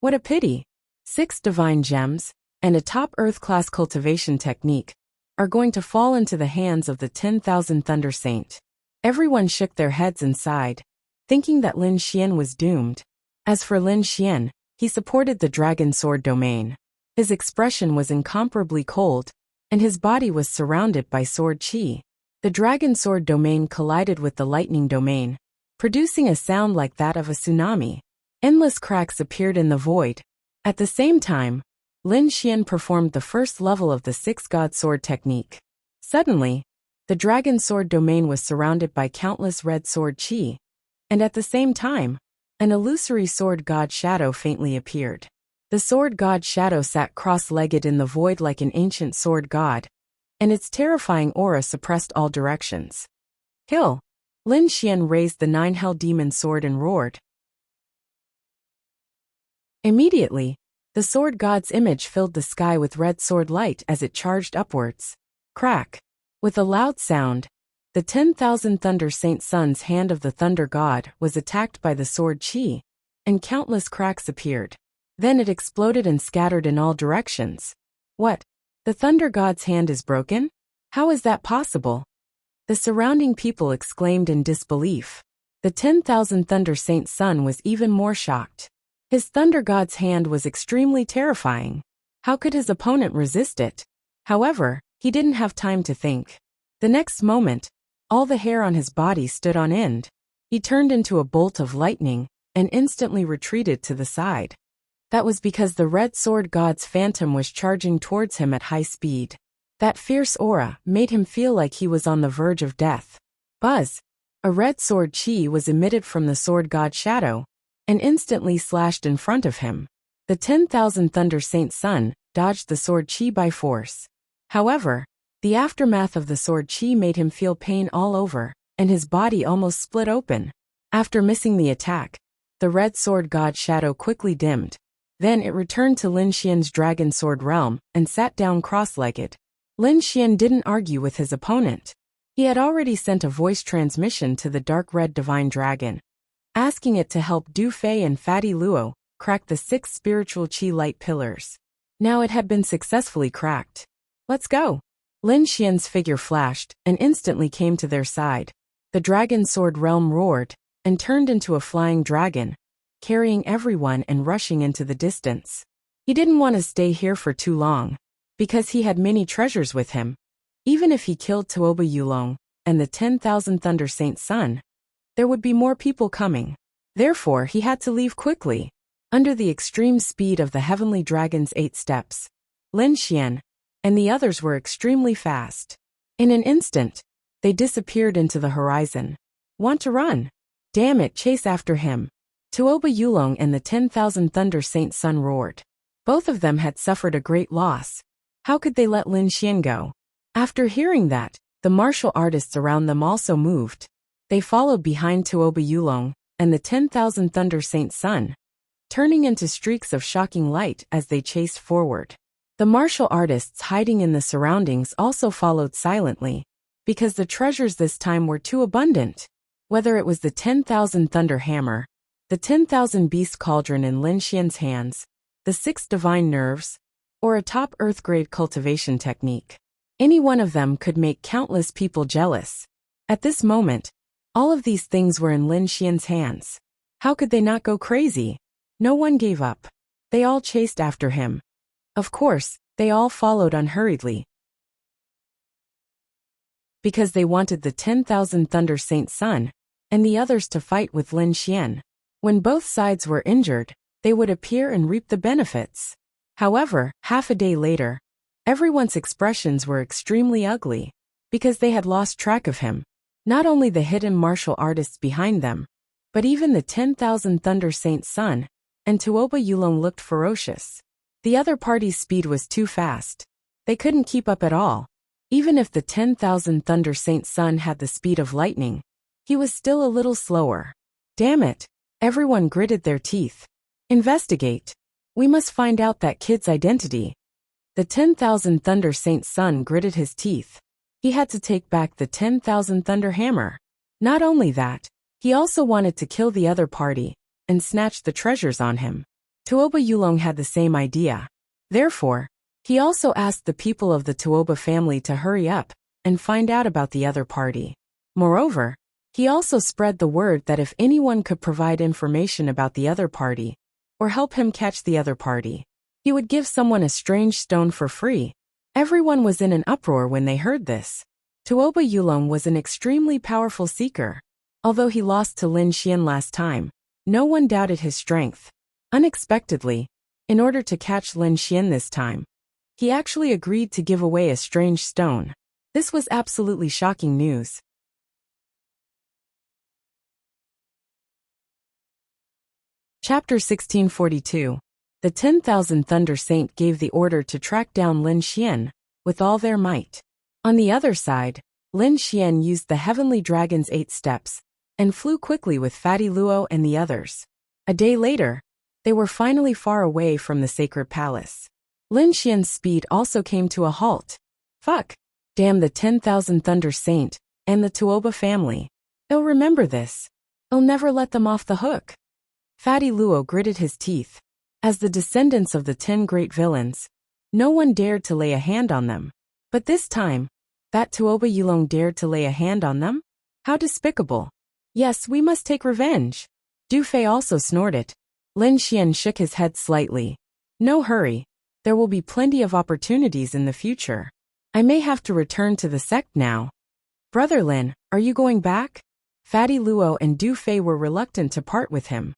What a pity. 6 divine gems and a top Earth-class cultivation technique are going to fall into the hands of the 10,000 Thunder Saint. Everyone shook their heads and sighed, thinking that Lin Xian was doomed. As for Lin Xian, he supported the Dragon Sword domain. His expression was incomparably cold, and his body was surrounded by sword chi. The Dragon Sword domain collided with the Lightning domain, producing a sound like that of a tsunami. Endless cracks appeared in the void. At the same time, Lin Xian performed the first level of the 6-God Sword technique. Suddenly, the Dragon Sword domain was surrounded by countless red sword chi, and at the same time, an illusory sword god shadow faintly appeared. The sword god shadow sat cross-legged in the void like an ancient sword god, and its terrifying aura suppressed all directions. Kill! Lin Xian raised the 9 Hell Demon sword and roared. Immediately, the sword god's image filled the sky with red sword light as it charged upwards. Crack! With a loud sound, the 10,000 Thunder Saint Sun's hand of the Thunder God was attacked by the sword chi, and countless cracks appeared. Then it exploded and scattered in all directions. What? The Thunder God's hand is broken? How is that possible? The surrounding people exclaimed in disbelief. The 10,000 Thunder Saint Sun was even more shocked. His Thunder God's hand was extremely terrifying. How could his opponent resist it? However, he didn't have time to think. The next moment, all the hair on his body stood on end. He turned into a bolt of lightning and instantly retreated to the side. That was because the Red Sword God's phantom was charging towards him at high speed. That fierce aura made him feel like he was on the verge of death. Buzz! A red sword chi was emitted from the Sword God shadow and instantly slashed in front of him. The 10,000 Thunder Saint Sun dodged the sword chi by force. However, the aftermath of the sword chi made him feel pain all over, and his body almost split open. After missing the attack, the Red Sword God shadow quickly dimmed. Then it returned to Lin Xian's Dragon Sword realm and sat down cross-legged. Lin Xian didn't argue with his opponent. He had already sent a voice transmission to the Dark Red Divine Dragon, asking it to help Du Fei and Fatty Luo crack the 6 spiritual chi light pillars. Now it had been successfully cracked. Let's go! Lin Xian's figure flashed and instantly came to their side. The Dragon Sword realm roared and turned into a flying dragon, carrying everyone and rushing into the distance. He didn't want to stay here for too long, because he had many treasures with him. Even if he killed Tuoba Yulong and the 10,000 Thunder Saint Sun, there would be more people coming. Therefore, he had to leave quickly. Under the extreme speed of the Heavenly Dragon's 8 steps, Lin Xian and the others were extremely fast. In an instant, they disappeared into the horizon. Want to run? Damn it, chase after him! Tuoba Yulong and the 10,000 Thunder Saint Sun roared. Both of them had suffered a great loss. How could they let Lin Xian go? After hearing that, the martial artists around them also moved. They followed behind Tuoba Yulong and the 10,000 Thunder Saint Sun, turning into streaks of shocking light as they chased forward. The martial artists hiding in the surroundings also followed silently, because the treasures this time were too abundant. Whether it was the 10,000 Thunder Hammer, the 10,000 Beast Cauldron in Lin Xian's hands, the 6 Divine Nerves, or a top Earth-grade cultivation technique. Any one of them could make countless people jealous. At this moment, all of these things were in Lin Xian's hands. How could they not go crazy? No one gave up. They all chased after him. Of course, they all followed unhurriedly, because they wanted the 10,000 Thunder Saint Sun and the others to fight with Lin Xian. When both sides were injured, they would appear and reap the benefits. However, half a day later, everyone's expressions were extremely ugly, because they had lost track of him. Not only the hidden martial artists behind them, but even the 10,000 Thunder Saint Sun and Tuoba Yulong looked ferocious. The other party's speed was too fast. They couldn't keep up at all. Even if the 10,000 Thunder Saint Sun had the speed of lightning, he was still a little slower. Damn it! Everyone gritted their teeth. Investigate. We must find out that kid's identity. The 10,000 Thunder Saint Sun gritted his teeth. He had to take back the 10,000 Thunder Hammer. Not only that, he also wanted to kill the other party and snatch the treasures on him. Tuoba Yulong had the same idea. Therefore, he also asked the people of the Tuoba family to hurry up and find out about the other party. Moreover, he also spread the word that if anyone could provide information about the other party, or help him catch the other party, he would give someone a strange stone for free. Everyone was in an uproar when they heard this. Tuoba Yulong was an extremely powerful seeker. Although he lost to Lin Xian last time, no one doubted his strength. Unexpectedly, in order to catch Lin Xian this time, he actually agreed to give away a strange stone. This was absolutely shocking news. Chapter 1642. The 10,000 Thunder Saint gave the order to track down Lin Xian with all their might. On the other side, Lin Xian used the Heavenly Dragon's 8 steps and flew quickly with Fatty Luo and the others. A day later, they were finally far away from the sacred palace. Lin Xian's speed also came to a halt. Fuck! Damn the 10,000 Thunder Saint and the Tuoba family. They'll remember this. I'll never let them off the hook. Fatty Luo gritted his teeth. As the descendants of the 10 great villains, no one dared to lay a hand on them. But this time, that Tuoba Yulong dared to lay a hand on them? How despicable. Yes, we must take revenge. Du Fei also snorted. Lin Xian shook his head slightly. No hurry. There will be plenty of opportunities in the future. I may have to return to the sect now. Brother Lin, are you going back? Fatty Luo and Du Fei were reluctant to part with him.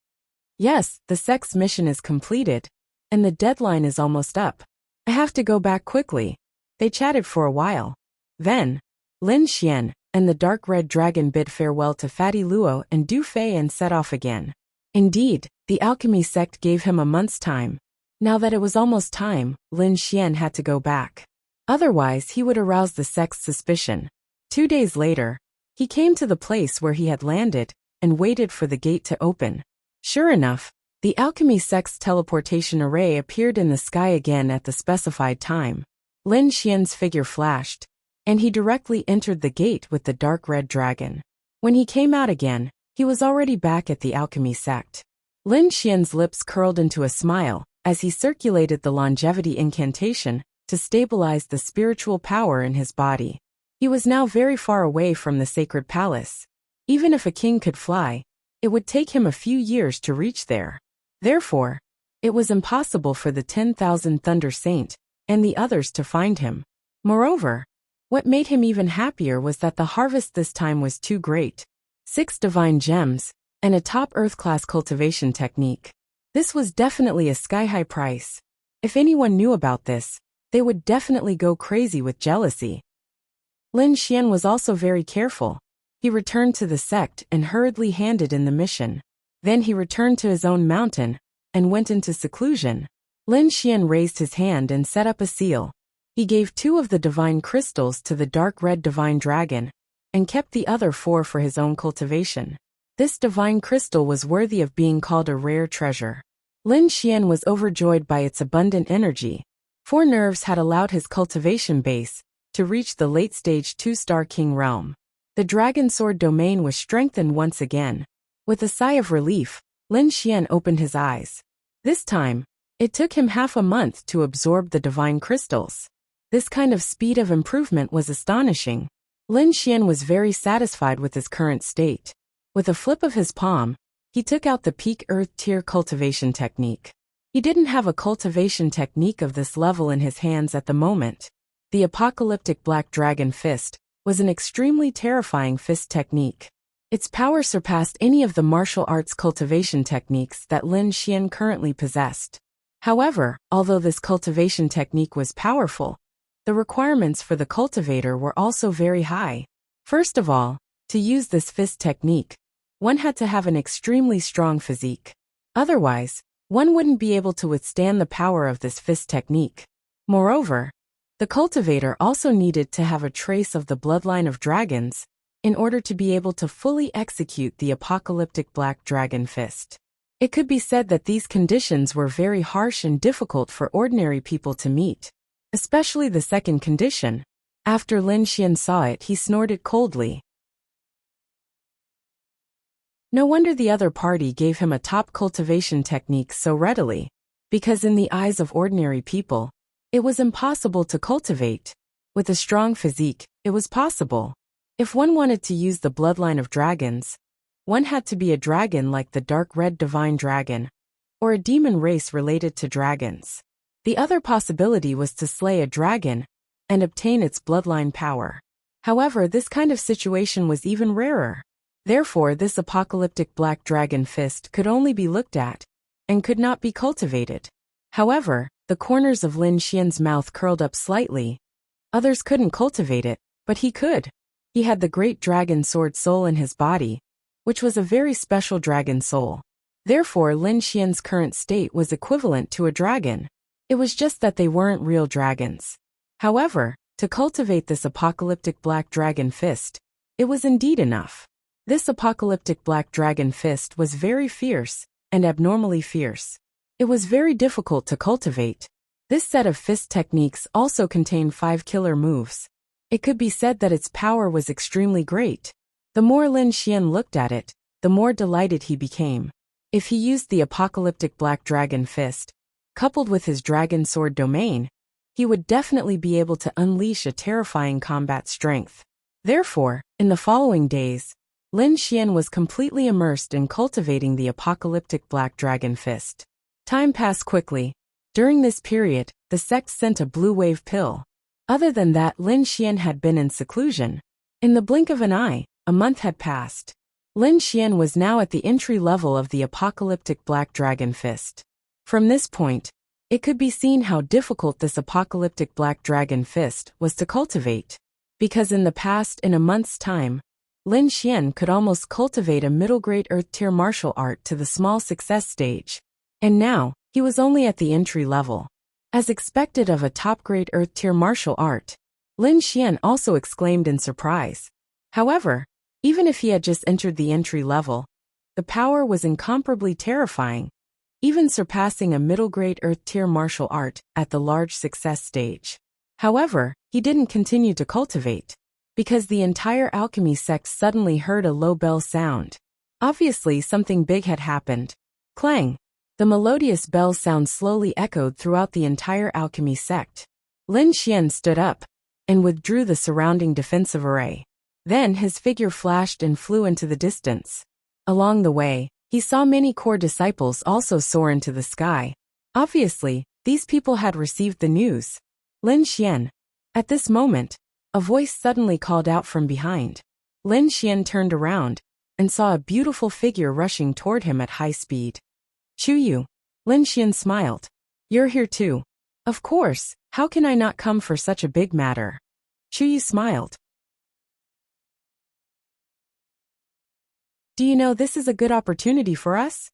Yes, the sect's mission is completed, and the deadline is almost up. I have to go back quickly. They chatted for a while. Then, Lin Xian and the dark red dragon bid farewell to Fatty Luo and Du Fei and set off again. Indeed, the alchemy sect gave him a month's time. Now that it was almost time, Lin Xian had to go back. Otherwise, he would arouse the sect's suspicion. 2 days later, he came to the place where he had landed and waited for the gate to open. Sure enough, the alchemy sect's teleportation array appeared in the sky again at the specified time. Lin Xian's figure flashed, and he directly entered the gate with the dark red dragon. When he came out again, he was already back at the alchemy sect. Lin Xian's lips curled into a smile as he circulated the longevity incantation to stabilize the spiritual power in his body. He was now very far away from the sacred palace. Even if a king could fly, it would take him a few years to reach there. Therefore, it was impossible for the 10,000 Thunder Saint and the others to find him. Moreover, what made him even happier was that the harvest this time was too great. 6 divine gems and a top Earth-class cultivation technique. This was definitely a sky-high price. If anyone knew about this, they would definitely go crazy with jealousy. Lin Xian was also very careful. He returned to the sect and hurriedly handed in the mission. Then he returned to his own mountain and went into seclusion. Lin Xian raised his hand and set up a seal. He gave 2 of the divine crystals to the dark red divine dragon, and kept the other 4 for his own cultivation. This divine crystal was worthy of being called a rare treasure. Lin Xian was overjoyed by its abundant energy. 4 nerves had allowed his cultivation base to reach the late-stage 2-star king realm. The dragon sword domain was strengthened once again. With a sigh of relief, Lin Xian opened his eyes. This time, it took him half a month to absorb the divine crystals. This kind of speed of improvement was astonishing. Lin Xian was very satisfied with his current state. With a flip of his palm, he took out the peak earth tier cultivation technique. He didn't have a cultivation technique of this level in his hands at the moment. The apocalyptic black dragon fist was an extremely terrifying fist technique. Its power surpassed any of the martial arts cultivation techniques that Lin Xian currently possessed. However, although this cultivation technique was powerful, the requirements for the cultivator were also very high. First of all, to use this fist technique, one had to have an extremely strong physique. Otherwise, one wouldn't be able to withstand the power of this fist technique. Moreover, the cultivator also needed to have a trace of the bloodline of dragons in order to be able to fully execute the apocalyptic black dragon fist. It could be said that these conditions were very harsh and difficult for ordinary people to meet, especially the second condition. After Lin Xian saw it, he snorted coldly. No wonder the other party gave him a top cultivation technique so readily, because in the eyes of ordinary people, it was impossible to cultivate. With a strong physique, it was possible. If one wanted to use the bloodline of dragons, one had to be a dragon like the dark red divine dragon, or a demon race related to dragons. The other possibility was to slay a dragon and obtain its bloodline power. However, this kind of situation was even rarer. Therefore, this apocalyptic black dragon fist could only be looked at and could not be cultivated. However, the corners of Lin Xian's mouth curled up slightly. Others couldn't cultivate it, but he could. He had the great dragon sword soul in his body, which was a very special dragon soul. Therefore, Lin Xian's current state was equivalent to a dragon. It was just that they weren't real dragons. However, to cultivate this apocalyptic black dragon fist, it was indeed enough. This apocalyptic black dragon fist was very fierce and abnormally fierce. It was very difficult to cultivate. This set of fist techniques also contained 5 killer moves. It could be said that its power was extremely great. The more Lin Xian looked at it, the more delighted he became. If he used the apocalyptic black dragon fist, coupled with his dragon sword domain, he would definitely be able to unleash a terrifying combat strength. Therefore, in the following days, Lin Xian was completely immersed in cultivating the apocalyptic black dragon fist. Time passed quickly. During this period, the sect sent a blue wave pill. Other than that, Lin Xian had been in seclusion. In the blink of an eye, a month had passed. Lin Xian was now at the entry level of the apocalyptic black dragon fist. From this point, it could be seen how difficult this apocalyptic black dragon fist was to cultivate. Because in the past, in a month's time, Lin Xian could almost cultivate a middle-grade earth-tier martial art to the small success stage. And now, he was only at the entry level. As expected of a top-grade earth-tier martial art, Lin Xian also exclaimed in surprise. However, even if he had just entered the entry level, the power was incomparably terrifying, even surpassing a middle-grade earth-tier martial art at the large success stage. However, he didn't continue to cultivate, because the entire alchemy sect suddenly heard a low bell sound. Obviously, something big had happened. Clang! The melodious bell sound slowly echoed throughout the entire alchemy sect. Lin Xian stood up and withdrew the surrounding defensive array. Then his figure flashed and flew into the distance. Along the way, he saw many core disciples also soar into the sky. Obviously, these people had received the news. Lin Xian. At this moment, a voice suddenly called out from behind. Lin Xian turned around and saw a beautiful figure rushing toward him at high speed. Chuyu. Lin Xian smiled. You're here too. Of course, how can I not come for such a big matter? Chuyu smiled. Do you know this is a good opportunity for us?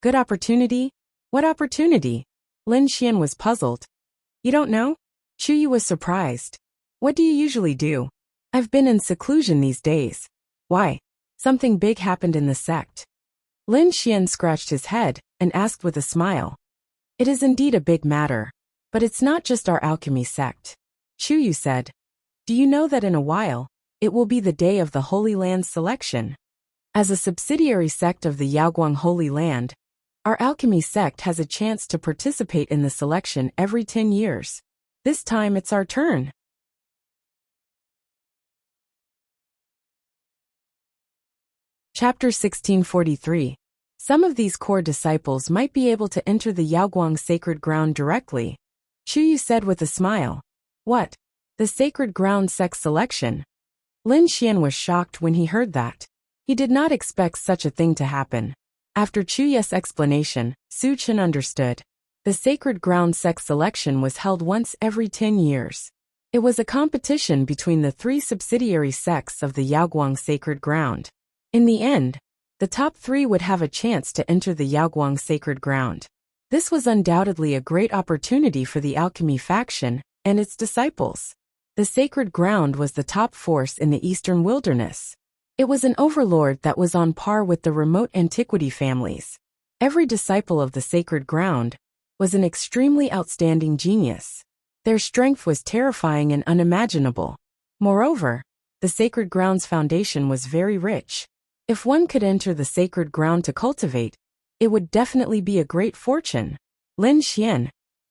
Good opportunity? What opportunity? Lin Xian was puzzled. You don't know? Chu Yu was surprised. What do you usually do? I've been in seclusion these days. Why? Something big happened in the sect. Lin Xian scratched his head and asked with a smile. It is indeed a big matter, but it's not just our alchemy sect. Chu Yu said. Do you know that in a while, it will be the day of the Holy Land selection? As a subsidiary sect of the Yaoguang Holy Land, our alchemy sect has a chance to participate in the selection every 10 years. This time it's our turn. Chapter 1643. Some of these core disciples might be able to enter the Yaoguang sacred ground directly. Chu Yu said with a smile. What? The sacred ground sect selection? Lin Xian was shocked when he heard that. He did not expect such a thing to happen. After Chu Yu's explanation, Su Chen understood. The sacred ground sect selection was held once every 10 years. It was a competition between the 3 subsidiary sects of the Yaoguang sacred ground. In the end, the top 3 would have a chance to enter the Yaoguang sacred ground. This was undoubtedly a great opportunity for the alchemy faction and its disciples. The sacred ground was the top force in the eastern wilderness. It was an overlord that was on par with the remote antiquity families. Every disciple of the sacred ground was an extremely outstanding genius. Their strength was terrifying and unimaginable. Moreover, the sacred ground's foundation was very rich. If one could enter the sacred ground to cultivate, it would definitely be a great fortune. Lin Xian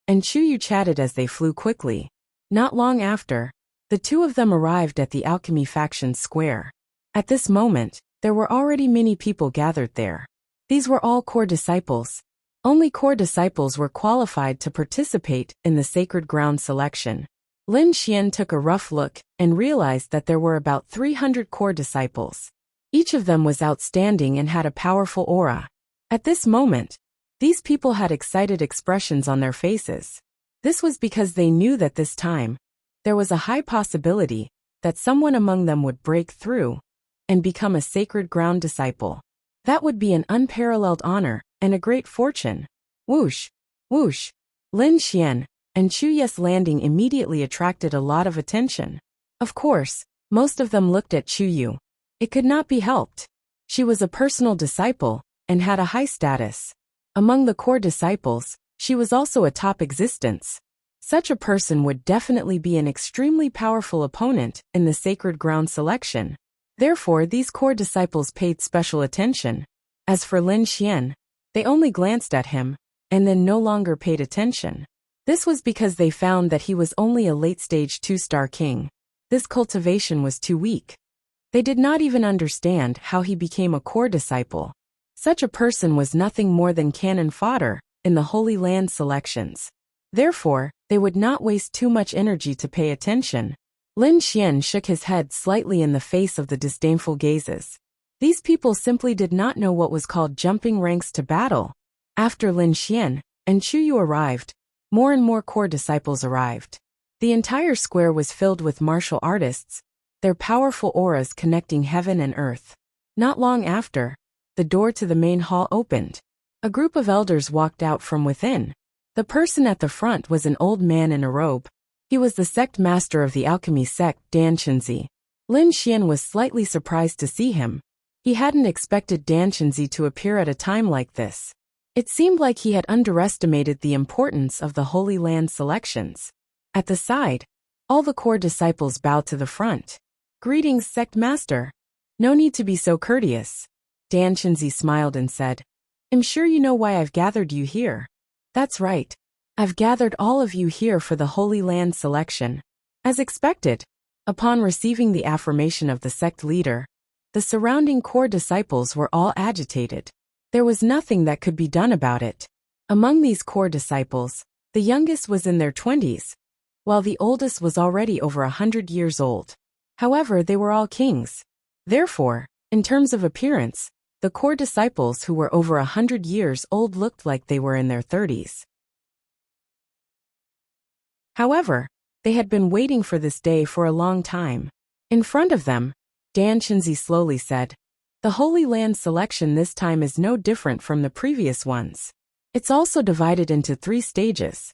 and Chu Yu chatted as they flew quickly. Not long after, the two of them arrived at the alchemy faction's square. At this moment, there were already many people gathered there. These were all core disciples. Only core disciples were qualified to participate in the sacred ground selection. Lin Xian took a rough look and realized that there were about 300 core disciples. Each of them was outstanding and had a powerful aura. At this moment, these people had excited expressions on their faces. This was because they knew that this time, there was a high possibility that someone among them would break through and become a sacred ground disciple. That would be an unparalleled honor and a great fortune. Whoosh, whoosh. Lin Xian and Chu Yu's landing immediately attracted a lot of attention. Of course, most of them looked at Chu Yu. It could not be helped. She was a personal disciple and had a high status. Among the core disciples, she was also a top existence. Such a person would definitely be an extremely powerful opponent in the sacred ground selection. Therefore, these core disciples paid special attention. As for Lin Xian, they only glanced at him and then no longer paid attention. This was because they found that he was only a late-stage 2-star king. This cultivation was too weak. They did not even understand how he became a core disciple. Such a person was nothing more than cannon fodder in the Holy Land selections. Therefore, they would not waste too much energy to pay attention. Lin Xian shook his head slightly in the face of the disdainful gazes. These people simply did not know what was called jumping ranks to battle. After Lin Xian and Chu Yu arrived, more and more core disciples arrived. The entire square was filled with martial artists, their powerful auras connecting heaven and earth. Not long after, the door to the main hall opened. A group of elders walked out from within. The person at the front was an old man in a robe. He was the sect master of the alchemy sect, Dan Chenzi. Lin Xian was slightly surprised to see him. He hadn't expected Dan Chenzi to appear at a time like this. It seemed like he had underestimated the importance of the Holy Land selections. At the side, all the core disciples bowed to the front. Greetings, sect master. No need to be so courteous. Dan Chenzi smiled and said, I'm sure you know why I've gathered you here. That's right. I've gathered all of you here for the Holy Land selection. As expected, upon receiving the affirmation of the sect leader, the surrounding core disciples were all agitated. There was nothing that could be done about it. Among these core disciples, the youngest was in their 20s, while the oldest was already over 100 years old. However, they were all kings. Therefore, in terms of appearance, the core disciples who were over 100 years old looked like they were in their 30s. However, they had been waiting for this day for a long time. In front of them, Dan Chenzi slowly said, the Holy Land selection this time is no different from the previous ones. It's also divided into 3 stages.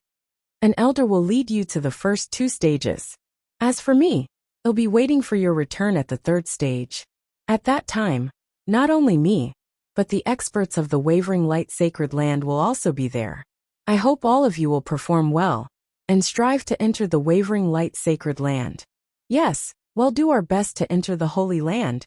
An elder will lead you to the first 2 stages. As for me, I'll be waiting for your return at the 3rd stage. At that time, not only me, but the experts of the Wavering Light Sacred Land will also be there. I hope all of you will perform well, and strive to enter the Wavering Light Sacred Land. Yes, we'll do our best to enter the Holy Land.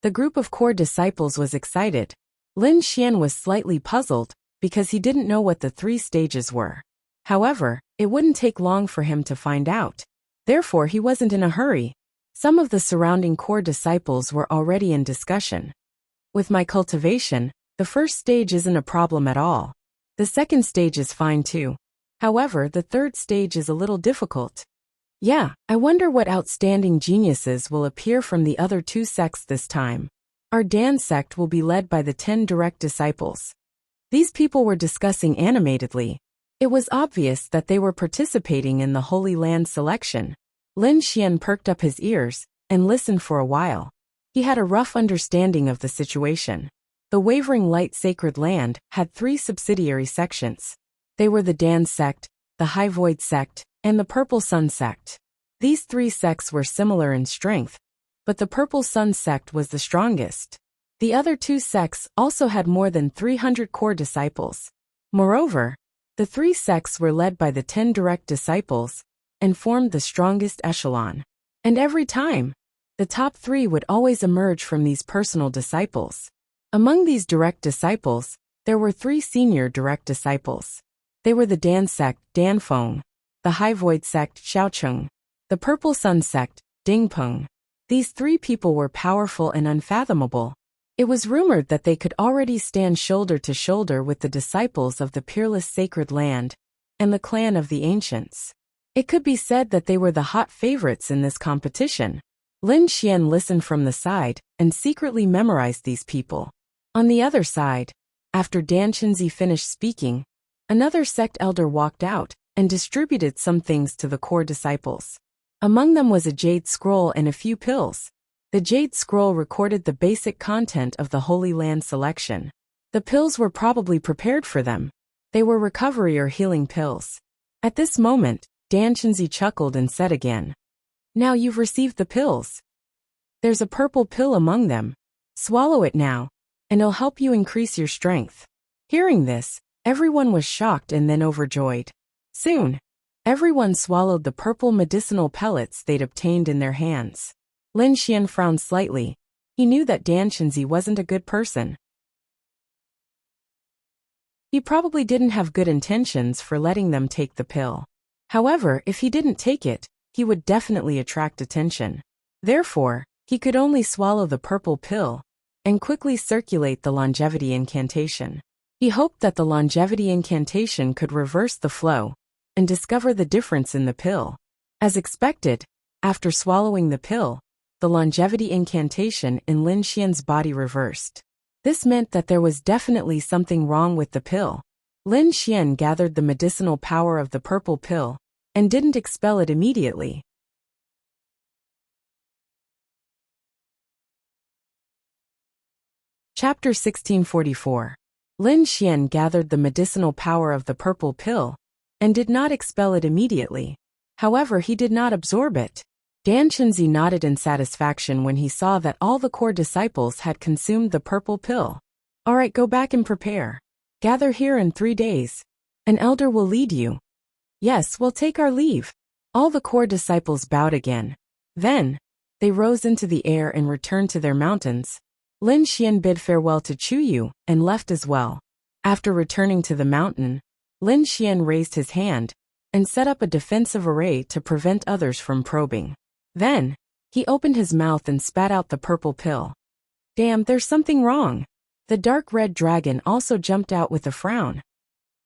The group of core disciples was excited. Lin Xian was slightly puzzled, because he didn't know what the 3 stages were. However, it wouldn't take long for him to find out. Therefore, he wasn't in a hurry. Some of the surrounding core disciples were already in discussion. With my cultivation, the first stage isn't a problem at all. The second stage is fine too. However, the 3rd stage is a little difficult. Yeah, I wonder what outstanding geniuses will appear from the other 2 sects this time. Our Dan sect will be led by the 10 direct disciples. These people were discussing animatedly. It was obvious that they were participating in the Holy Land selection. Lin Xian perked up his ears and listened for a while. He had a rough understanding of the situation. The Wavering Light Sacred Land had 3 subsidiary sections. They were the Dan sect, the High Void sect, and the Purple Sun sect. These 3 sects were similar in strength, but the Purple Sun sect was the strongest. The other 2 sects also had more than 300 core disciples. Moreover, the 3 sects were led by the 10 direct disciples and formed the strongest echelon. And every time, the top 3 would always emerge from these personal disciples. Among these direct disciples, there were 3 senior direct disciples. They were the Dan sect, Dan Feng, the High Void sect, Xiaocheng, the Purple Sun sect, Ding Peng. These 3 people were powerful and unfathomable. It was rumored that they could already stand shoulder to shoulder with the disciples of the Peerless Sacred Land and the clan of the Ancients. It could be said that they were the hot favorites in this competition. Lin Xian listened from the side and secretly memorized these people. On the other side, after Dan Chenzi finished speaking, another sect elder walked out and distributed some things to the core disciples. Among them was a jade scroll and a few pills. The jade scroll recorded the basic content of the Holy Land selection. The pills were probably prepared for them. They were recovery or healing pills. At this moment, Dan Chenzi chuckled and said again, "Now you've received the pills. There's a purple pill among them. Swallow it now, and it'll help you increase your strength." Hearing this, everyone was shocked and then overjoyed. Soon, everyone swallowed the purple medicinal pellets they'd obtained in their hands. Lin Xian frowned slightly. He knew that Dan Chenzi wasn't a good person. He probably didn't have good intentions for letting them take the pill. However, if he didn't take it, he would definitely attract attention. Therefore, he could only swallow the purple pill and quickly circulate the longevity incantation. He hoped that the longevity incantation could reverse the flow and discover the difference in the pill. As expected, after swallowing the pill, the longevity incantation in Lin Xian's body reversed. This meant that there was definitely something wrong with the pill. Lin Xian gathered the medicinal power of the purple pill and didn't expel it immediately. Chapter 1644. Lin Xian gathered the medicinal power of the purple pill and did not expel it immediately. However, he did not absorb it. Dan Chenzi nodded in satisfaction when he saw that all the core disciples had consumed the purple pill. "All right, go back and prepare. Gather here in 3 days. An elder will lead you." "Yes, we'll take our leave." All the core disciples bowed again. Then, they rose into the air and returned to their mountains. Lin Xian bid farewell to Chuyu and left as well. After returning to the mountain, Lin Xian raised his hand and set up a defensive array to prevent others from probing. Then, he opened his mouth and spat out the purple pill. "Damn, there's something wrong." The dark red dragon also jumped out with a frown.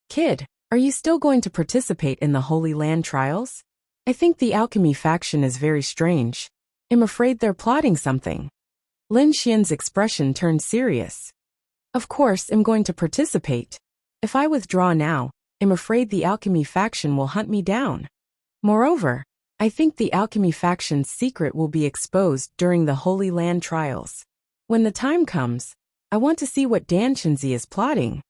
"Kid, are you still going to participate in the Holy Land trials? I think the alchemy faction is very strange. I'm afraid they're plotting something." Lin Xian's expression turned serious. "Of course, I'm going to participate. If I withdraw now, I'm afraid the alchemy faction will hunt me down. Moreover, I think the alchemy faction's secret will be exposed during the Holy Land trials. When the time comes, I want to see what Dan Chenzi is plotting."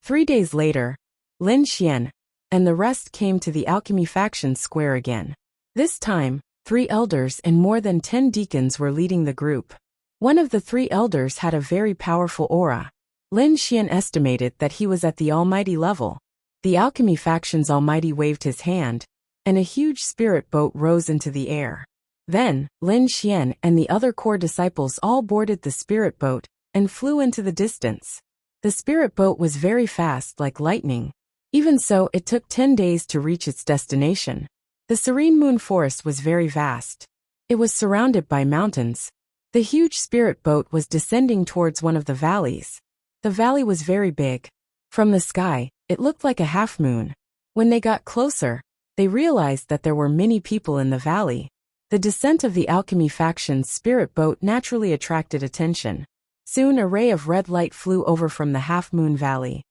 3 days later, Lin Xian and the rest came to the alchemy faction square again. This time, 3 elders and more than 10 deacons were leading the group. One of the 3 elders had a very powerful aura. Lin Xian estimated that he was at the almighty level. The alchemy faction's almighty waved his hand, and a huge spirit boat rose into the air. Then, Lin Xian and the other core disciples all boarded the spirit boat and flew into the distance. The spirit boat was very fast like lightning. Even so, it took 10 days to reach its destination. The serene moon forest was very vast. It was surrounded by mountains. The huge spirit boat was descending towards one of the valleys. The valley was very big. From the sky, it looked like a half moon. When they got closer, they realized that there were many people in the valley. The descent of the alchemy faction's spirit boat naturally attracted attention. Soon a ray of red light flew over from the half-moon valley.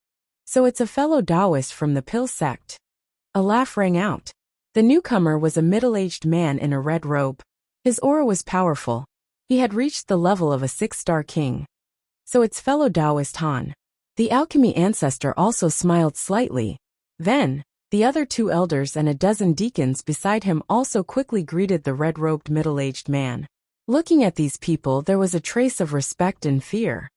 So it's a fellow Taoist from the Pill sect. A laugh rang out. The newcomer was a middle-aged man in a red robe. His aura was powerful. He had reached the level of a 6-star king. So it's fellow Taoist Han. The alchemy ancestor also smiled slightly. Then, the other 2 elders and a dozen deacons beside him also quickly greeted the red-robed middle-aged man. Looking at these people, there was a trace of respect and fear.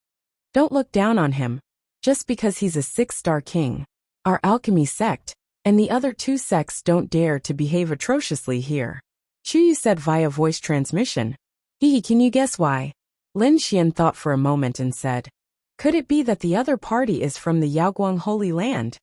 Don't look down on him, just because he's a 6-star king. Our alchemy sect, and the other 2 sects don't dare to behave atrociously here. Chuyu said via voice transmission. Can you guess why? Lin Xian thought for a moment and said, could it be that the other party is from the Yaoguang Holy Land?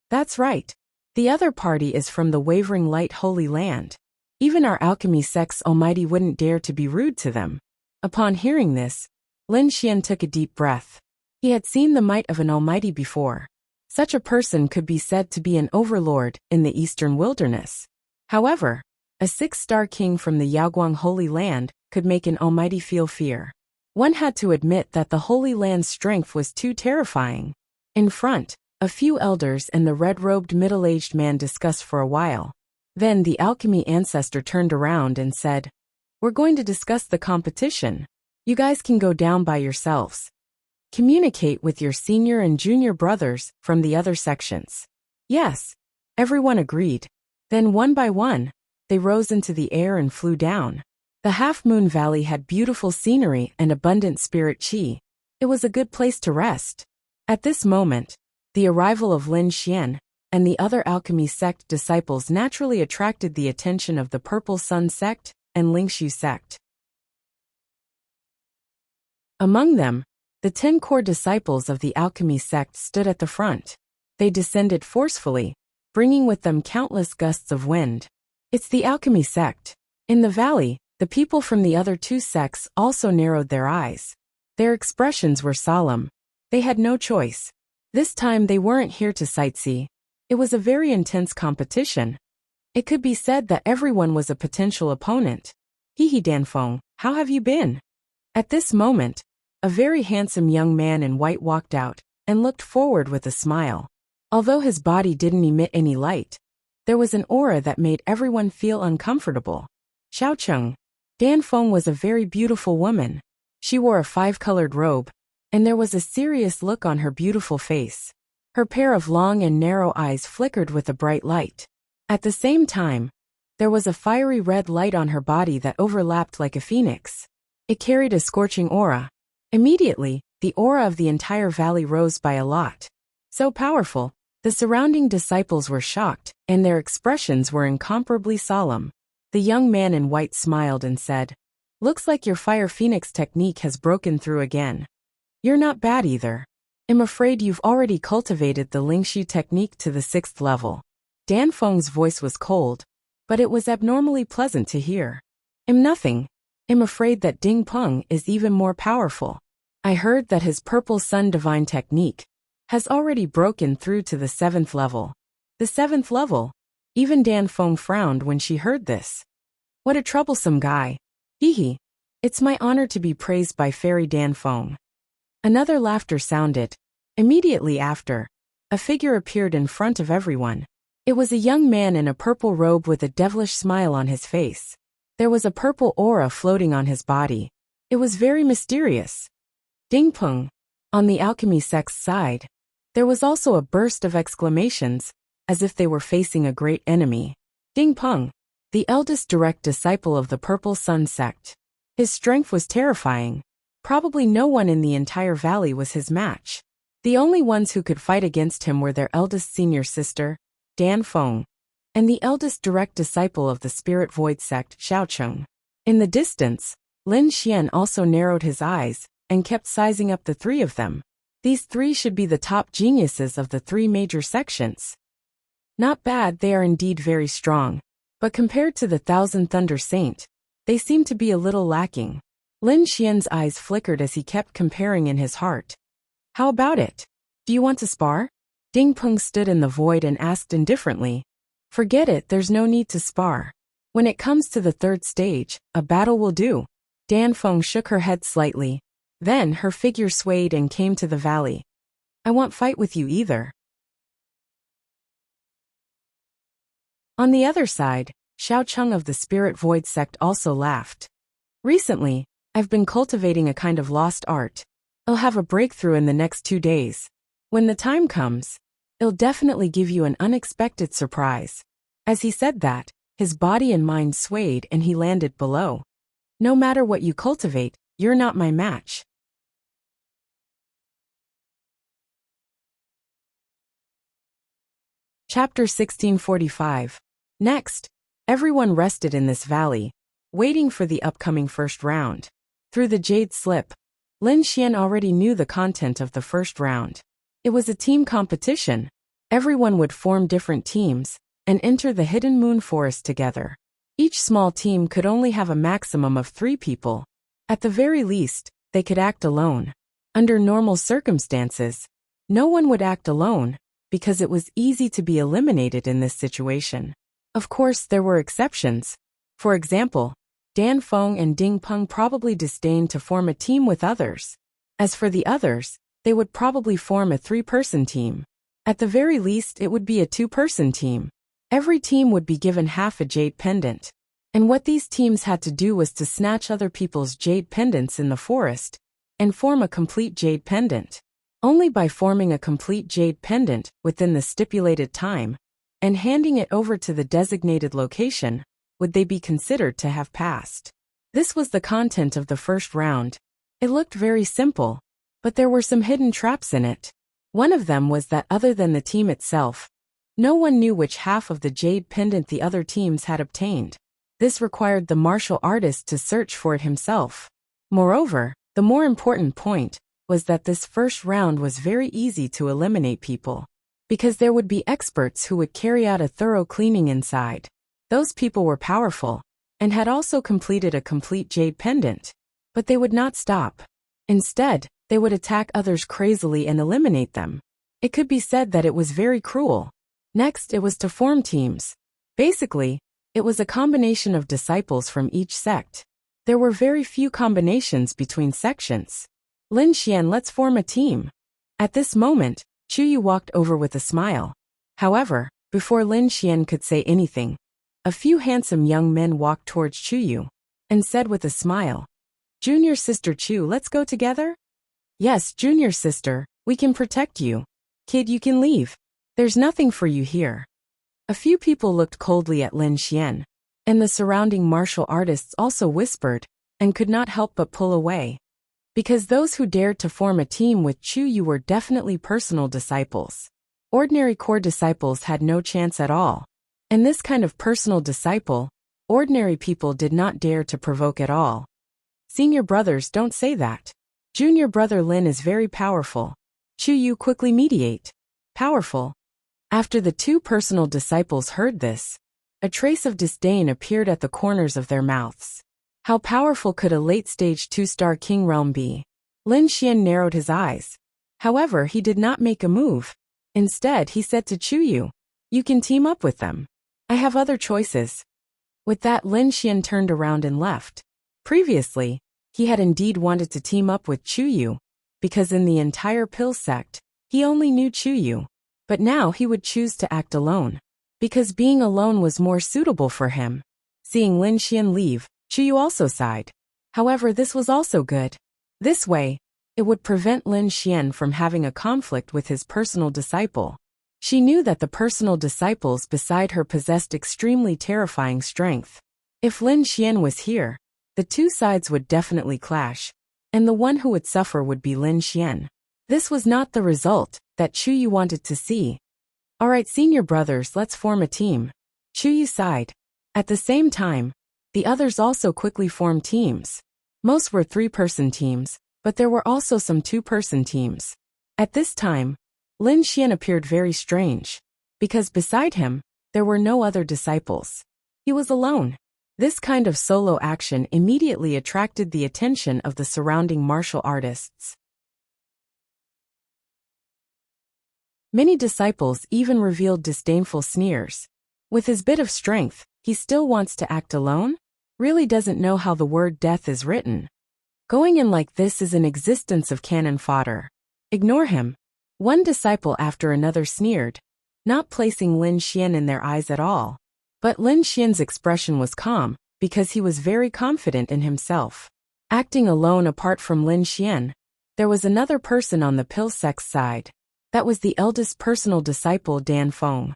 That's right. The other party is from the Wavering Light Holy Land. Even our alchemy sect's almighty wouldn't dare to be rude to them. Upon hearing this, Lin Xian took a deep breath. He had seen the might of an almighty before. Such a person could be said to be an overlord in the eastern wilderness. However, a 6-star king from the Yaoguang Holy Land could make an almighty feel fear. One had to admit that the Holy Land's strength was too terrifying. In front, a few elders and the red-robed middle-aged man discussed for a while. Then the alchemy ancestor turned around and said, we're going to discuss the competition. You guys can go down by yourselves. Communicate with your senior and junior brothers from the other sections. Yes. Everyone agreed. Then one by one, they rose into the air and flew down. The half-moon valley had beautiful scenery and abundant spirit chi. It was a good place to rest. At this moment, the arrival of Lin Xian and the other alchemy sect disciples naturally attracted the attention of the Purple Sun sect and Lingshu sect. Among them, the 10 core disciples of the alchemy sect stood at the front. They descended forcefully, bringing with them countless gusts of wind. It's the alchemy sect. In the valley, the people from the other 2 sects also narrowed their eyes. Their expressions were solemn. They had no choice. This time they weren't here to sightsee. It was a very intense competition. It could be said that everyone was a potential opponent. Danfeng, how have you been? At this moment, a very handsome young man in white walked out and looked forward with a smile. Although his body didn't emit any light, there was an aura that made everyone feel uncomfortable. Xiaocheng. Danfeng was a very beautiful woman. She wore a 5-colored robe, and there was a serious look on her beautiful face. Her pair of long and narrow eyes flickered with a bright light. At the same time, there was a fiery red light on her body that overlapped like a phoenix. It carried a scorching aura. Immediately, the aura of the entire valley rose by a lot. So powerful, the surrounding disciples were shocked, and their expressions were incomparably solemn. The young man in white smiled and said, looks like your fire phoenix technique has broken through again. You're not bad either. I'm afraid you've already cultivated the Lingshu technique to the 6th level. Danfeng's voice was cold, but it was abnormally pleasant to hear. I'm nothing. I'm afraid that Ding Peng is even more powerful. I heard that his Purple Sun divine technique has already broken through to the 7th level. The 7th level? Even Danfeng frowned when she heard this. What a troublesome guy. It's my honor to be praised by Fairy Danfeng. Another laughter sounded. Immediately after, a figure appeared in front of everyone. It was a young man in a purple robe with a devilish smile on his face. There was a purple aura floating on his body. It was very mysterious. Ding Peng. On the alchemy sect's side, There was also a burst of exclamations, as if they were facing a great enemy. Ding Peng, the eldest direct disciple of the Purple Sun sect. His strength was terrifying. Probably no one in the entire valley was his match. The only ones who could fight against him were their eldest senior sister, Dan Feng, and the eldest direct disciple of the Spirit Void sect, Xiao Cheng. In the distance, Lin Xian also narrowed his eyes and kept sizing up the three of them. These three should be the top geniuses of the three major sections. Not bad, they are indeed very strong, but compared to the Thousand Thunder Saint, they seem to be a little lacking. Lin Xian's eyes flickered as he kept comparing in his heart. How about it? Do you want to spar? Ding Peng stood in the void and asked indifferently. Forget it, there's no need to spar. When it comes to the third stage, a battle will do. Dan Feng shook her head slightly. Then her figure swayed and came to the valley. I won't fight with you either. On the other side, Xiao Cheng of the Spirit Void sect also laughed. Recently, I've been cultivating a kind of lost art. I'll have a breakthrough in the next 2 days. When the time comes, it'll definitely give you an unexpected surprise. As he said that, his body and mind swayed and he landed below. No matter what you cultivate, you're not my match. Chapter 1645. Next, everyone rested in this valley, waiting for the upcoming first round. Through the jade slip, Lin Xian already knew the content of the first round. It was a team competition. Everyone would form different teams and enter the hidden moon forest together. Each small team could only have a maximum of 3 people. At the very least, they could act alone. Under normal circumstances, no one would act alone because it was easy to be eliminated in this situation. Of course, there were exceptions. For example, Dan Feng and Ding Peng probably disdained to form a team with others. As for the others, they would probably form a 3-person team. At the very least, it would be a 2-person team. Every team would be given half a jade pendant. And what these teams had to do was to snatch other people's jade pendants in the forest and form a complete jade pendant. Only by forming a complete jade pendant within the stipulated time and handing it over to the designated location would they be considered to have passed. This was the content of the first round. It looked very simple, but there were some hidden traps in it. One of them was that other than the team itself, no one knew which half of the jade pendant the other teams had obtained. This required the martial artist to search for it himself. Moreover, the more important point was that this first round was very easy to eliminate people, because there would be experts who would carry out a thorough cleaning inside. Those people were powerful and had also completed a complete jade pendant, but they would not stop. Instead, they would attack others crazily and eliminate them. It could be said that it was very cruel. Next, it was to form teams. Basically, it was a combination of disciples from each sect. There were very few combinations between sections. Lin Xian, let's form a team. At this moment, Chuyu walked over with a smile. However, before Lin Xian could say anything, a few handsome young men walked towards Chuyu and said with a smile, Junior sister Chu, let's go together? Yes, junior sister, we can protect you. Kid, you can leave. There's nothing for you here. A few people looked coldly at Lin Xian, and the surrounding martial artists also whispered and could not help but pull away. Because those who dared to form a team with Chuyu were definitely personal disciples. Ordinary core disciples had no chance at all. And this kind of personal disciple, ordinary people did not dare to provoke at all. Senior brothers, don't say that. Junior brother Lin is very powerful. Chuyu quickly mediate. Powerful. After the 2 personal disciples heard this, a trace of disdain appeared at the corners of their mouths. How powerful could a late-stage 2-star king realm be? Lin Xian narrowed his eyes. However, he did not make a move. Instead, he said to Chuyu, you can team up with them. I have other choices. With that, Lin Xian turned around and left. Previously, he had indeed wanted to team up with Chuyu, because in the entire pill sect, he only knew Chuyu. But now he would choose to act alone, because being alone was more suitable for him. Seeing Lin Xian leave, Chuyu also sighed. However, this was also good. This way, It would prevent Lin Xian from having a conflict with his personal disciple. She knew that the personal disciples beside her possessed extremely terrifying strength. If Lin Xian was here, the two sides would definitely clash, and the one who would suffer would be Lin Xian. This was not the result that Chu Yu wanted to see. Alright, senior brothers, let's form a team. Chu Yu sighed. At the same time, the others also quickly formed teams. Most were 3-person teams, but there were also some 2-person teams. At this time, Lin Xian appeared very strange, because beside him, there were no other disciples. He was alone. This kind of solo action immediately attracted the attention of the surrounding martial artists. Many disciples even revealed disdainful sneers. With his bit of strength, he still wants to act alone? Really doesn't know how the word death is written. Going in like this is an existence of cannon fodder. Ignore him. One disciple after another sneered, not placing Lin Xian in their eyes at all. But Lin Xian's expression was calm, because he was very confident in himself. Acting alone apart from Lin Xian, there was another person on the pill sect's side. That was the eldest personal disciple Dan Feng.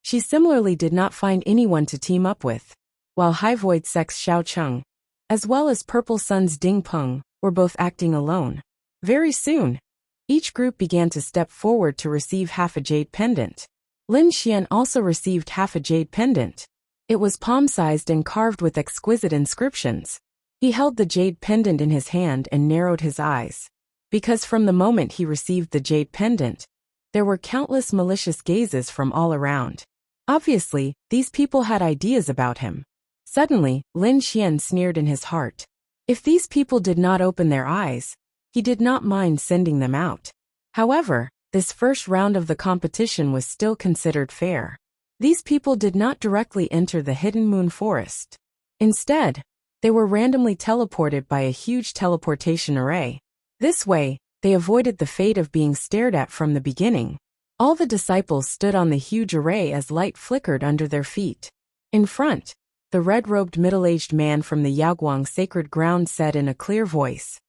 She similarly did not find anyone to team up with, while High Void sect's Xiao Cheng, as well as Purple Sun's Ding Peng, were both acting alone. Very soon, each group began to step forward to receive half a jade pendant. Lin Xian also received half a jade pendant. It was palm-sized and carved with exquisite inscriptions. He held the jade pendant in his hand and narrowed his eyes. Because from the moment he received the jade pendant, there were countless malicious gazes from all around. Obviously, these people had ideas about him. Suddenly, Lin Xian sneered in his heart. If these people did not open their eyes, he did not mind sending them out. However, this first round of the competition was still considered fair. These people did not directly enter the Hidden Moon Forest. Instead, they were randomly teleported by a huge teleportation array. This way, they avoided the fate of being stared at from the beginning. All the disciples stood on the huge array as light flickered under their feet. In front, the red-robed middle-aged man from the Yaoguang sacred ground said in a clear voice,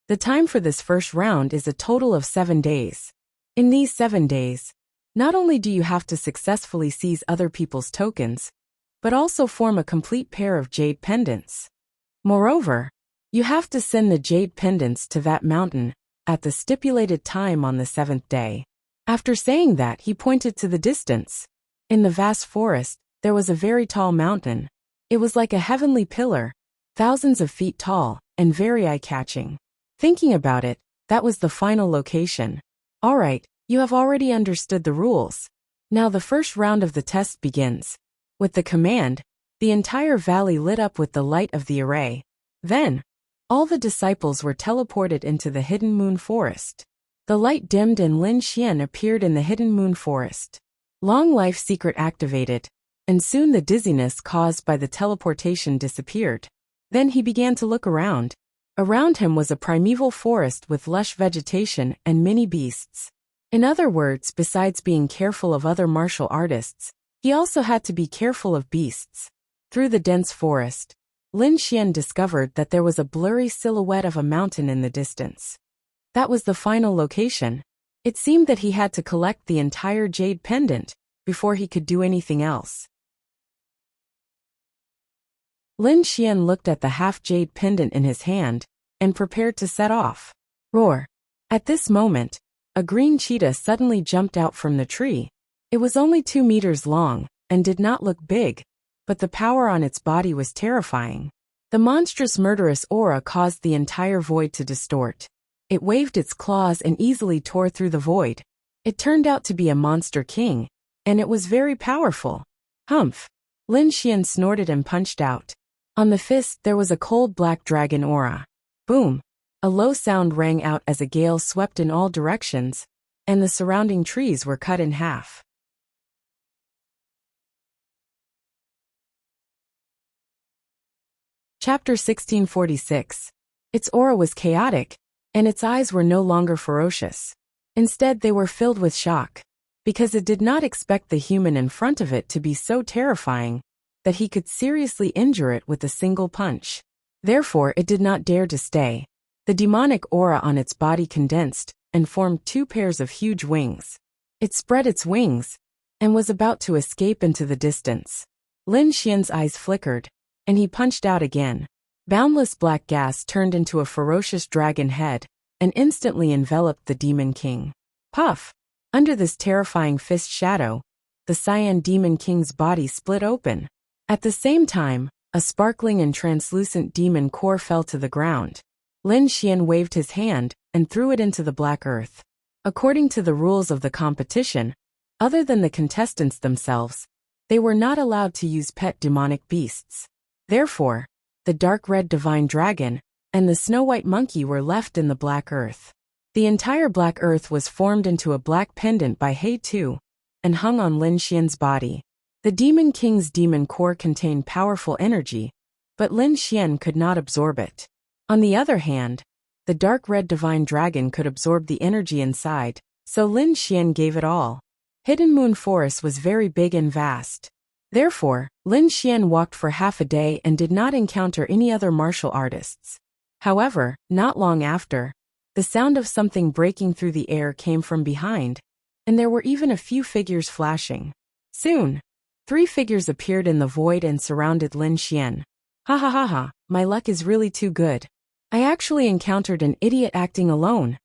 "The time for this first round is a total of 7 days. In these 7 days, not only do you have to successfully seize other people's tokens, but also form a complete pair of jade pendants. Moreover, you have to send the jade pendants to that mountain at the stipulated time on the 7th day." After saying that, he pointed to the distance. In the vast forest, there was a very tall mountain. It was like a heavenly pillar, thousands of feet tall, and very eye-catching. Thinking about it, that was the final location. Alright, you have already understood the rules. Now the first round of the test begins. With the command, the entire valley lit up with the light of the array. Then, all the disciples were teleported into the Hidden Moon Forest. The light dimmed and Lin Xian appeared in the Hidden Moon Forest. Long Life Secret activated, and soon the dizziness caused by the teleportation disappeared. Then he began to look around. Around him was a primeval forest with lush vegetation and many beasts. In other words, besides being careful of other martial artists, he also had to be careful of beasts. Through the dense forest, Lin Xian discovered that there was a blurry silhouette of a mountain in the distance. That was the final location. It seemed that he had to collect the entire jade pendant before he could do anything else. Lin Xian looked at the half-jade pendant in his hand and prepared to set off. Roar! At this moment, a green cheetah suddenly jumped out from the tree. It was only 2 meters long and did not look big, but the power on its body was terrifying. The monstrous murderous aura caused the entire void to distort. It waved its claws and easily tore through the void. It turned out to be a monster king, and it was very powerful. Humph! Lin Xian snorted and punched out. On the fist there was a cold black dragon aura. Boom! A low sound rang out as a gale swept in all directions, and the surrounding trees were cut in half. Chapter 1646. Its aura was chaotic, and its eyes were no longer ferocious. Instead, they were filled with shock, because it did not expect the human in front of it to be so terrifying that he could seriously injure it with a single punch. Therefore, it did not dare to stay. The demonic aura on its body condensed and formed two pairs of huge wings. It spread its wings and was about to escape into the distance. Lin Xian's eyes flickered, and he punched out again. Boundless black gas turned into a ferocious dragon head and instantly enveloped the Demon King. Puff! Under this terrifying fist shadow, the Cyan Demon King's body split open. At the same time, a sparkling and translucent demon core fell to the ground. Lin Xian waved his hand and threw it into the black earth. According to the rules of the competition, other than the contestants themselves, they were not allowed to use pet demonic beasts. Therefore, the dark red divine dragon and the snow-white monkey were left in the black earth. The entire black earth was formed into a black pendant by He Tu and hung on Lin Xian's body. The Demon King's demon core contained powerful energy, but Lin Xian could not absorb it. On the other hand, the dark red divine dragon could absorb the energy inside, so Lin Xian gave it all. Hidden Moon Forest was very big and vast. Therefore, Lin Xian walked for half a day and did not encounter any other martial artists. However, not long after, the sound of something breaking through the air came from behind, and there were even a few figures flashing. Soon, 3 figures appeared in the void and surrounded Lin Xian. Ha ha ha ha, my luck is really too good. I actually encountered an idiot acting alone.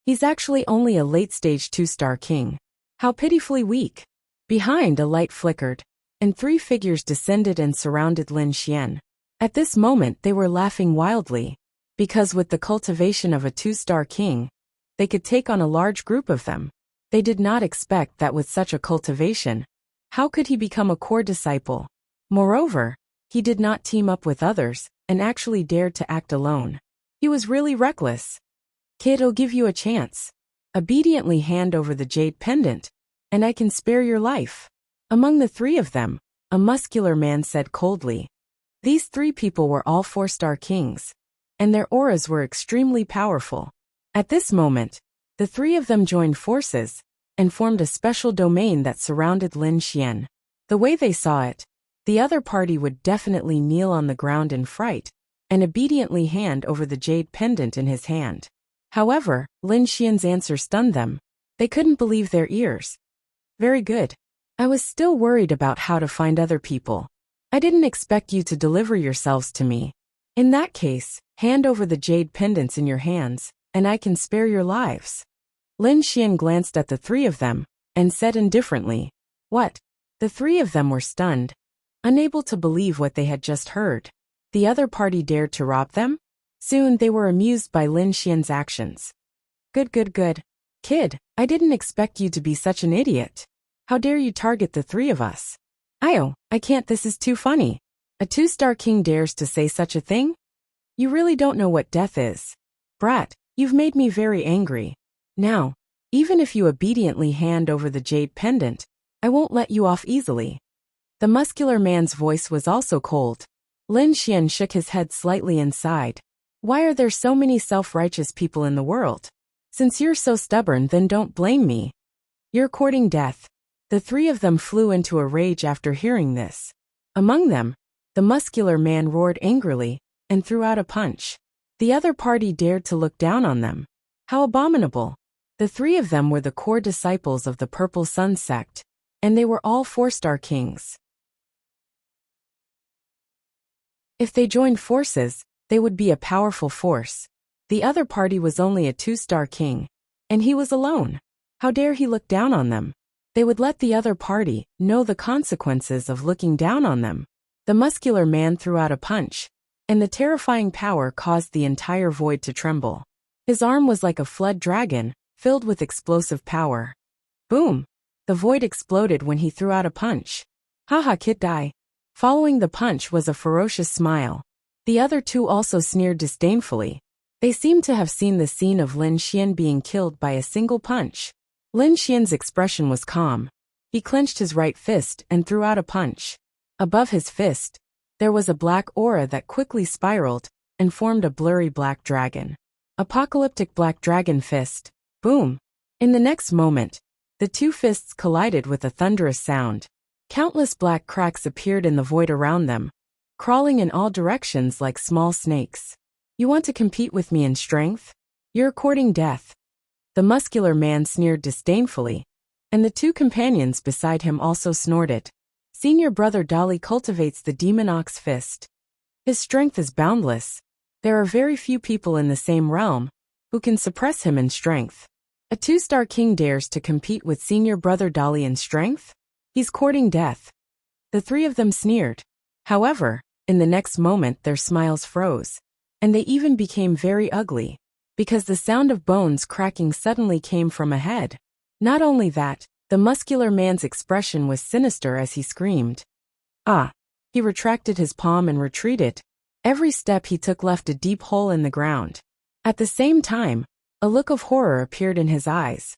He's actually only a late-stage 2-star king. How pitifully weak. Behind, a light flickered, and 3 figures descended and surrounded Lin Xian. At this moment they were laughing wildly, because with the cultivation of a 2-star king, they could take on a large group of them. They did not expect that with such a cultivation, how could he become a core disciple? Moreover, he did not team up with others, and actually dared to act alone. He was really reckless. Kid, I'll give you a chance. Obediently hand over the jade pendant, and I can spare your life. Among the 3 of them, a muscular man said coldly. These 3 people were all 4-star kings, and their auras were extremely powerful. At this moment, the 3 of them joined forces and formed a special domain that surrounded Lin Xian. The way they saw it, the other party would definitely kneel on the ground in fright and obediently hand over the jade pendant in his hand. However, Lin Xian's answer stunned them. They couldn't believe their ears. Very good. I was still worried about how to find other people. I didn't expect you to deliver yourselves to me. In that case, hand over the jade pendants in your hands, and I can spare your lives. Lin Xian glanced at the 3 of them and said indifferently, What? The 3 of them were stunned, unable to believe what they had just heard. The other party dared to rob them? Soon they were amused by Lin Xian's actions. Good. Kid, I didn't expect you to be such an idiot. How dare you target the 3 of us? I can't, this is too funny. A 2-star king dares to say such a thing? You really don't know what death is. Brat, you've made me very angry. Now, even if you obediently hand over the jade pendant, I won't let you off easily. The muscular man's voice was also cold. Lin Xian shook his head slightly and sighed. Why are there so many self-righteous people in the world? Since you're so stubborn, then don't blame me. You're courting death. The 3 of them flew into a rage after hearing this. Among them, the muscular man roared angrily and threw out a punch. The other party dared to look down on them. How abominable. The 3 of them were the core disciples of the Purple Sun sect, and they were all 4-star kings. If they joined forces, they would be a powerful force. The other party was only a 2-star king, and he was alone. How dare he look down on them? They would let the other party know the consequences of looking down on them. The muscular man threw out a punch, and the terrifying power caused the entire void to tremble. His arm was like a flood dragon, filled with explosive power. Boom! The void exploded when he threw out a punch. Haha, kid, die. Following the punch was a ferocious smile. The other 2 also sneered disdainfully. They seemed to have seen the scene of Lin Xian being killed by a single punch. Lin Xian's expression was calm. He clenched his right fist and threw out a punch. Above his fist, there was a black aura that quickly spiraled and formed a blurry black dragon. Apocalyptic black dragon fist. Boom! In the next moment, the 2 fists collided with a thunderous sound. Countless black cracks appeared in the void around them, crawling in all directions like small snakes. You want to compete with me in strength? You're courting death. The muscular man sneered disdainfully, and the two companions beside him also snorted. Senior brother Dali cultivates the demon ox fist. His strength is boundless. There are very few people in the same realm who can suppress him in strength. A 2-star king dares to compete with senior brother Dali in strength? He's courting death. The three of them sneered. However, in the next moment their smiles froze, and they even became very ugly, because the sound of bones cracking suddenly came from ahead. Not only that, the muscular man's expression was sinister as he screamed. Ah! He retracted his palm and retreated. Every step he took left a deep hole in the ground. At the same time, a look of horror appeared in his eyes.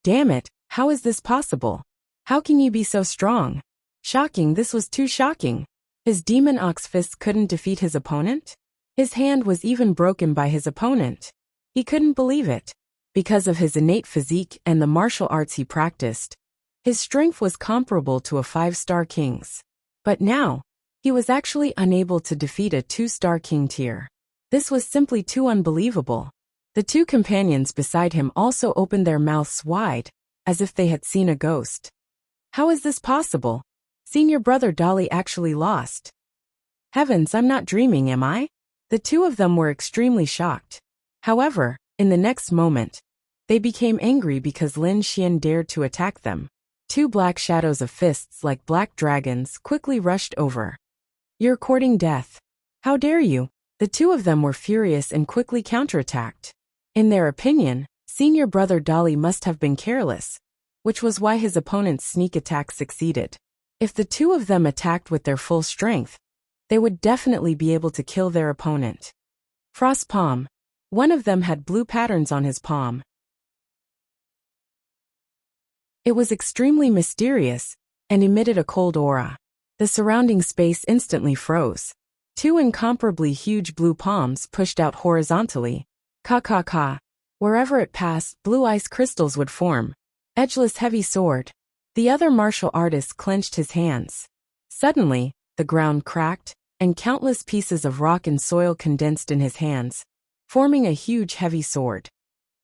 Damn it, how is this possible? How can you be so strong? Shocking, this was too shocking. His demon ox fist couldn't defeat his opponent? His hand was even broken by his opponent. He couldn't believe it. Because of his innate physique and the martial arts he practiced, his strength was comparable to a 5-star king's. But now, he was actually unable to defeat a 2-star king tier. This was simply too unbelievable. The two companions beside him also opened their mouths wide, as if they had seen a ghost. How is this possible? Senior brother Dali actually lost. Heavens, I'm not dreaming, am I? The two of them were extremely shocked. However, in the next moment, they became angry because Lin Xian dared to attack them. Two black shadows of fists like black dragons quickly rushed over. You're courting death. How dare you? The two of them were furious and quickly counterattacked. In their opinion, senior brother Dali must have been careless, which was why his opponent's sneak attack succeeded. If the two of them attacked with their full strength, they would definitely be able to kill their opponent. Frost palm. One of them had blue patterns on his palm. It was extremely mysterious and emitted a cold aura. The surrounding space instantly froze. Two incomparably huge blue palms pushed out horizontally. Ka. Wherever it passed, blue ice crystals would form. Edgeless heavy sword. The other martial artist clenched his hands. Suddenly, the ground cracked, and countless pieces of rock and soil condensed in his hands, forming a huge heavy sword.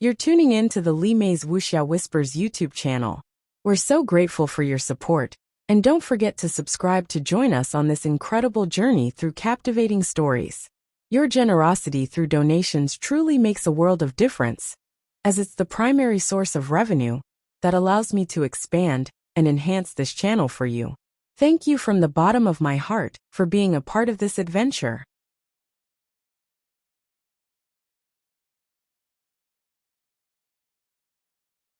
You're tuning in to the Li Mei's Wuxia Whispers YouTube channel. We're so grateful for your support, and don't forget to subscribe to join us on this incredible journey through captivating stories. Your generosity through donations truly makes a world of difference, as it's the primary source of revenue that allows me to expand and enhance this channel for you. Thank you from the bottom of my heart for being a part of this adventure.